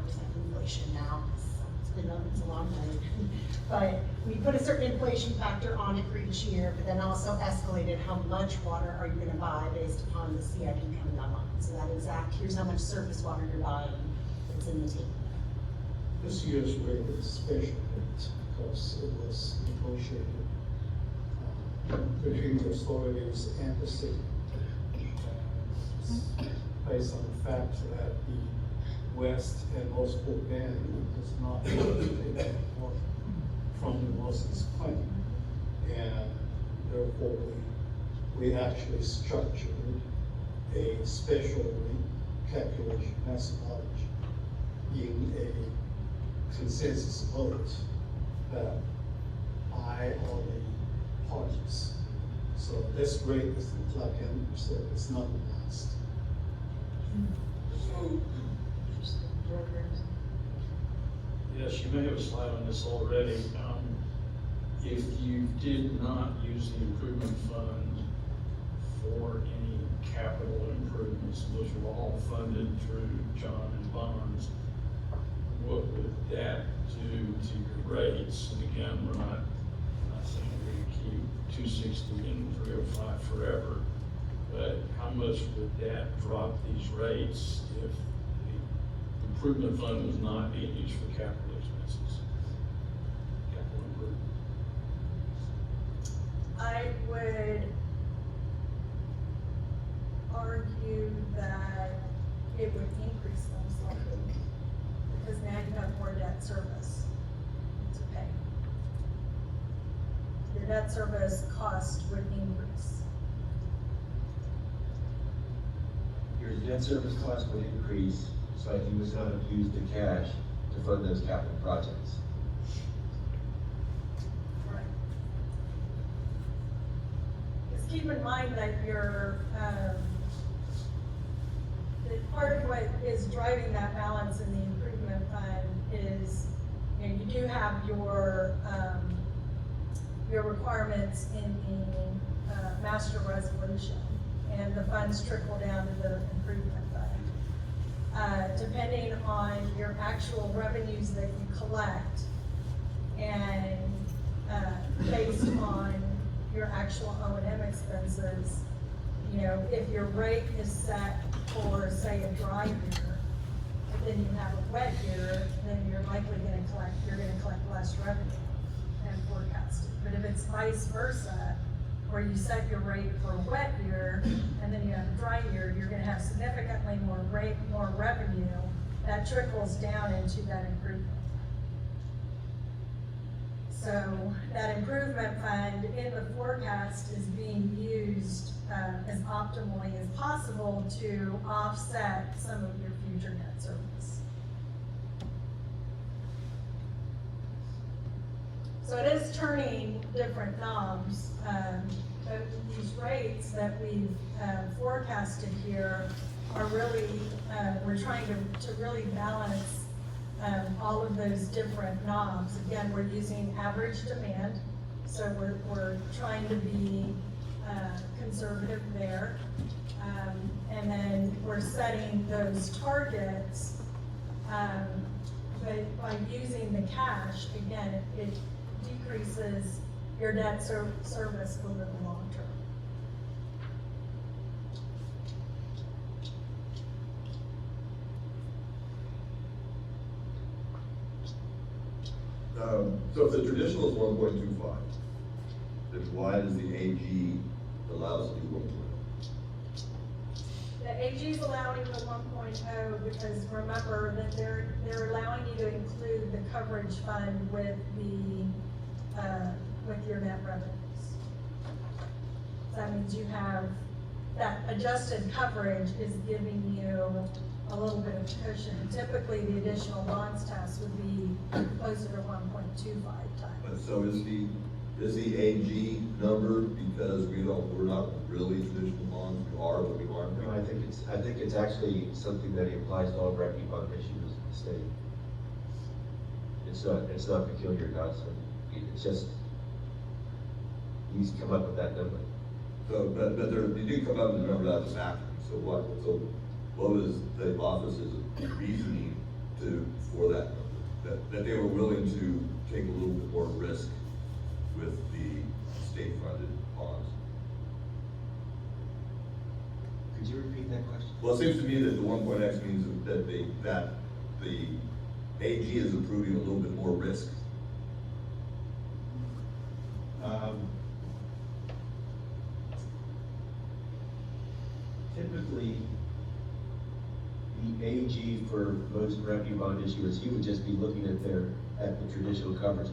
inflation now, so it's it's a long way. But we put a certain inflation factor on it for each year, but then also escalated how much water are you gonna buy based upon the CIP coming online. So that exact, here's how much surface water you're buying, it's in the table. This year's rate is special because it was negotiated between the authorities and the city. Based on the fact that the West and most Fort Bend does not take that water from the Wilson's plant. And therefore, we actually structured a special rate calculation methodology being a consensus vote that by all the parties. So this rate is, like Andrew said, it's not announced. Yes, you may have a slide on this already. If you did not use the improvement fund for any capital improvements, those were all funded through John and bonds, what would that do to your rates? And again, we're not saying we're gonna keep 260 and 305 forever, but how much would that drop these rates if the improvement fund was not being used for capital expenses? Capital improvement. I would argue that it would increase them slightly, because now you have more debt service to pay. Your debt service cost would increase. Your debt service cost would increase, so you would not have used the cash to fund those capital projects. Right. Just keep in mind that that part of what is driving that balance in the improvement fund is, you know, you do have your requirements in the master resolution, and the funds trickle down to the improvement fund. Depending on your actual revenues that you collect and based on your actual O&M expenses, you know, if your rate is set for, say, a dry year, and then you have a wet year, then you're likely gonna collect less revenue than forecasted. But if it's vice versa, where you set your rate for a wet year, and then you have a dry year, you're gonna have significantly more revenue that trickles down into that improvement. So that improvement fund in the forecast is being used as optimally as possible to offset some of your future debt service. So it is turning different knobs, but these rates that we've forecasted here are really, we're trying to really balance all of those different knobs. Again, we're using average demand, so we're trying to be conservative there. And then we're setting those targets, but by using the cash, again, it decreases your debt service over the long term. So if the traditional is 1.25, then why does the AG allow us to do 1.0? The AG is allowing the 1.0 because remember that they're allowing you to include the coverage fund with your net revenues. So that means you have, that adjusted coverage is giving you a little bit of cushion. Typically, the additional bonds test would be closer to 1.25 times. So is the AG number because we're not really traditional bonds, we are, but we aren't? No, I think it's actually something that applies to all revenue bond issues in the state. It's not peculiar to us, it's just, he's come up with that number. So, but they do come up with the number out of the so what was the office's reasoning for that number? that they were willing to take a little bit more risk with the state-funded ponds. Could you repeat that question? Well, it seems to me that the 1.x means that the AG is approving a little bit more risk. Typically, the AG for most revenue bond issuers, he would just be looking at the traditional coverage.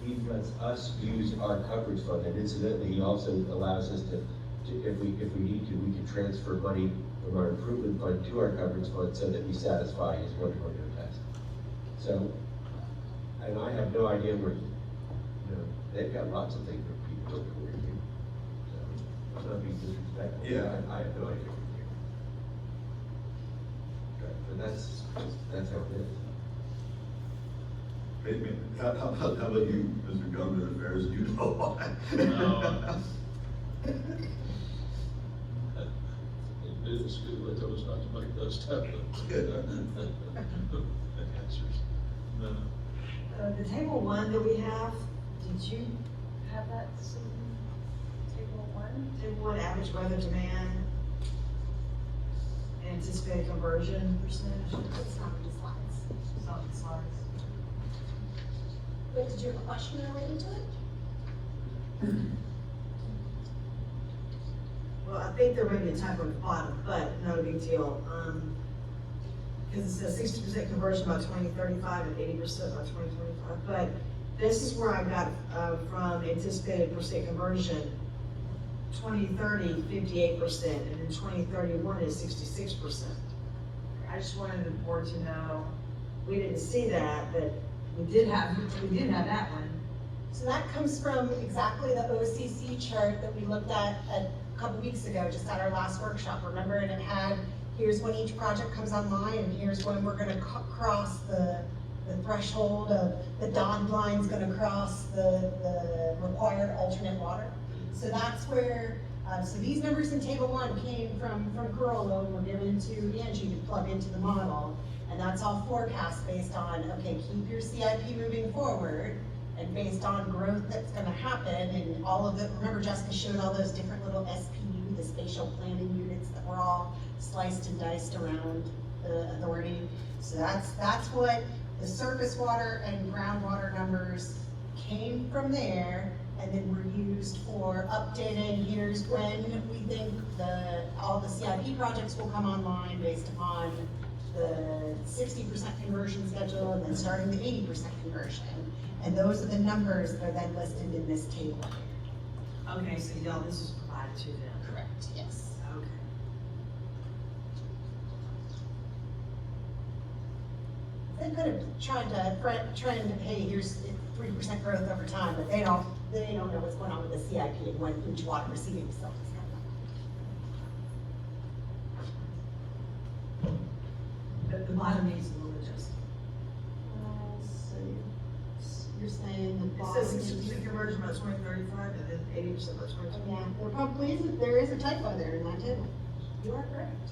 He lets us use our coverage fund, and incidentally, he also allows us to if we need to, we can transfer money from our improvement fund to our coverage fund so that we satisfy his 1.0 test. So, and I have no idea where, they've got lots of things that people don't know where to do. So, I'm not being disrespectful. Yeah. I have no idea. But that's how it is. Maybe, how about you, Mr. Government Affairs, you know why? In business school, they told us not to make those type of answers. No. The table one that we have, did you have that, Susan? Table one, average weather demand, anticipated conversion percentage. It's not in the slides. It's not in the slides. But did you have a question related to it? Well, I think there may be a typo at the bottom, but not a big deal. Because it says 60% conversion by 2035 and 80% by 2025. But this is where I got from anticipated percent conversion. 2030, 58%, and in 2031 is 66%. I just wanted the board to know, we didn't see that, but we did have that one. So that comes from exactly the OCC chart that we looked at a couple weeks ago, just at our last workshop, remember? And it had, here's when each project comes online, and here's when we're gonna cross the threshold of, the dotted line's gonna cross the required alternate water. So that's where, so these numbers in table one came from Corolla and were given to Angie to plug into the model. And that's all forecast based on, okay, keep your CIP moving forward, and based on growth that's gonna happen, and all of the, remember Jessica showed all those different little SPU, the spatial planning units that were all sliced and diced around the authority. So that's what the surface water and groundwater numbers came from there, and then were used for updating, here's when we think all the CIP projects will come online based upon the 60% conversion schedule, and then starting the 80% conversion. And those are the numbers that are then listed in this table. Okay, so y'all, this is provided to them. Correct, yes. Okay. They could have tried to trend, hey, here's 3% growth over time, but they don't know what's going on with the CIP and when each water receiving facility is coming up. But the bottom needs a little adjustment. So you're saying the It bottom. says 60% conversion by 2035 and then 80% by 2025. Yeah, there probably is, there is a typo there in that table. You are correct.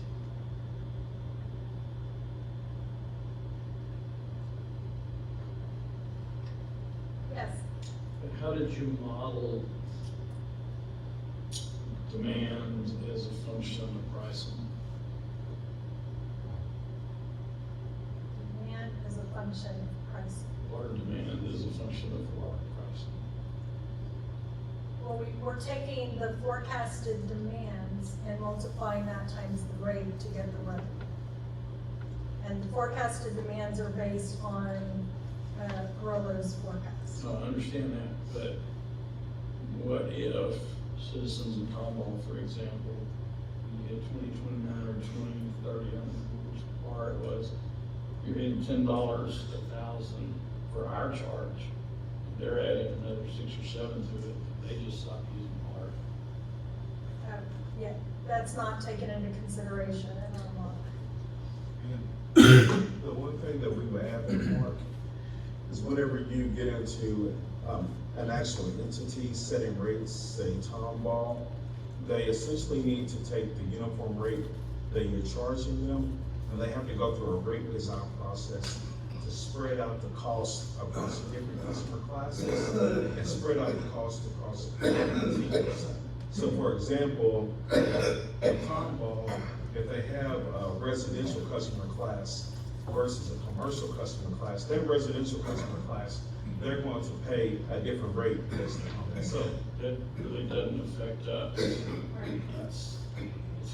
Yes. But how did you model demand as a function of pricing? Demand is a function of price. Water demand is a function of water pricing. Well, we're taking the forecasted demands and multiplying that times the rate to get the revenue. And the forecasted demands are based on Corolla's forecast. I understand that, but what if citizens of Tomball, for example, you get 2029 or 2030, I don't know which bar it was, you're getting $10 a thousand for our charge. They're adding another 6 or 7 to it. They just stop using water. Yeah, that's not taken into consideration in our model. The one thing that we would add there, Mark, is whenever you get into an actual entity setting rates, say Tomball, they essentially need to take the uniform rate that you're charging them, and they have to go through a rate design process to to spread out the cost across the different customer classes and spread out the cost across the teams. So for example, in Tomball, if they have a residential customer class versus a commercial customer class, their residential customer class, they're going to pay a different rate based on that. So That really doesn't affect us. It's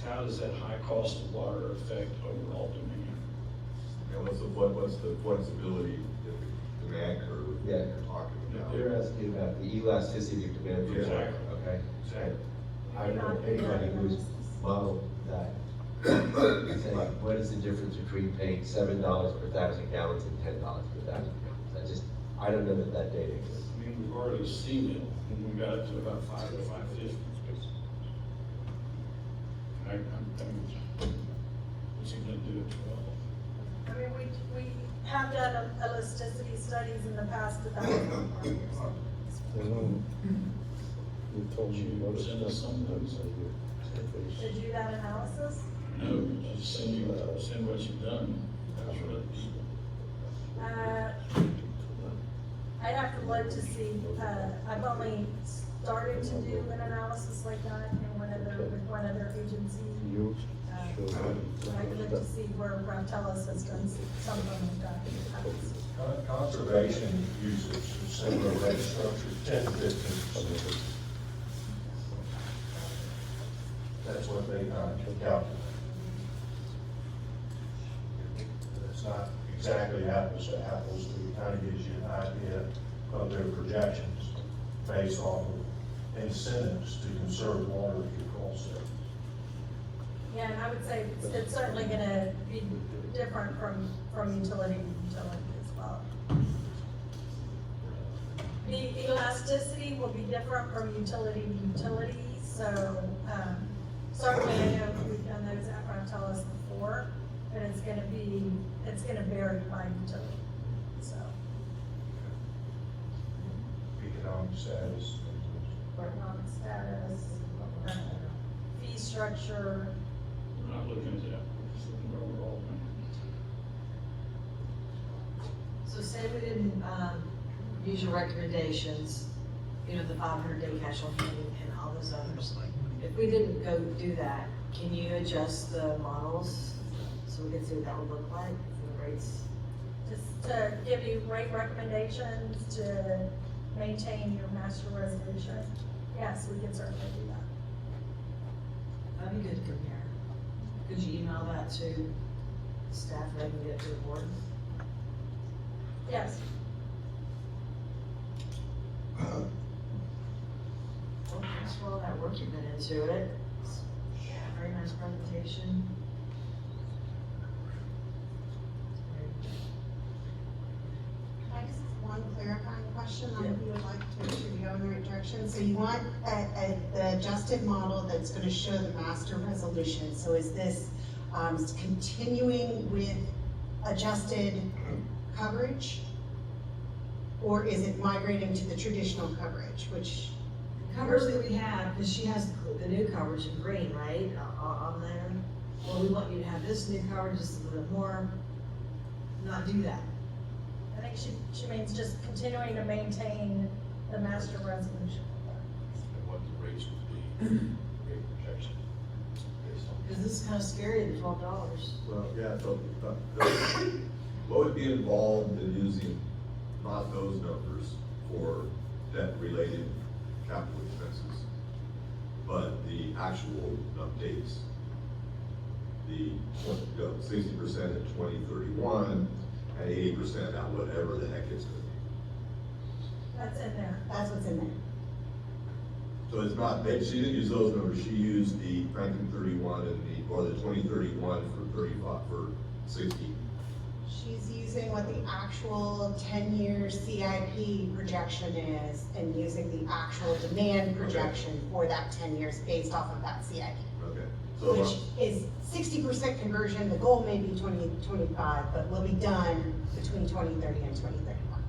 how does that high cost of water affect overall demand? And what's the flexibility, the demand curve that you're talking about? They're asking about the elasticity of demand. for water, Exactly. Okay? Exactly. I don't know anybody who's modeled that. Saying, what is the difference between paying $7 per 1,000 gallons and $10 per 1,000 gallons? I don't know that data exists. I mean, we've already seen it when we got it to about 5 to 550. I'm what's he gonna do at 12? I mean, we have done elasticity studies in the past about it. We told you Send us some of those. To do that analysis? No, just send what you've done. That's what I'd have to look to see, I've only started to do an analysis like that in with one other agency. I could look to see where Raptellus has done something like that in the past. Conservation uses a similar rate structure, 10 to 15%. That's what they calculate. It's not exactly apples to apples, but it kind of gives you an idea of their projections based off of incentives to conserve water if you cross there. Yeah, and I would say it's certainly gonna be different from utility to utility as well. The elasticity will be different from utility to utility, so, certainly I know we've done those at Raptellus before, but it's gonna vary by utility, so. Economic status. Economic status, fee structure. We're not looking at that, we're just looking at overall demand. So say we didn't, use your recommendations, you know, the 500-day cash on hand and all those others. If we didn't go do that, can you adjust the models so we can see what that would look like for the rates? Just to give you rate recommendations to maintain your master resolution. Yes, we can certainly do that. That'd be good to compare. Could you email that to staff and they can get it to the board? Yes. Well, thanks for all that work you've been into it. Very nice presentation. Can I just ask one clarifying question on if you would like to make sure you go in the right direction? So you want the adjusted model that's gonna show the master resolution. So is this continuing with adjusted coverage? Or is it migrating to the traditional coverage, which? Coverage that we have, because she has the new coverage in green, right, on there. Well, we want you to have this new coverage just a little bit more, not do that. I think she means just continuing to maintain the master resolution. And what the rates would be, rate protection. based on- Because this is kind of scary, the $12. Well, yeah, so, what would be involved in using not those numbers for debt-related capital expenses, but the actual updates? The, 60% at 2031, and 80% at whatever the heck it's gonna be. That's in there. That's what's in there. So it's not, she didn't use those numbers, she used the 1931 and or the 2031 for 35, for 60. She's using what the actual 10-year CIP projection is and using the actual demand projection for that 10 years based off of that CIP. Okay. So, Which is 60% conversion, the goal may be 2025, but will be done between 2030 and 2031.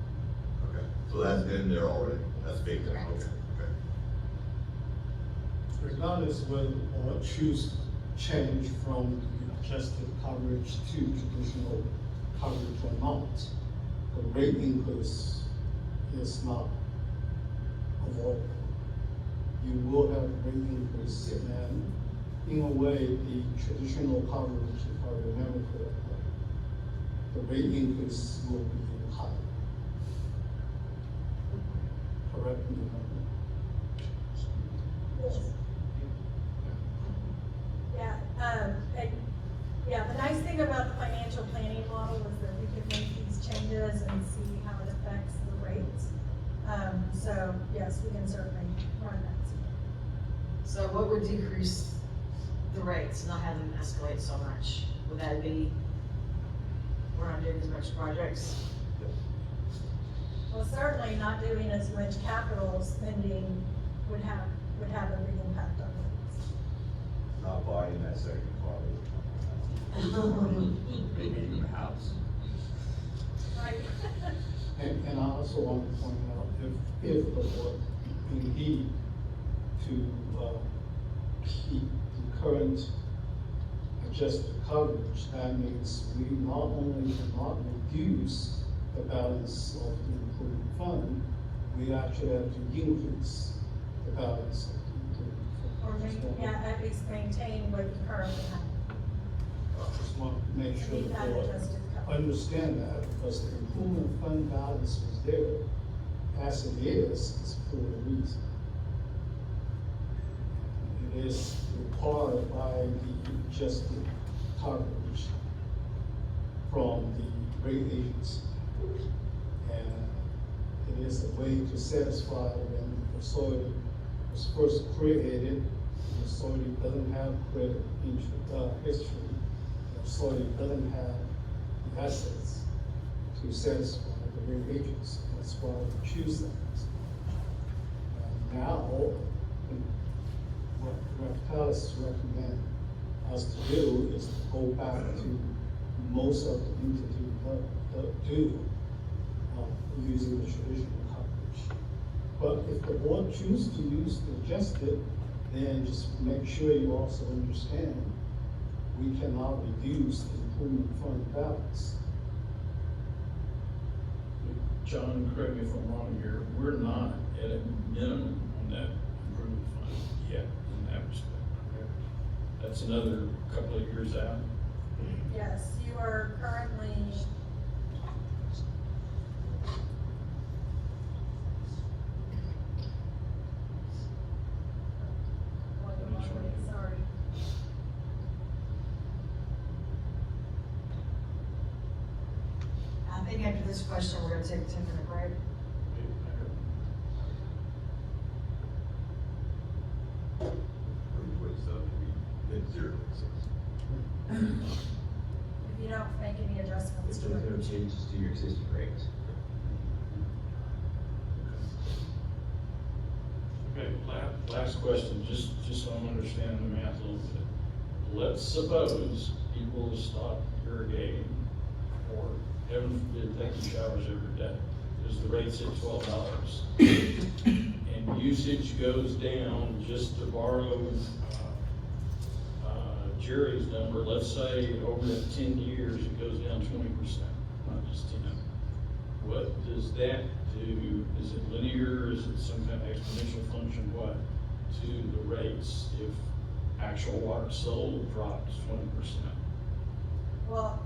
okay, so that's in there already, that's baked in, okay, Correct. okay. Regardless, we'll choose change from adjusted coverage to traditional coverage or not. the rate increase is not avoidable. You will have rate increase, and in a way, the traditional coverage, if I remember correctly, the rate increase will be higher. Correct me if I'm wrong. Yeah, the nice thing about the financial planning model is that we can make these changes and see how it affects the rates. So, yes, we can certainly run that. So what would decrease the rates, not have them escalate so much? Would that be, we're not doing as much projects? Well, certainly not doing as much capital spending would have a big impact on rates. Not buying that second car. Maybe even a house. Right. And I also want to point out, if the board indeed to keep the current adjusted coverage, that means we not only cannot reduce the balance of the improvement fund, we actually have to increase the balance of the improvement fund. At least maintain what we currently have. I just want to make sure Keep the that board adjusted coverage. understand that, because the improvement fund balance was there as it is for a reason. It is required by the adjusted coverage from the rate agency. And it is a way to satisfy when the authority was first created, the authority doesn't have credit history, the authority doesn't have the assets to satisfy the rate agency. That's why we choose that. Now, what Raftalis recommend us to do is to go back to most of the entities that do using the traditional coverage. But if the board chooses to use the adjusted, then just make sure you also understand we cannot reduce the improvement fund balance. John, correct me if I'm wrong here, we're not at a minimum on that improvement fund yet in that respect. Okay? That's another couple of years out. Yes, you are currently. Sorry. I think after this question, we're gonna take a 10-minute break. If you don't make any adjustments If to there's no it. changes to your existing rates. Okay, last question, just so I'm understanding the math a little bit. Let's suppose people stop irrigating or heaven forbid taking showers every day, because the rate's at $12. And usage goes down, just to borrow Jerry's number, let's say over that 10 years, it goes down 20%, not just 10. What does that do? Is it linear? Is it some kind of exponential function? What to the rates if actual water sold drops 20%? Well,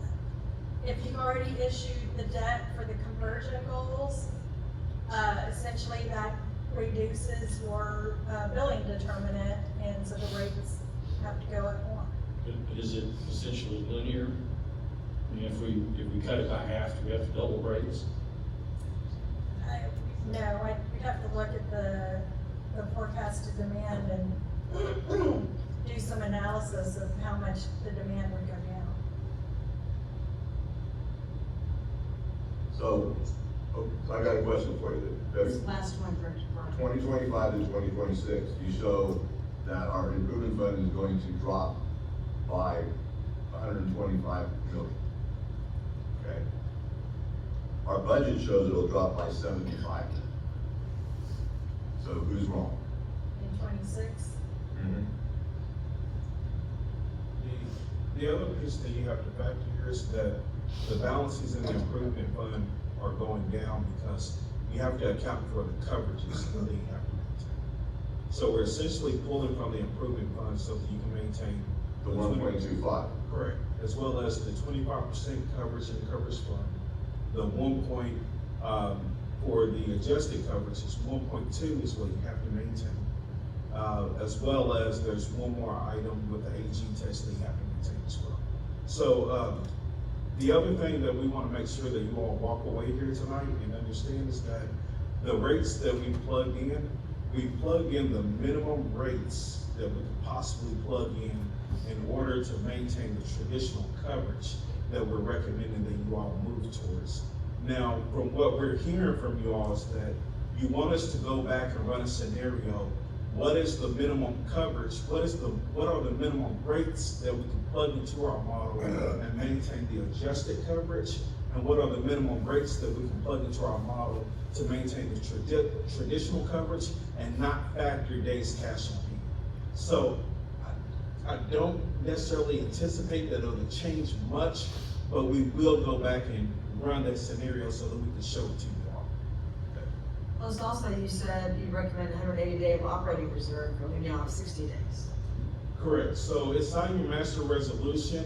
if you've already issued the debt for the conversion goals, essentially that reduces your billing determinant, and so the rates have to go up more. But is it essentially linear? I mean, if we cut it by half, do we have to double rates? No, we'd have to look at the forecasted demand and do some analysis of how much the demand would go down. So, I got a question for you. This last one for 2025 to 2026, you show that our improvement fund is going to drop by 125 million. Okay? Our budget shows it'll drop by 75 million. So who's wrong? In 26, The other piece that you have to factor here is that the balances in the improvement fund are going down because you have to account for the coverages that they have to maintain. So we're essentially pulling from the improvement fund so that you can maintain The 1.25. correct, as well as the 25% coverage in the coverage fund. The for the adjusted coverage is 1.2 is what you have to maintain. As well as there's one more item with the AG test that you have to maintain as well. So the other thing that we want to make sure that you all walk away here tonight and understand is that the rates that we plug in the minimum rates that we could possibly plug in order to maintain the traditional coverage that we're recommending that you all move towards. Now, from what we're hearing from you all is that you want us to go back and run a scenario. What is the minimum coverage? What are the minimum rates that we can plug into our model and maintain the adjusted coverage? And what are the minimum rates that we can plug into our model to maintain the traditional coverage and not factor days cash on hand? So I don't necessarily anticipate that it'll change much, but we will go back and run that scenario so that we can show it to you all. Plus also you said you recommend 180-day operating reserve, but we now have 60 days. Correct. So it's not your master resolution.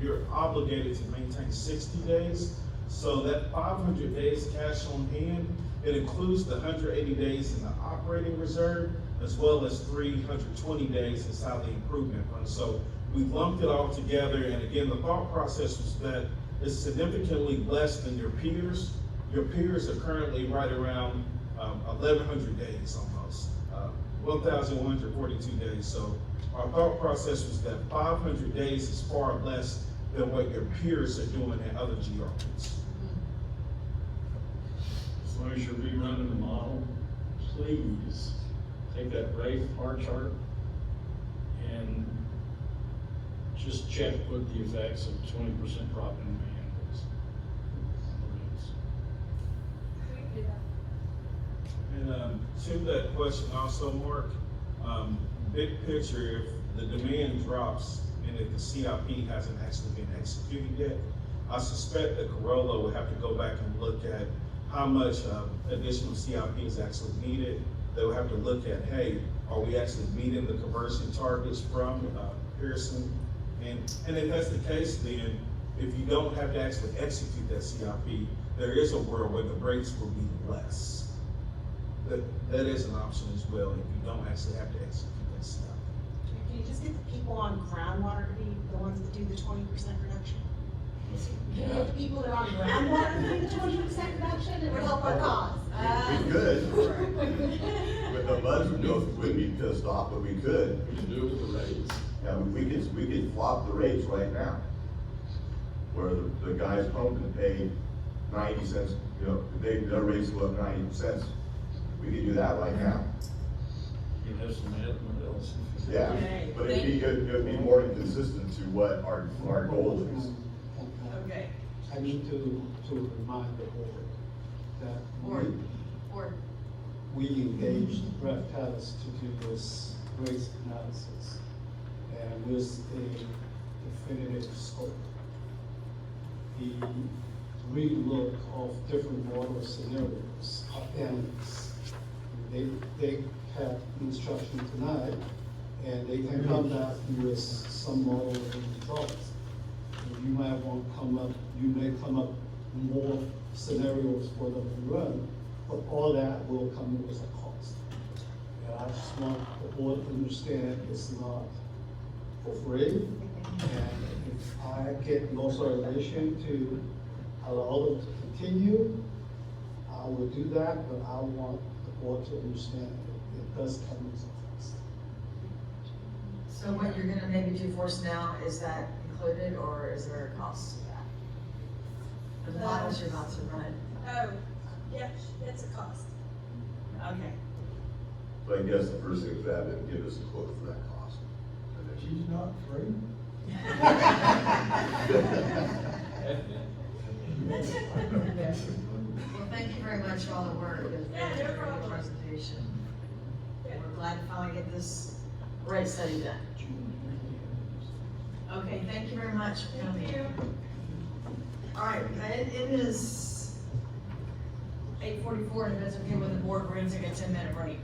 You're obligated to maintain 60 days. So that 500 days cash on hand, it includes the 180 days in the operating reserve, as well as 320 days inside the improvement fund. So we lumped it all together. And again, the thought process was that it's significantly less than your peers. Your peers are currently right around 1,100 days almost, 1,142 days. So our thought process was that 500 days is far less than what your peers are doing in other GRPs. As long as you're rerunning the model, please take that rate bar chart and just check what the effects of 20% drop in demand is. And to that question also, Mark, big picture, if the demand drops and if the CIP hasn't actually been executed yet, I suspect that Corolla will have to go back and look at how much additional CIP is actually needed. They will have to look at, hey, are we actually meeting the conversion targets from Pearson? And if that's the case, then if you don't have to actually execute that CIP, there is a world where the rates will be less. That is an option as well if you don't actually have to execute that CIP. Can you just get the people on groundwater to be the ones that do the 20% reduction? Can you get the people that are on groundwater to do the 20% reduction? It would help our cause. We could. With the budget, we'd be pissed off, but we could. We can do it with the rates. Yeah, we could flop the rates right now. Where the guys pumping pay 90 cents, their rates go up 90 cents. We could do that right now. You have some admin else. Yeah, but it'd be more consistent to what our goal is. Okay. I need to remind the board that we engaged Brett Pettis to do this race analysis and with a definitive scope. The relook of different model scenarios analysts. They have instruction tonight, and they can come back with some model results. You might want to you may come up more scenarios for them to run, but all that will come with a cost. And I just want the board to understand it's not for free. And if I get the authorization to allow them to continue, I will do that, but I want the board to understand it does come with a cost. So what you're gonna maybe do for us now, is that included or is there a cost to that? The models you're about to run. Oh, yes, it's a cost. Okay. So I guess the first thing is that then give us a quote for that cost. She's not free. Well, thank you very much for all the work. It was Yeah, no very good problem. presentation. We're glad to finally get this rate study done. Okay, thank you very much for coming. Thank you. All right, it is 8:44, and if it's okay with the board, we're gonna take a 10-minute break.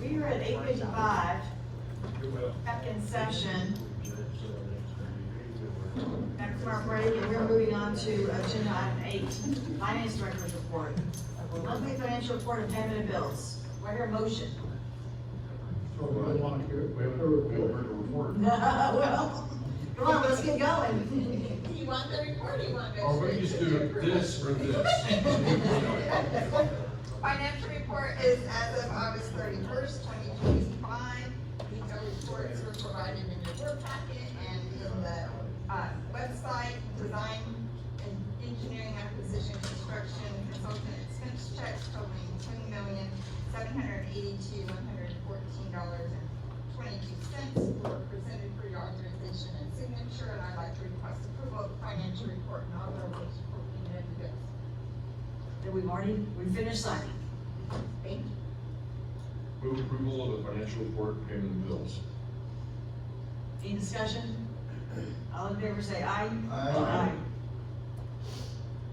We are at 8:55, back in session. Back from our break, and we're moving on to agenda item 8, Finance Director's Report. Monthly financial report and payment of bills. Do I hear a motion? So I want to hear. Well, come on, let's get going. Do you want the report, or do you want to go Or we straight just to do the this or this. Financial report is as of August 31st, 2025. Detailed reports were provided in your board packet and in the website. Design and engineering acquisition construction consultant expense checks totaling $20,782,114.22 were presented for your authorization and signature, and I'd like to request approval of the financial report and all those for payment of the bills. Then we finished signing. Thank you. Move approval of the financial report, payment of bills. Any discussion? All in favor say aye. Aye.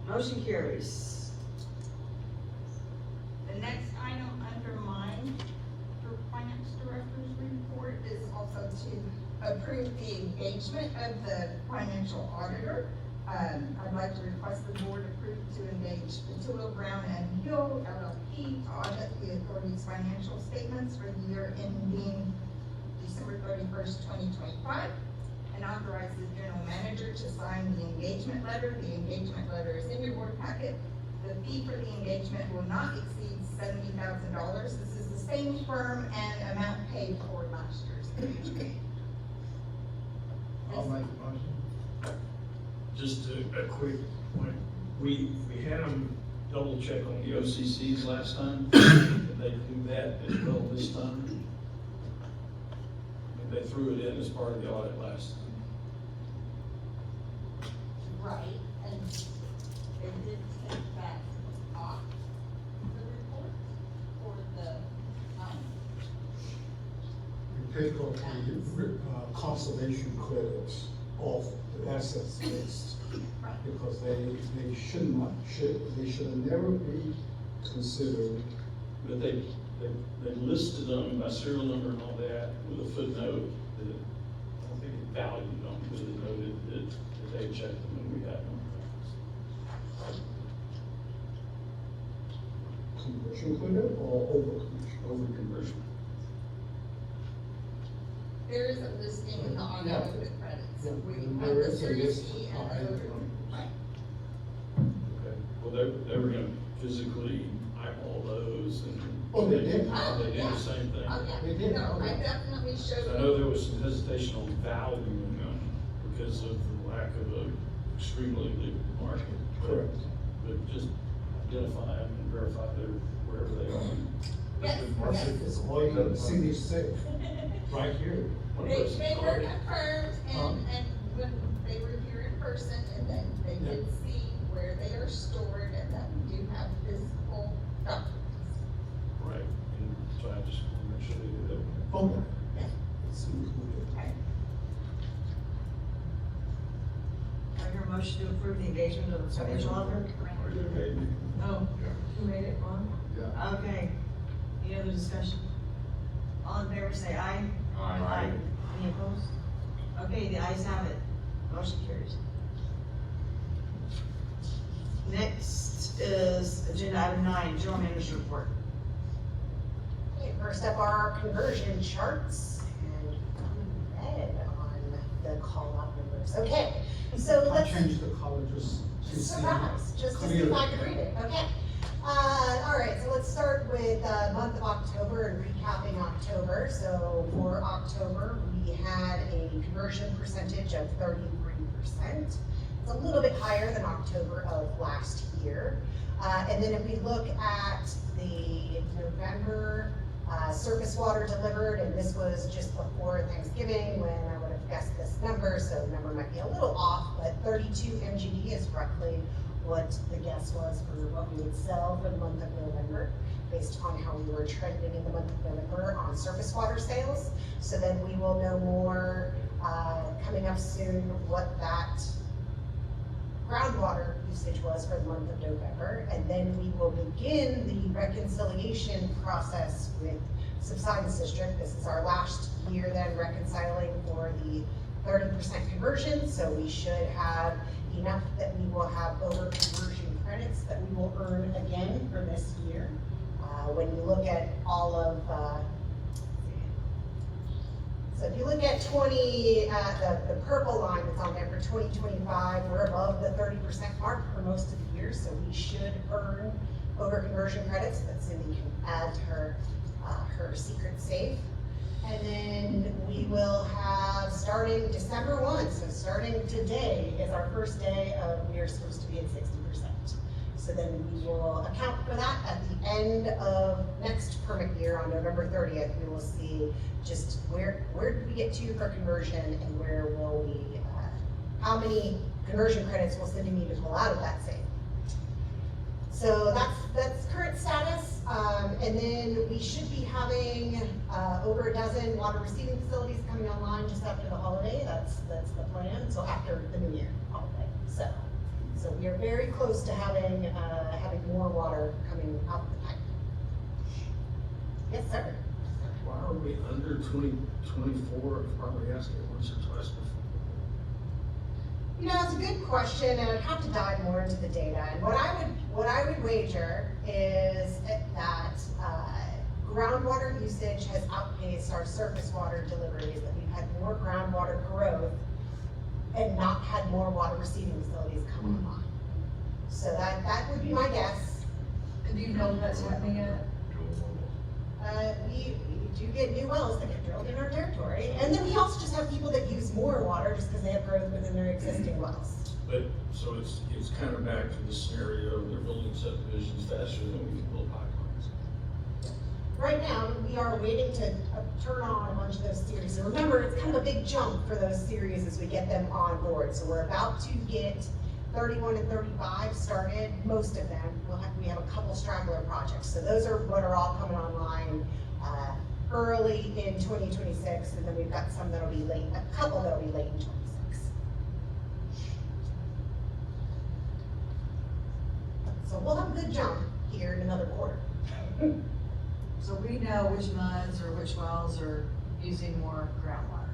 Motion carries. The next item under mine for finance director's report is also to approve the engagement of the financial auditor. I'd like to request the board approve to engage Petula Brown and Hill LLP to audit the authority's financial statements for the year ending December 31st, 2025, and authorize the general manager to sign the engagement letter. The engagement letter is in your board packet. The fee for the engagement will not exceed $70,000. This is the same firm and amount paid for last year's engagement. I'll make a motion. Just a quick point, we had them double check on the OCCs last time. Did they do that as well this time? They threw it in as part of the audit last time. Right, and they did take that off the report for the, You take off the conservation credits off the assets list, because they should never be considered. But they listed them by serial number and all that with a footnote that I don't think it valued them, but it noted that they checked them and we had them. Conversion credit or over conversion? Over conversion. there is a listing in the audit Yeah. of the credits. Yeah. We And have there the is a Series list. C and I- the right. Okay, well, they were gonna physically eyeball those and. Oh, they did? They did the same thing. Oh, yeah. They did, No, I okay. definitely showed. I know there was some hesitation on valuing them because of the lack of a extremely liquid market. Correct. But just identify them and verify they're wherever they are. Yes, Market yes. is all the city safe, right here. One They person were already- confirmed and when they were here in person and then they did see where they are stored and that we do have physical documents. Right, and so I just want to make sure they do that. Okay. Yes. It's included. Okay. I hear a motion to approve the engagement of the financial auditor. Oh, who made it, Ron? Yeah. Okay. Any other discussion? All in favor say aye. Aye. Any opposed? Okay, the ayes have it. Motion carries. Next is agenda item 9, general manager report. Okay, first up are our conversion charts, and red on the call-out numbers. Okay, so I let's. changed the color just to see. Surprise, just to see if I could read it, okay. All right, so let's start with the month of October and recapping October. So for October, we had a conversion percentage of 33%. It's a little bit higher than October of last year. And then if we look at the November surface water delivered, and this was just before Thanksgiving when I would have guessed this number, so the number might be a little off, but 32 MGD is roughly what the guess was for what we would sell for the month of November, based on how we were trending in the month of November on surface water sales. So then we will know more, coming up soon, what that groundwater usage was for the month of November. And then we will begin the reconciliation process with Subsidence District. This is our last year then reconciling for the 30% conversion. So we should have enough that we will have over conversion credits that we will earn again for this year. When you look at all of, so if you look at the purple line that's on there for 2025, we're above the 30% mark for most of the year, so we should earn over conversion credits that Cindy can add to her secret safe. And then we will have, starting December 1, so starting today is our first day of, we are supposed to be at 60%. So then we will account for that at the end of next permit year on November 30th. We will see just where did we get to for conversion and where will we, how many conversion credits will Cindy need to pull out of that safe. So that's current status. And then we should be having over a dozen water receiving facilities coming online just after the holiday. That's the plan. So after the New Year holiday. So we are very close to having more water coming out the pipe. Yes, sir. Why are we under 2024? I've probably asked it once or twice before. You know, it's a good question, and I'd have to dive more into the data. And what I would wager is that groundwater usage has outpaced our surface water deliveries, that we've had more groundwater growth and not had more water receiving facilities come online. So that would be my guess. Do you know if that's happening yet? We do get new wells that get drilled in our territory. And then we also just have people that use more water just because they have growth within their existing wells. But, so it's kind of back to the scenario of they're building subdivisions faster than we can build pipelines. Right now, we are waiting to turn on a bunch of those series. And remember, it's kind of a big jump for those series as we get them on board. So we're about to get 31 and 35 started, most of them. We have a couple straggler projects. So those are what are all coming online early in 2026, and then we've got some that'll be late, a couple that'll be late in 26. So we'll have a good jump here in another quarter. So we know which months or which wells are using more groundwater.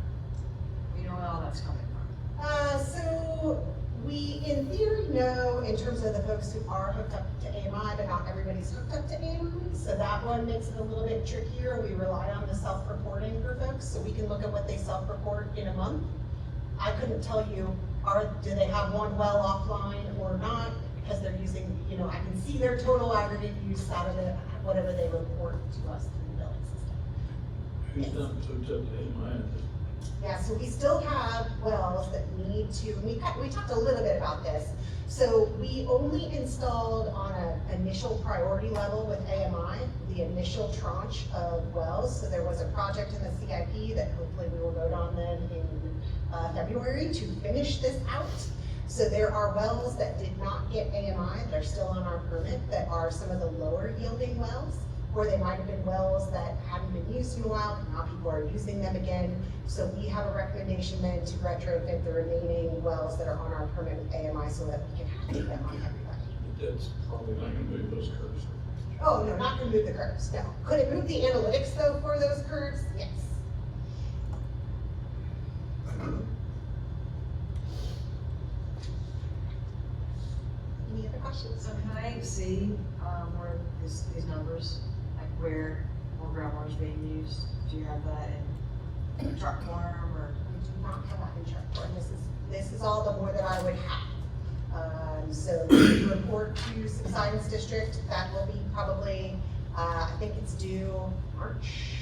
We know where all that's coming from. So we, in theory, know in terms of the folks who are hooked up to AMI, but not everybody's hooked up to AMI. So that one makes it a little bit trickier. We rely on the self-reporting for folks, so we can look at what they self-report in a month. I couldn't tell you, do they have one well offline or not, because they're using, I can see their total aggregate use out of it, whatever they report to us through the billing system. Who's done hooked up to AMI? Yeah, so we still have wells that need to, we talked a little bit about this. So we only installed on an initial priority level with AMI, the initial tranche of wells. So there was a project in the CIP that hopefully we will vote on then in February to finish this out. So there are wells that did not get AMI, they're still on our permit, that are some of the lower yielding wells, or they might have been wells that hadn't been used in a while, now people are using them again. So we have a recommendation then to retrofit the remaining wells that are on our permit with AMI so that we can have them on everybody. That's probably not gonna move those curves. Oh, no, not gonna move the curves, no. Could it move the analytics though for those curves? Yes. Any other questions? So can I see where these numbers, like where more groundwater is being used? Do you have that in chart form or? We do not have that in chart form. This is all the more that I would have. So the report to Subsidence District, that will be probably, I think it's due March.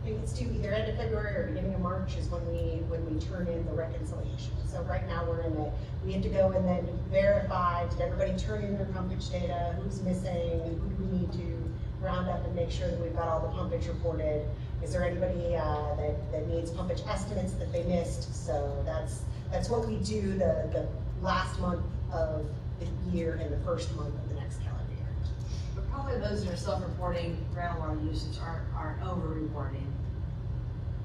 I think it's due either end of February or beginning of March is when we turn in the reconciliation. So right now we have to go and then verify, did everybody turn in their pumpage data, who's missing, who do we need to round up and make sure that we've got all the pumpage reported. Is there anybody that needs pumpage estimates that they missed? So that's what we do the last month of the year and the first month of the next calendar year. But probably those that are self-reporting groundwater usage aren't over-reporting,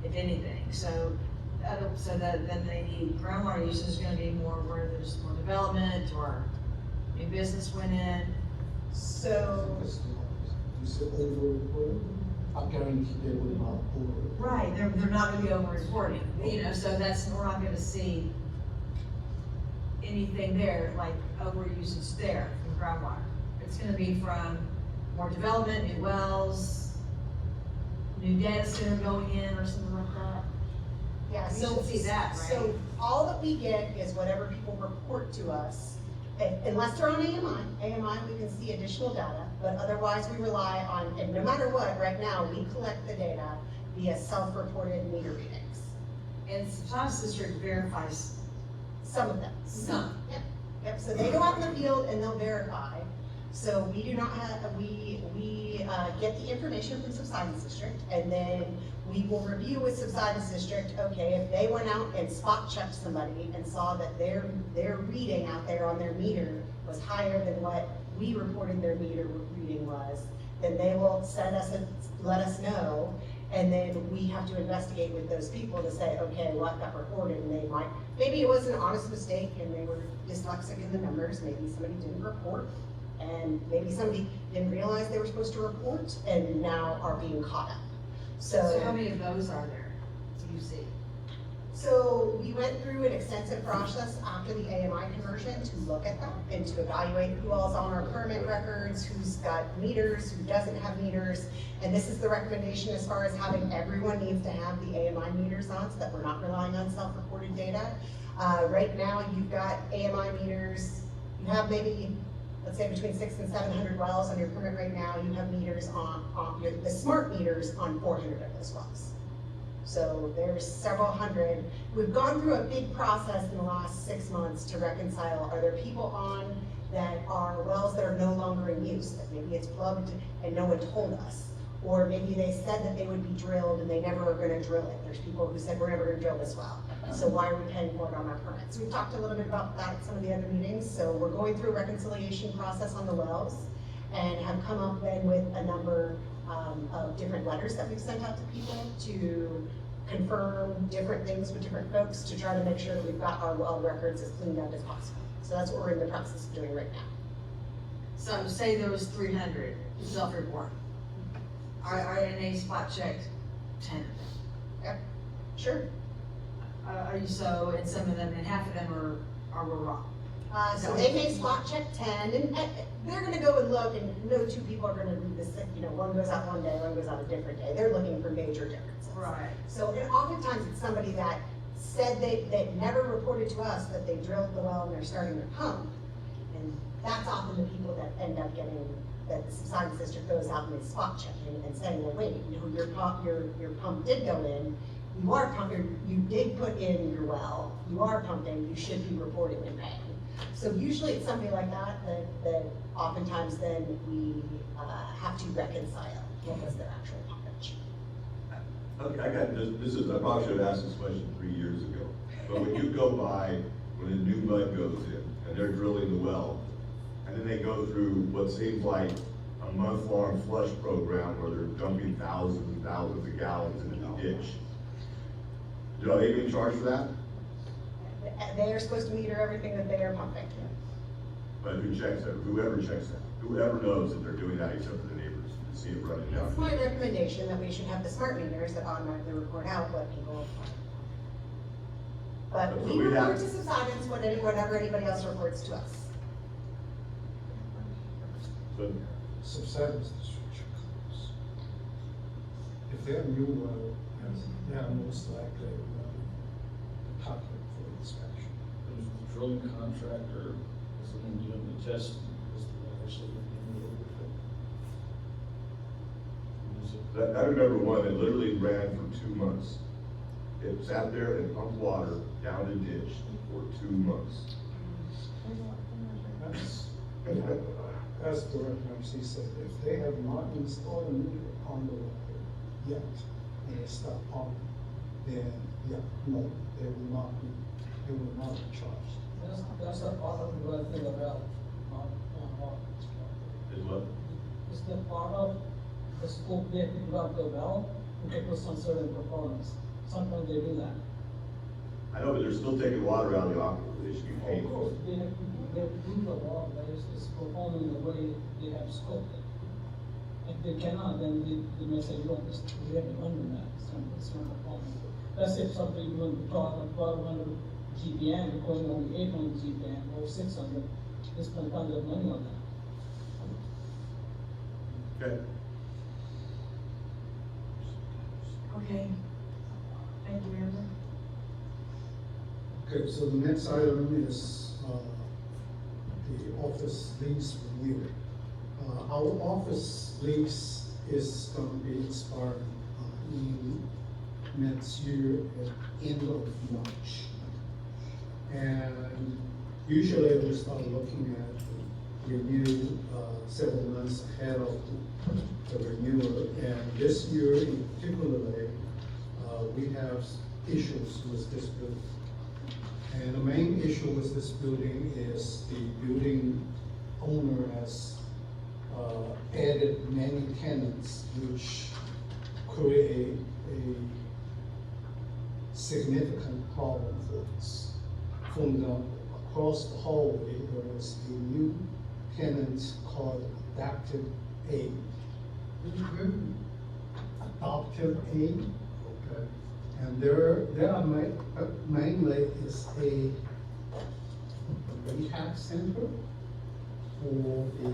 if anything. So then the groundwater usage is gonna be more where there's more development or new business went in. So, You said over, I guarantee they will not over. Right, they're not gonna be over-reporting, so we're not gonna see anything there, like over-usage there from groundwater. It's gonna be from more development, new wells, new data center going in or something like that. yeah, We so. should see that, right? So all that we get is whatever people report to us, unless they're on AMI. AMI, we can see additional data, but otherwise we rely on, and no matter what, right now, we collect the data via self-reported meter readings. And Subsistence District verifies Some of them. some. Yep, so they go out in the field and they'll verify. So we do not have, we get the information from Subsidence District, and then we will review with Subsidence District, okay, if they went out and spot checked somebody and saw that their reading out there on their meter was higher than what we reported their meter reading was, then they will let us know, and then we have to investigate with those people to say, okay, what got reported, and they might, maybe it was an honest mistake and they were dyslexic in the numbers, maybe somebody didn't report, and maybe somebody didn't realize they were supposed to report and now are being caught up. So how many of those are there, do you see? So we went through an extensive process after the AMI conversion to look at them and to evaluate who all's on our permit records, who's got meters, who doesn't have meters. And this is the recommendation as far as having everyone needs to have the AMI meters on so that we're not relying on self-reported data. Right now you've got AMI meters, you have maybe, let's say between 600 and 700 wells on your permit right now. You have meters the smart meters on 400 of those wells. So there's several hundred. We've gone through a big process in the last 6 months to reconcile, are there people on that are wells that are no longer in use, that maybe it's plugged and no one told us? Or maybe they said that they would be drilled and they never are gonna drill it. There's people who said, we're never gonna drill this well. So why are we paying for it on our permits? We've talked a little bit about that at some of the other meetings. So we're going through a reconciliation process on the wells and have come up then with a number of different letters that we've sent out to people to confirm different things with different folks to try to make sure that we've got our well records as cleaned up as possible. So that's what we're in the process of doing right now. So say there was 300 self-report. Are NA spot checked 10 of them? Yep, sure. And some of them, and half of them are wrong. So they may spot check 10, and they're gonna go and look, and no two people are gonna read this, one goes out one day, one goes out a different day. They're looking for major differences. Right. So, and oftentimes it's somebody that said they never reported to us that they drilled the well and they're starting to pump. And that's often the people that end up getting, that the Subsidence District goes out and they spot checking and saying, well, wait, your pump did go in, you are pumping, you did put in your well, you are pumping, you should be reporting and paying. So usually it's something like that oftentimes then we have to reconcile what was their actual pumpage. Okay, I got this is, I probably should have asked this question 3 years ago. But when you go by, when a new mud goes in and they're drilling the well, and then they go through what seems like a month-long flush program where they're dumping thousands and thousands of gallons into the ditch. Are they being charged for that? They are supposed to meter everything that they are pumping. But who checks that? Whoever checks that? Whoever knows that they're doing that except for the neighbors to see it running down. It's my recommendation that we should have the smart meters that automatically report out what people. But we report to Subsidence whatever anybody else reports to us. So, Subsidence District. If they're new well, they are most likely the public for inspection. There's the drilling contractor, is the one doing the testing, is the one actually looking at it. I remember one that literally ran for 2 months. It sat there and pumped water down the ditch for 2 months. As the reference said, if they have not installed a meter on the well yet, and they start pumping, then, yeah, no, they will not be charged. That's a part of the thing about, Is what? it's the part of the scope they develop the well, to focus on certain performance. Sometimes they do that. I know, but they're still taking water out of the aquifer, they should be paid Of for course, it. they have to do the well, but it's performing the way they have scoped it. If they cannot, then they may say, look, we have to undo that, it's not performing. Let's say if somebody going to talk about 1200 GPM, recording only 800 GPM or 600, they spend tons of money on that. Okay. Okay. Thank you, Amber. Okay, so the next item is, the office lease renewal. Our office lease is gonna be expiring, in next year at end of March. And usually we start looking at renew, several months ahead of the renewal. And this year in particularly, we have issues with this building. And the main issue with this building is the building owner has added many tenants, which create a significant problem for us. From the, across the hallway, there is a new tenant called Adaptive A. Adaptive A. Okay. And there are mainly is a rehab center for the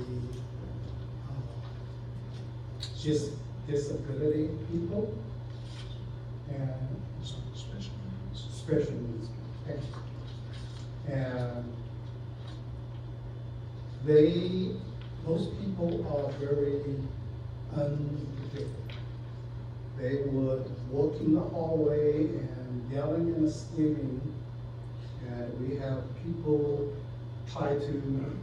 just disability people and special needs. Okay. And those people are very unpredictable. They would walk in the hallway and yelling and screaming, and we have people try to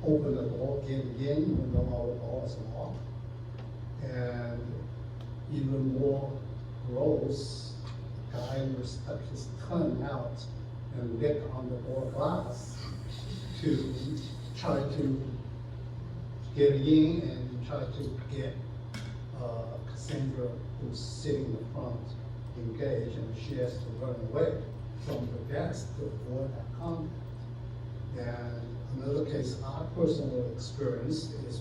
open the door, get in, even though our doors are locked. And even more gross, a guy will stuck his tongue out and lick on the door glass to try to get in and try to get Cassandra, who's sitting in the front, engaged, and she has to run away from the desk to avoid that contact. And another case I personally experienced is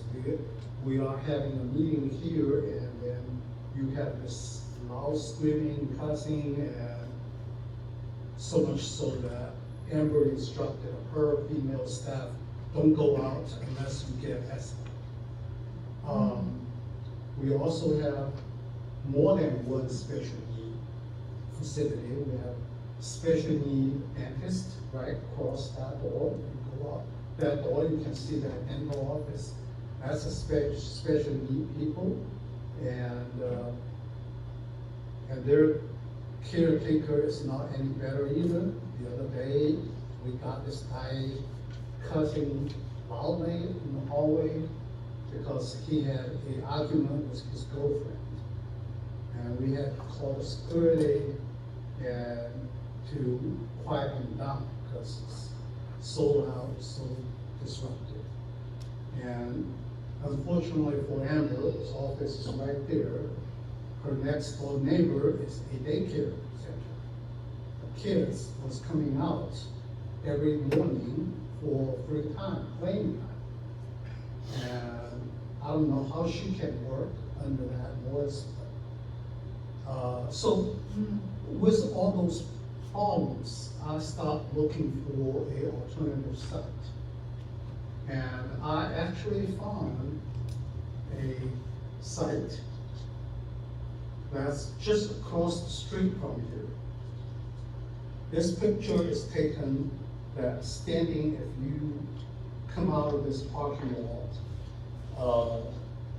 we are having a meeting here, and then you have this loud screaming, cussing, and so much so that Amber instructed her female staff, don't go out unless you get escorted. We also have more than one special need facility. We have special need dentist right across that door. You go out that door, you can see that dental office. That's a special need people, and their caretaker is not any better either. The other day, we got this guy cussing loudly in the hallway because he had an argument with his girlfriend. And we had to call the security and to quiet him down because it's so loud, so disruptive. And unfortunately for Amber, his office is right there. Her next door neighbor is a daycare center. The kids was coming out every morning for free time, playing time. And I don't know how she can work under that noise. So with all those problems, I stopped looking for an alternative site. And I actually found a site that's just across the street from here. This picture is taken that standing, if you come out of this parking lot,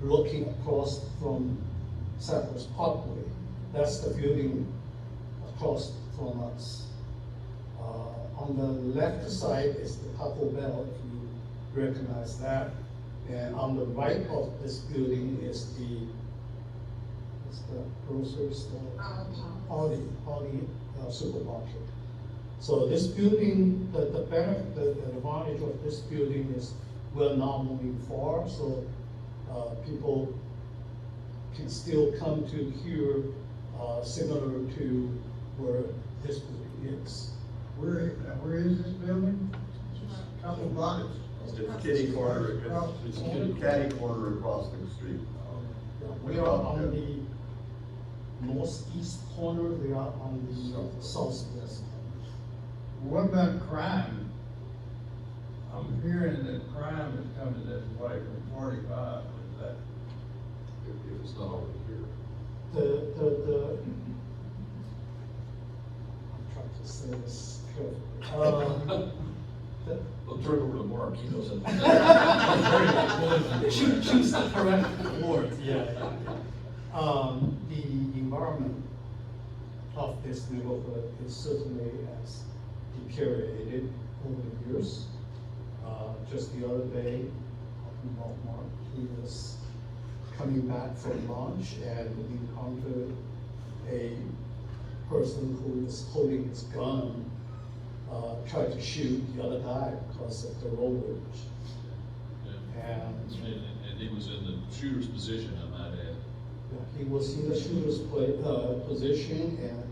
looking across from Cypress Parkway, that's the building across from us. On the left side is the Taco Bell, if you recognize that. And on the right of this building is the it's the grocery store. Aldi supermarket. So this building, the benefit, the advantage of this building is we're not moving far, so people can still come to here, similar to where this building is. Where is this building? Couple blocks. It's kitty corner, it's catty corner across the street. We are on the northeast corner, they are on the southwest. What about crime? I'm hearing that crime is coming this way from 45, is that? If it's not already here. The I'm trying to say this carefully. I'll turn it over to Mark, he knows it. Choose the correct word, yeah. The environment of this neighborhood is certainly has deteriorated over the years. Just the other day, talking about Mark, he was coming back from lunch and encountered a person who was holding his gun, tried to shoot the other guy because of the road rage. And he was in the shooter's position, I might add. he was in the shooter's position, and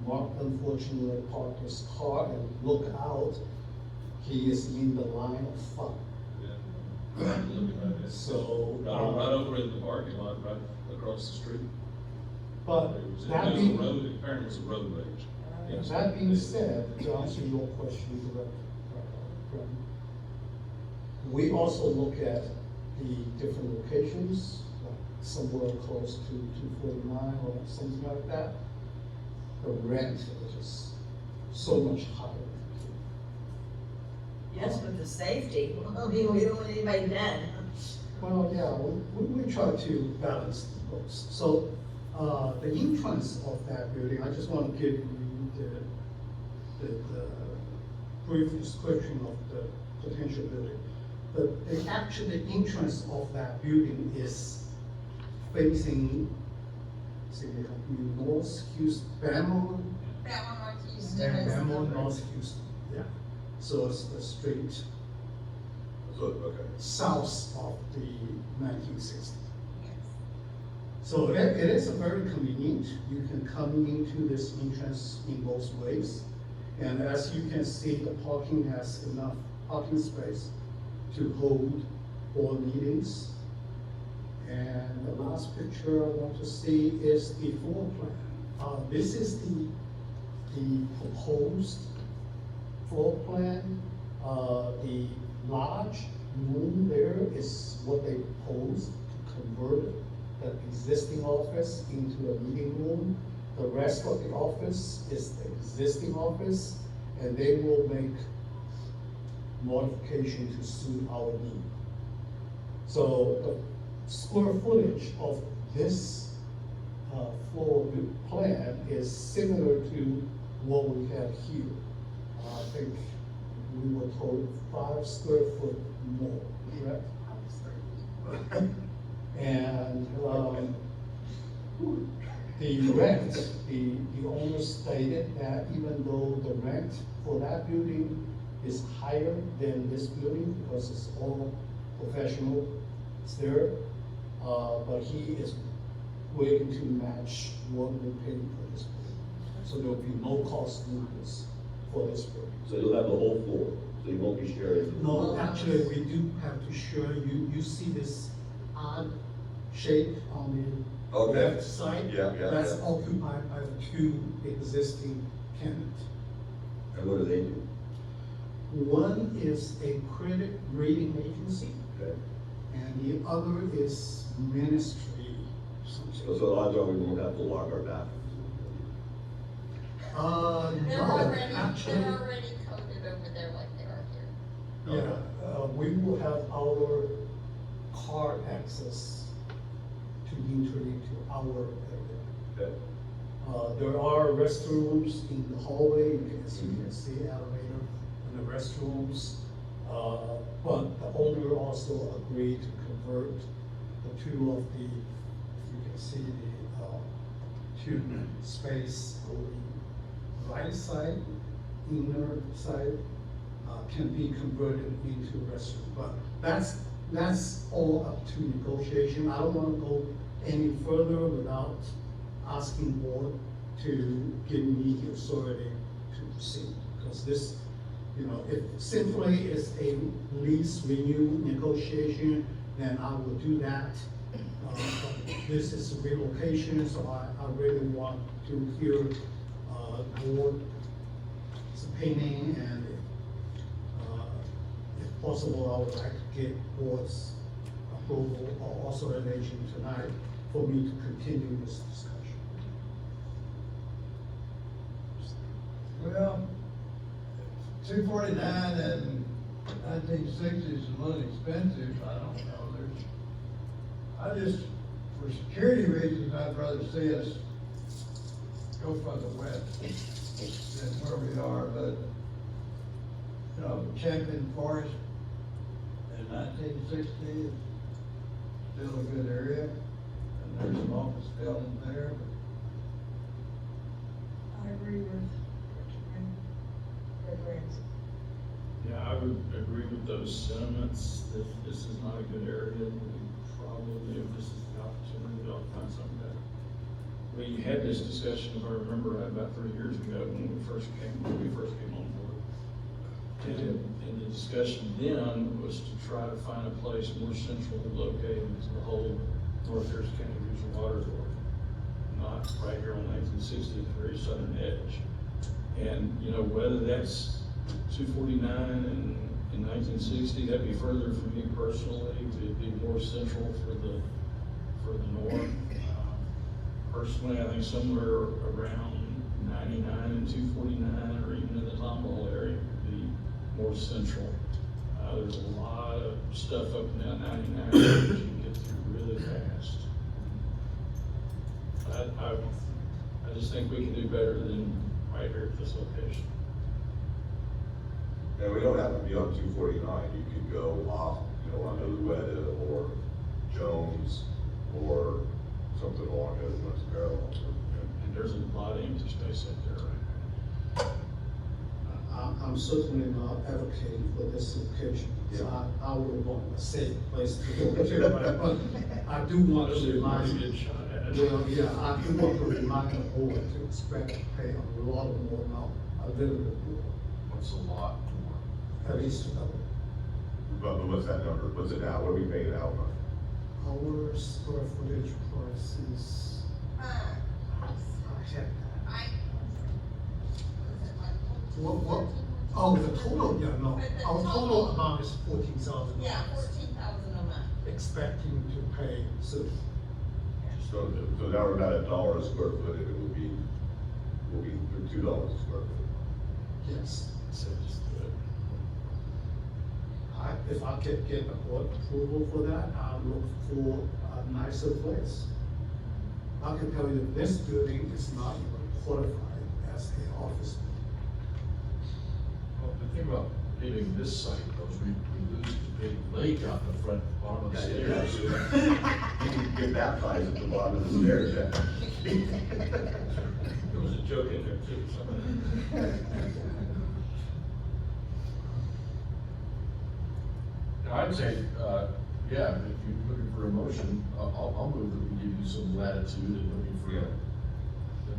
Mark unfortunately parked his car and looked out. He is in the line of fire. Yeah. Looking right at it. So, Right over in the parking lot, right across the street. but It was that a being, road, apparently it was a road rage. Yes. that being said, to answer your question directly, we also look at the different locations, like somewhere close to 249 or something like that. The rent is just so much higher. Yes, but the safety, I mean, we don't want anybody dead. Well, yeah, we try to balance those. So, the entrance of that building, I just want to give you the brief description of the potential building. The actual entrance of that building is facing, see, we have North Houston, Bama, and Bama, North Houston, yeah. So it's the street So, okay. south of the 1960. So it is a very convenient. You can come into this entrance in both ways. And as you can see, the parking has enough parking space to hold all meetings. And the last picture I want to see is the floor plan. This is the proposed floor plan. The large room there is what they propose to convert the existing office into a meeting room. The rest of the office is the existing office, and they will make modification to suit our need. So the square footage of this floor plan is similar to what we have here. I think we were told 5 square foot more, correct? And the rent, the owner stated that even though the rent for that building is higher than this building because it's all professional, it's there, but he is willing to match what we're paying for this building. So there'll be no cost increase for this building. So you'll have the whole floor, so you won't be sharing? No, actually, we do have to show you, you see this odd shape on the left side? Yeah. That's occupied by the 2 existing tenants. And what do they do? One is a credit rating agency, Okay. and the other is ministry, something. So odds are we won't have to lock our bathrooms. No, actually, They're already coded over there like they are here. yeah, we will have our car access to enter into our area. Okay. There are restrooms in the hallway, as you can see, elevator and the restrooms. But the owner also agreed to convert the 2 of the you can see the, two space on the right side, inner side, can be converted into restroom, but that's all up to negotiation. I don't wanna go any further without asking board to give me the authority to proceed, because this, you know, if simply is a lease renew negotiation, then I will do that. But this is a relocation, so I really want to hear, board's opinion, and if possible, I would like to get board's approval or authorization tonight for me to continue this discussion. Well, 249 and 1960 is a little expensive, I don't know, I just, for security reasons, I'd rather see us go further west than where we are, but, you know, Champion Forest in 1960 is still a good area, and there's some office buildings there, but I agree with Dr. Grant. Yeah, I would agree with those sentiments, that this is not a good area, we probably, if this is the opportunity, I'll find something better. We had this discussion, if I remember right, about 3 years ago, when we first came on board. And the discussion then was to try to find a place more centrally located to the whole North Harris County Regional Water Authority, not right here on 1960 at the very southern edge. And, you know, whether that's 249 and in 1960, that'd be further for me personally, to be more central for the north. Personally, I think somewhere around 99 and 249, or even in the Tomball area, would be more central. There's a lot of stuff up and down 99 that you can get through really fast. I just think we can do better than right here at this location. And we don't have to be on 249, you could go off, you know, on Oluweda or Jones or something along those lines parallel. And there's a lot of empty space up there right now. I'm certainly not advocating for this location, so I would want a safe place to go to, but I do want to remind, well, yeah, I do want to remind the board to expect to pay a lot more now, a little bit more, What's a lot more? at least double. But what's that number? What's it now? What are we paying out on? Our square footage price is, what, oh, the total, yeah, no, our total amount is 14,000. Yeah, 14,000 a month. Expecting to pay, so, So now we're about $1 a square foot, and it will be $2 a square foot. yes. So just do it. If I could get the board approval for that, I'll look for a nicer place. I can tell you this building is not even qualified as an office. Well, the thing about paving this site, though, is we lose the big lake out the front, bottom of the stairs. You can get baptized at the bottom of the stairs, yeah. There was a joke in there too, somebody. I'd say, yeah, if you're looking for a motion, I'll move that we give you some latitude in looking for a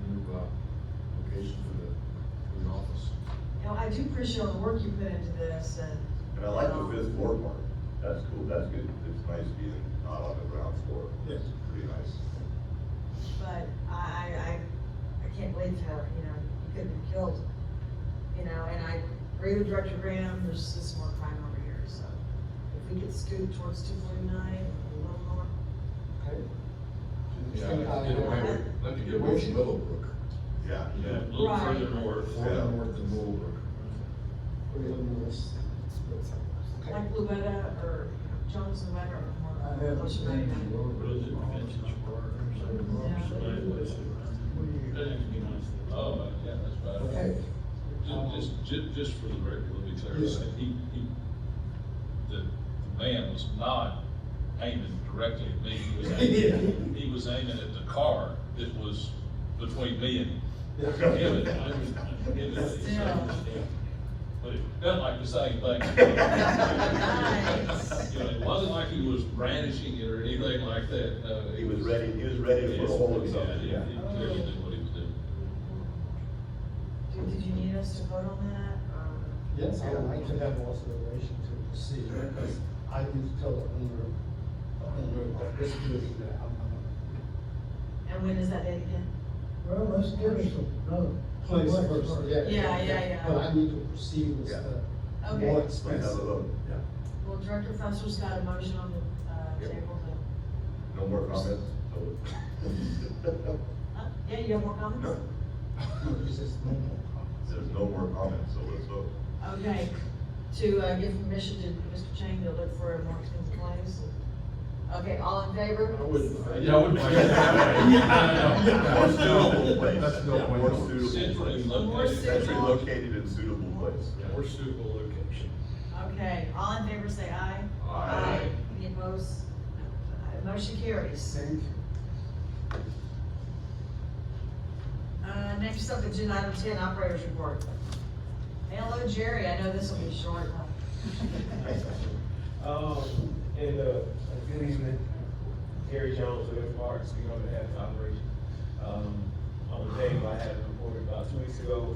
new, location for the office. You know, I do appreciate all the work you put into this, and. And I like the 5th floor part. That's cool, that's good. It's nice being not on the ground floor. Yes. Pretty nice. But I can't believe how, you know, you could be killed, you know, and I agree with Director Graham, there's just more crime over here, so if we could scoot towards 249, a little more. Okay. Yeah, I'd like to get away from Willowbrook. Yeah. Yeah, a little Right. further north. Further north than Willowbrook. Like Louetta or Jones and Louetta or more. I have closer to seen 99. What is it, Vintage Bar or something? Yeah. Somebody plays it around. That ain't be nice. Oh, yeah, that's right. Okay. Just for the record, let me Yes. clarify, the man was not aiming directly at me. He was aiming at the car that was between me and him and me. But it felt like the same thing. Nice. You know, it wasn't like he was brandishing it or anything like that. No, He was ready to put a hole in something. Yeah, he clearly knew what he was doing. Did you need us to vote on that? Yes, I would like to have authorization to proceed, because I need to tell the owner of this building that I'm And when is that date again? Well, let's give us another. place first, yeah. Yeah. But I need to proceed with the Okay. more Have a expensive. vote. Well, Director Fusser's got a motion on the, Yep. table to. No more comments? Yeah, you have more comments? No. No, he says no more. There's no more comments, so let's vote. Okay, to, give permission to Mr. Chang to look for a more expensive place. Okay, all in favor? I wouldn't like to More suitable place. That's no More point. suitable Centrally place. located. Centrally located and suitable place. More suitable location. Okay, all in favor say aye. Aye. Any opposed? Motion carries. Thank you. Next up, agenda item 10, operators report. Hello, Jerry, I know this will be short. Good evening, Gary Jones with Parks, speaking on behalf of operations. On the day I had reported about 2 weeks ago,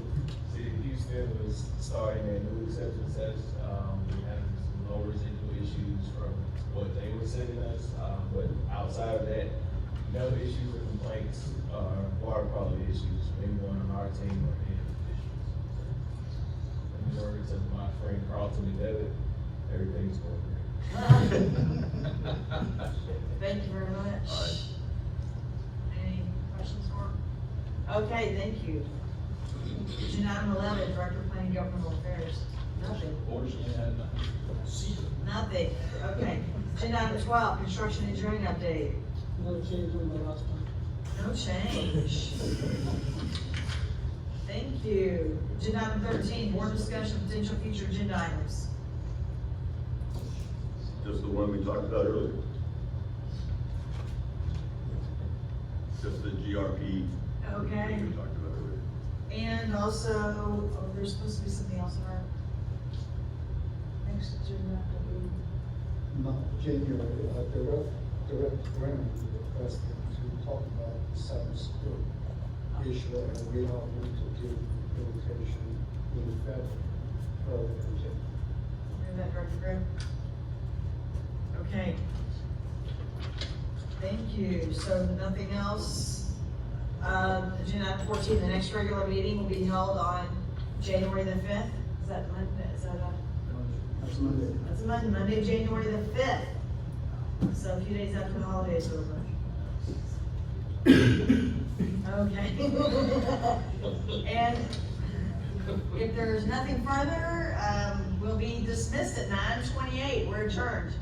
City of Houston was starting a new acceptance test. We had some low residual issues from what they were sending us, but outside of that, no issues or complaints, water quality issues, anyone on our team or any officials. In the words of my friend Carlton McDevitt, everything's going great. Thank you very much. Aye. Any questions for him? Okay, thank you. Agenda item 11, Director of Planning and Governmental Affairs. Nothing. Orders in that. Nothing. Okay. Agenda item 12, construction and engineering update. No change on the last one. No change. Thank you. Agenda item 13, board discussion, potential future agenda items. Just the one we talked about earlier. Just the GRP. Okay. We talked about earlier. And also, there's supposed to be something else in our next agenda. No, January, Director Graham requested to talk about the cybersecurity issue, and we are going to give invitation in February, early in January. Is that Director Graham? Okay. Thank you. So nothing else. Agenda item 14, the next regular meeting will be held on January the 5th. Is that Monday? Is that That's Monday. that's Monday, January the 5th. So a few days after the holidays are over. Okay. And if there's nothing further, we'll be dismissed at 9:28. We're adjourned.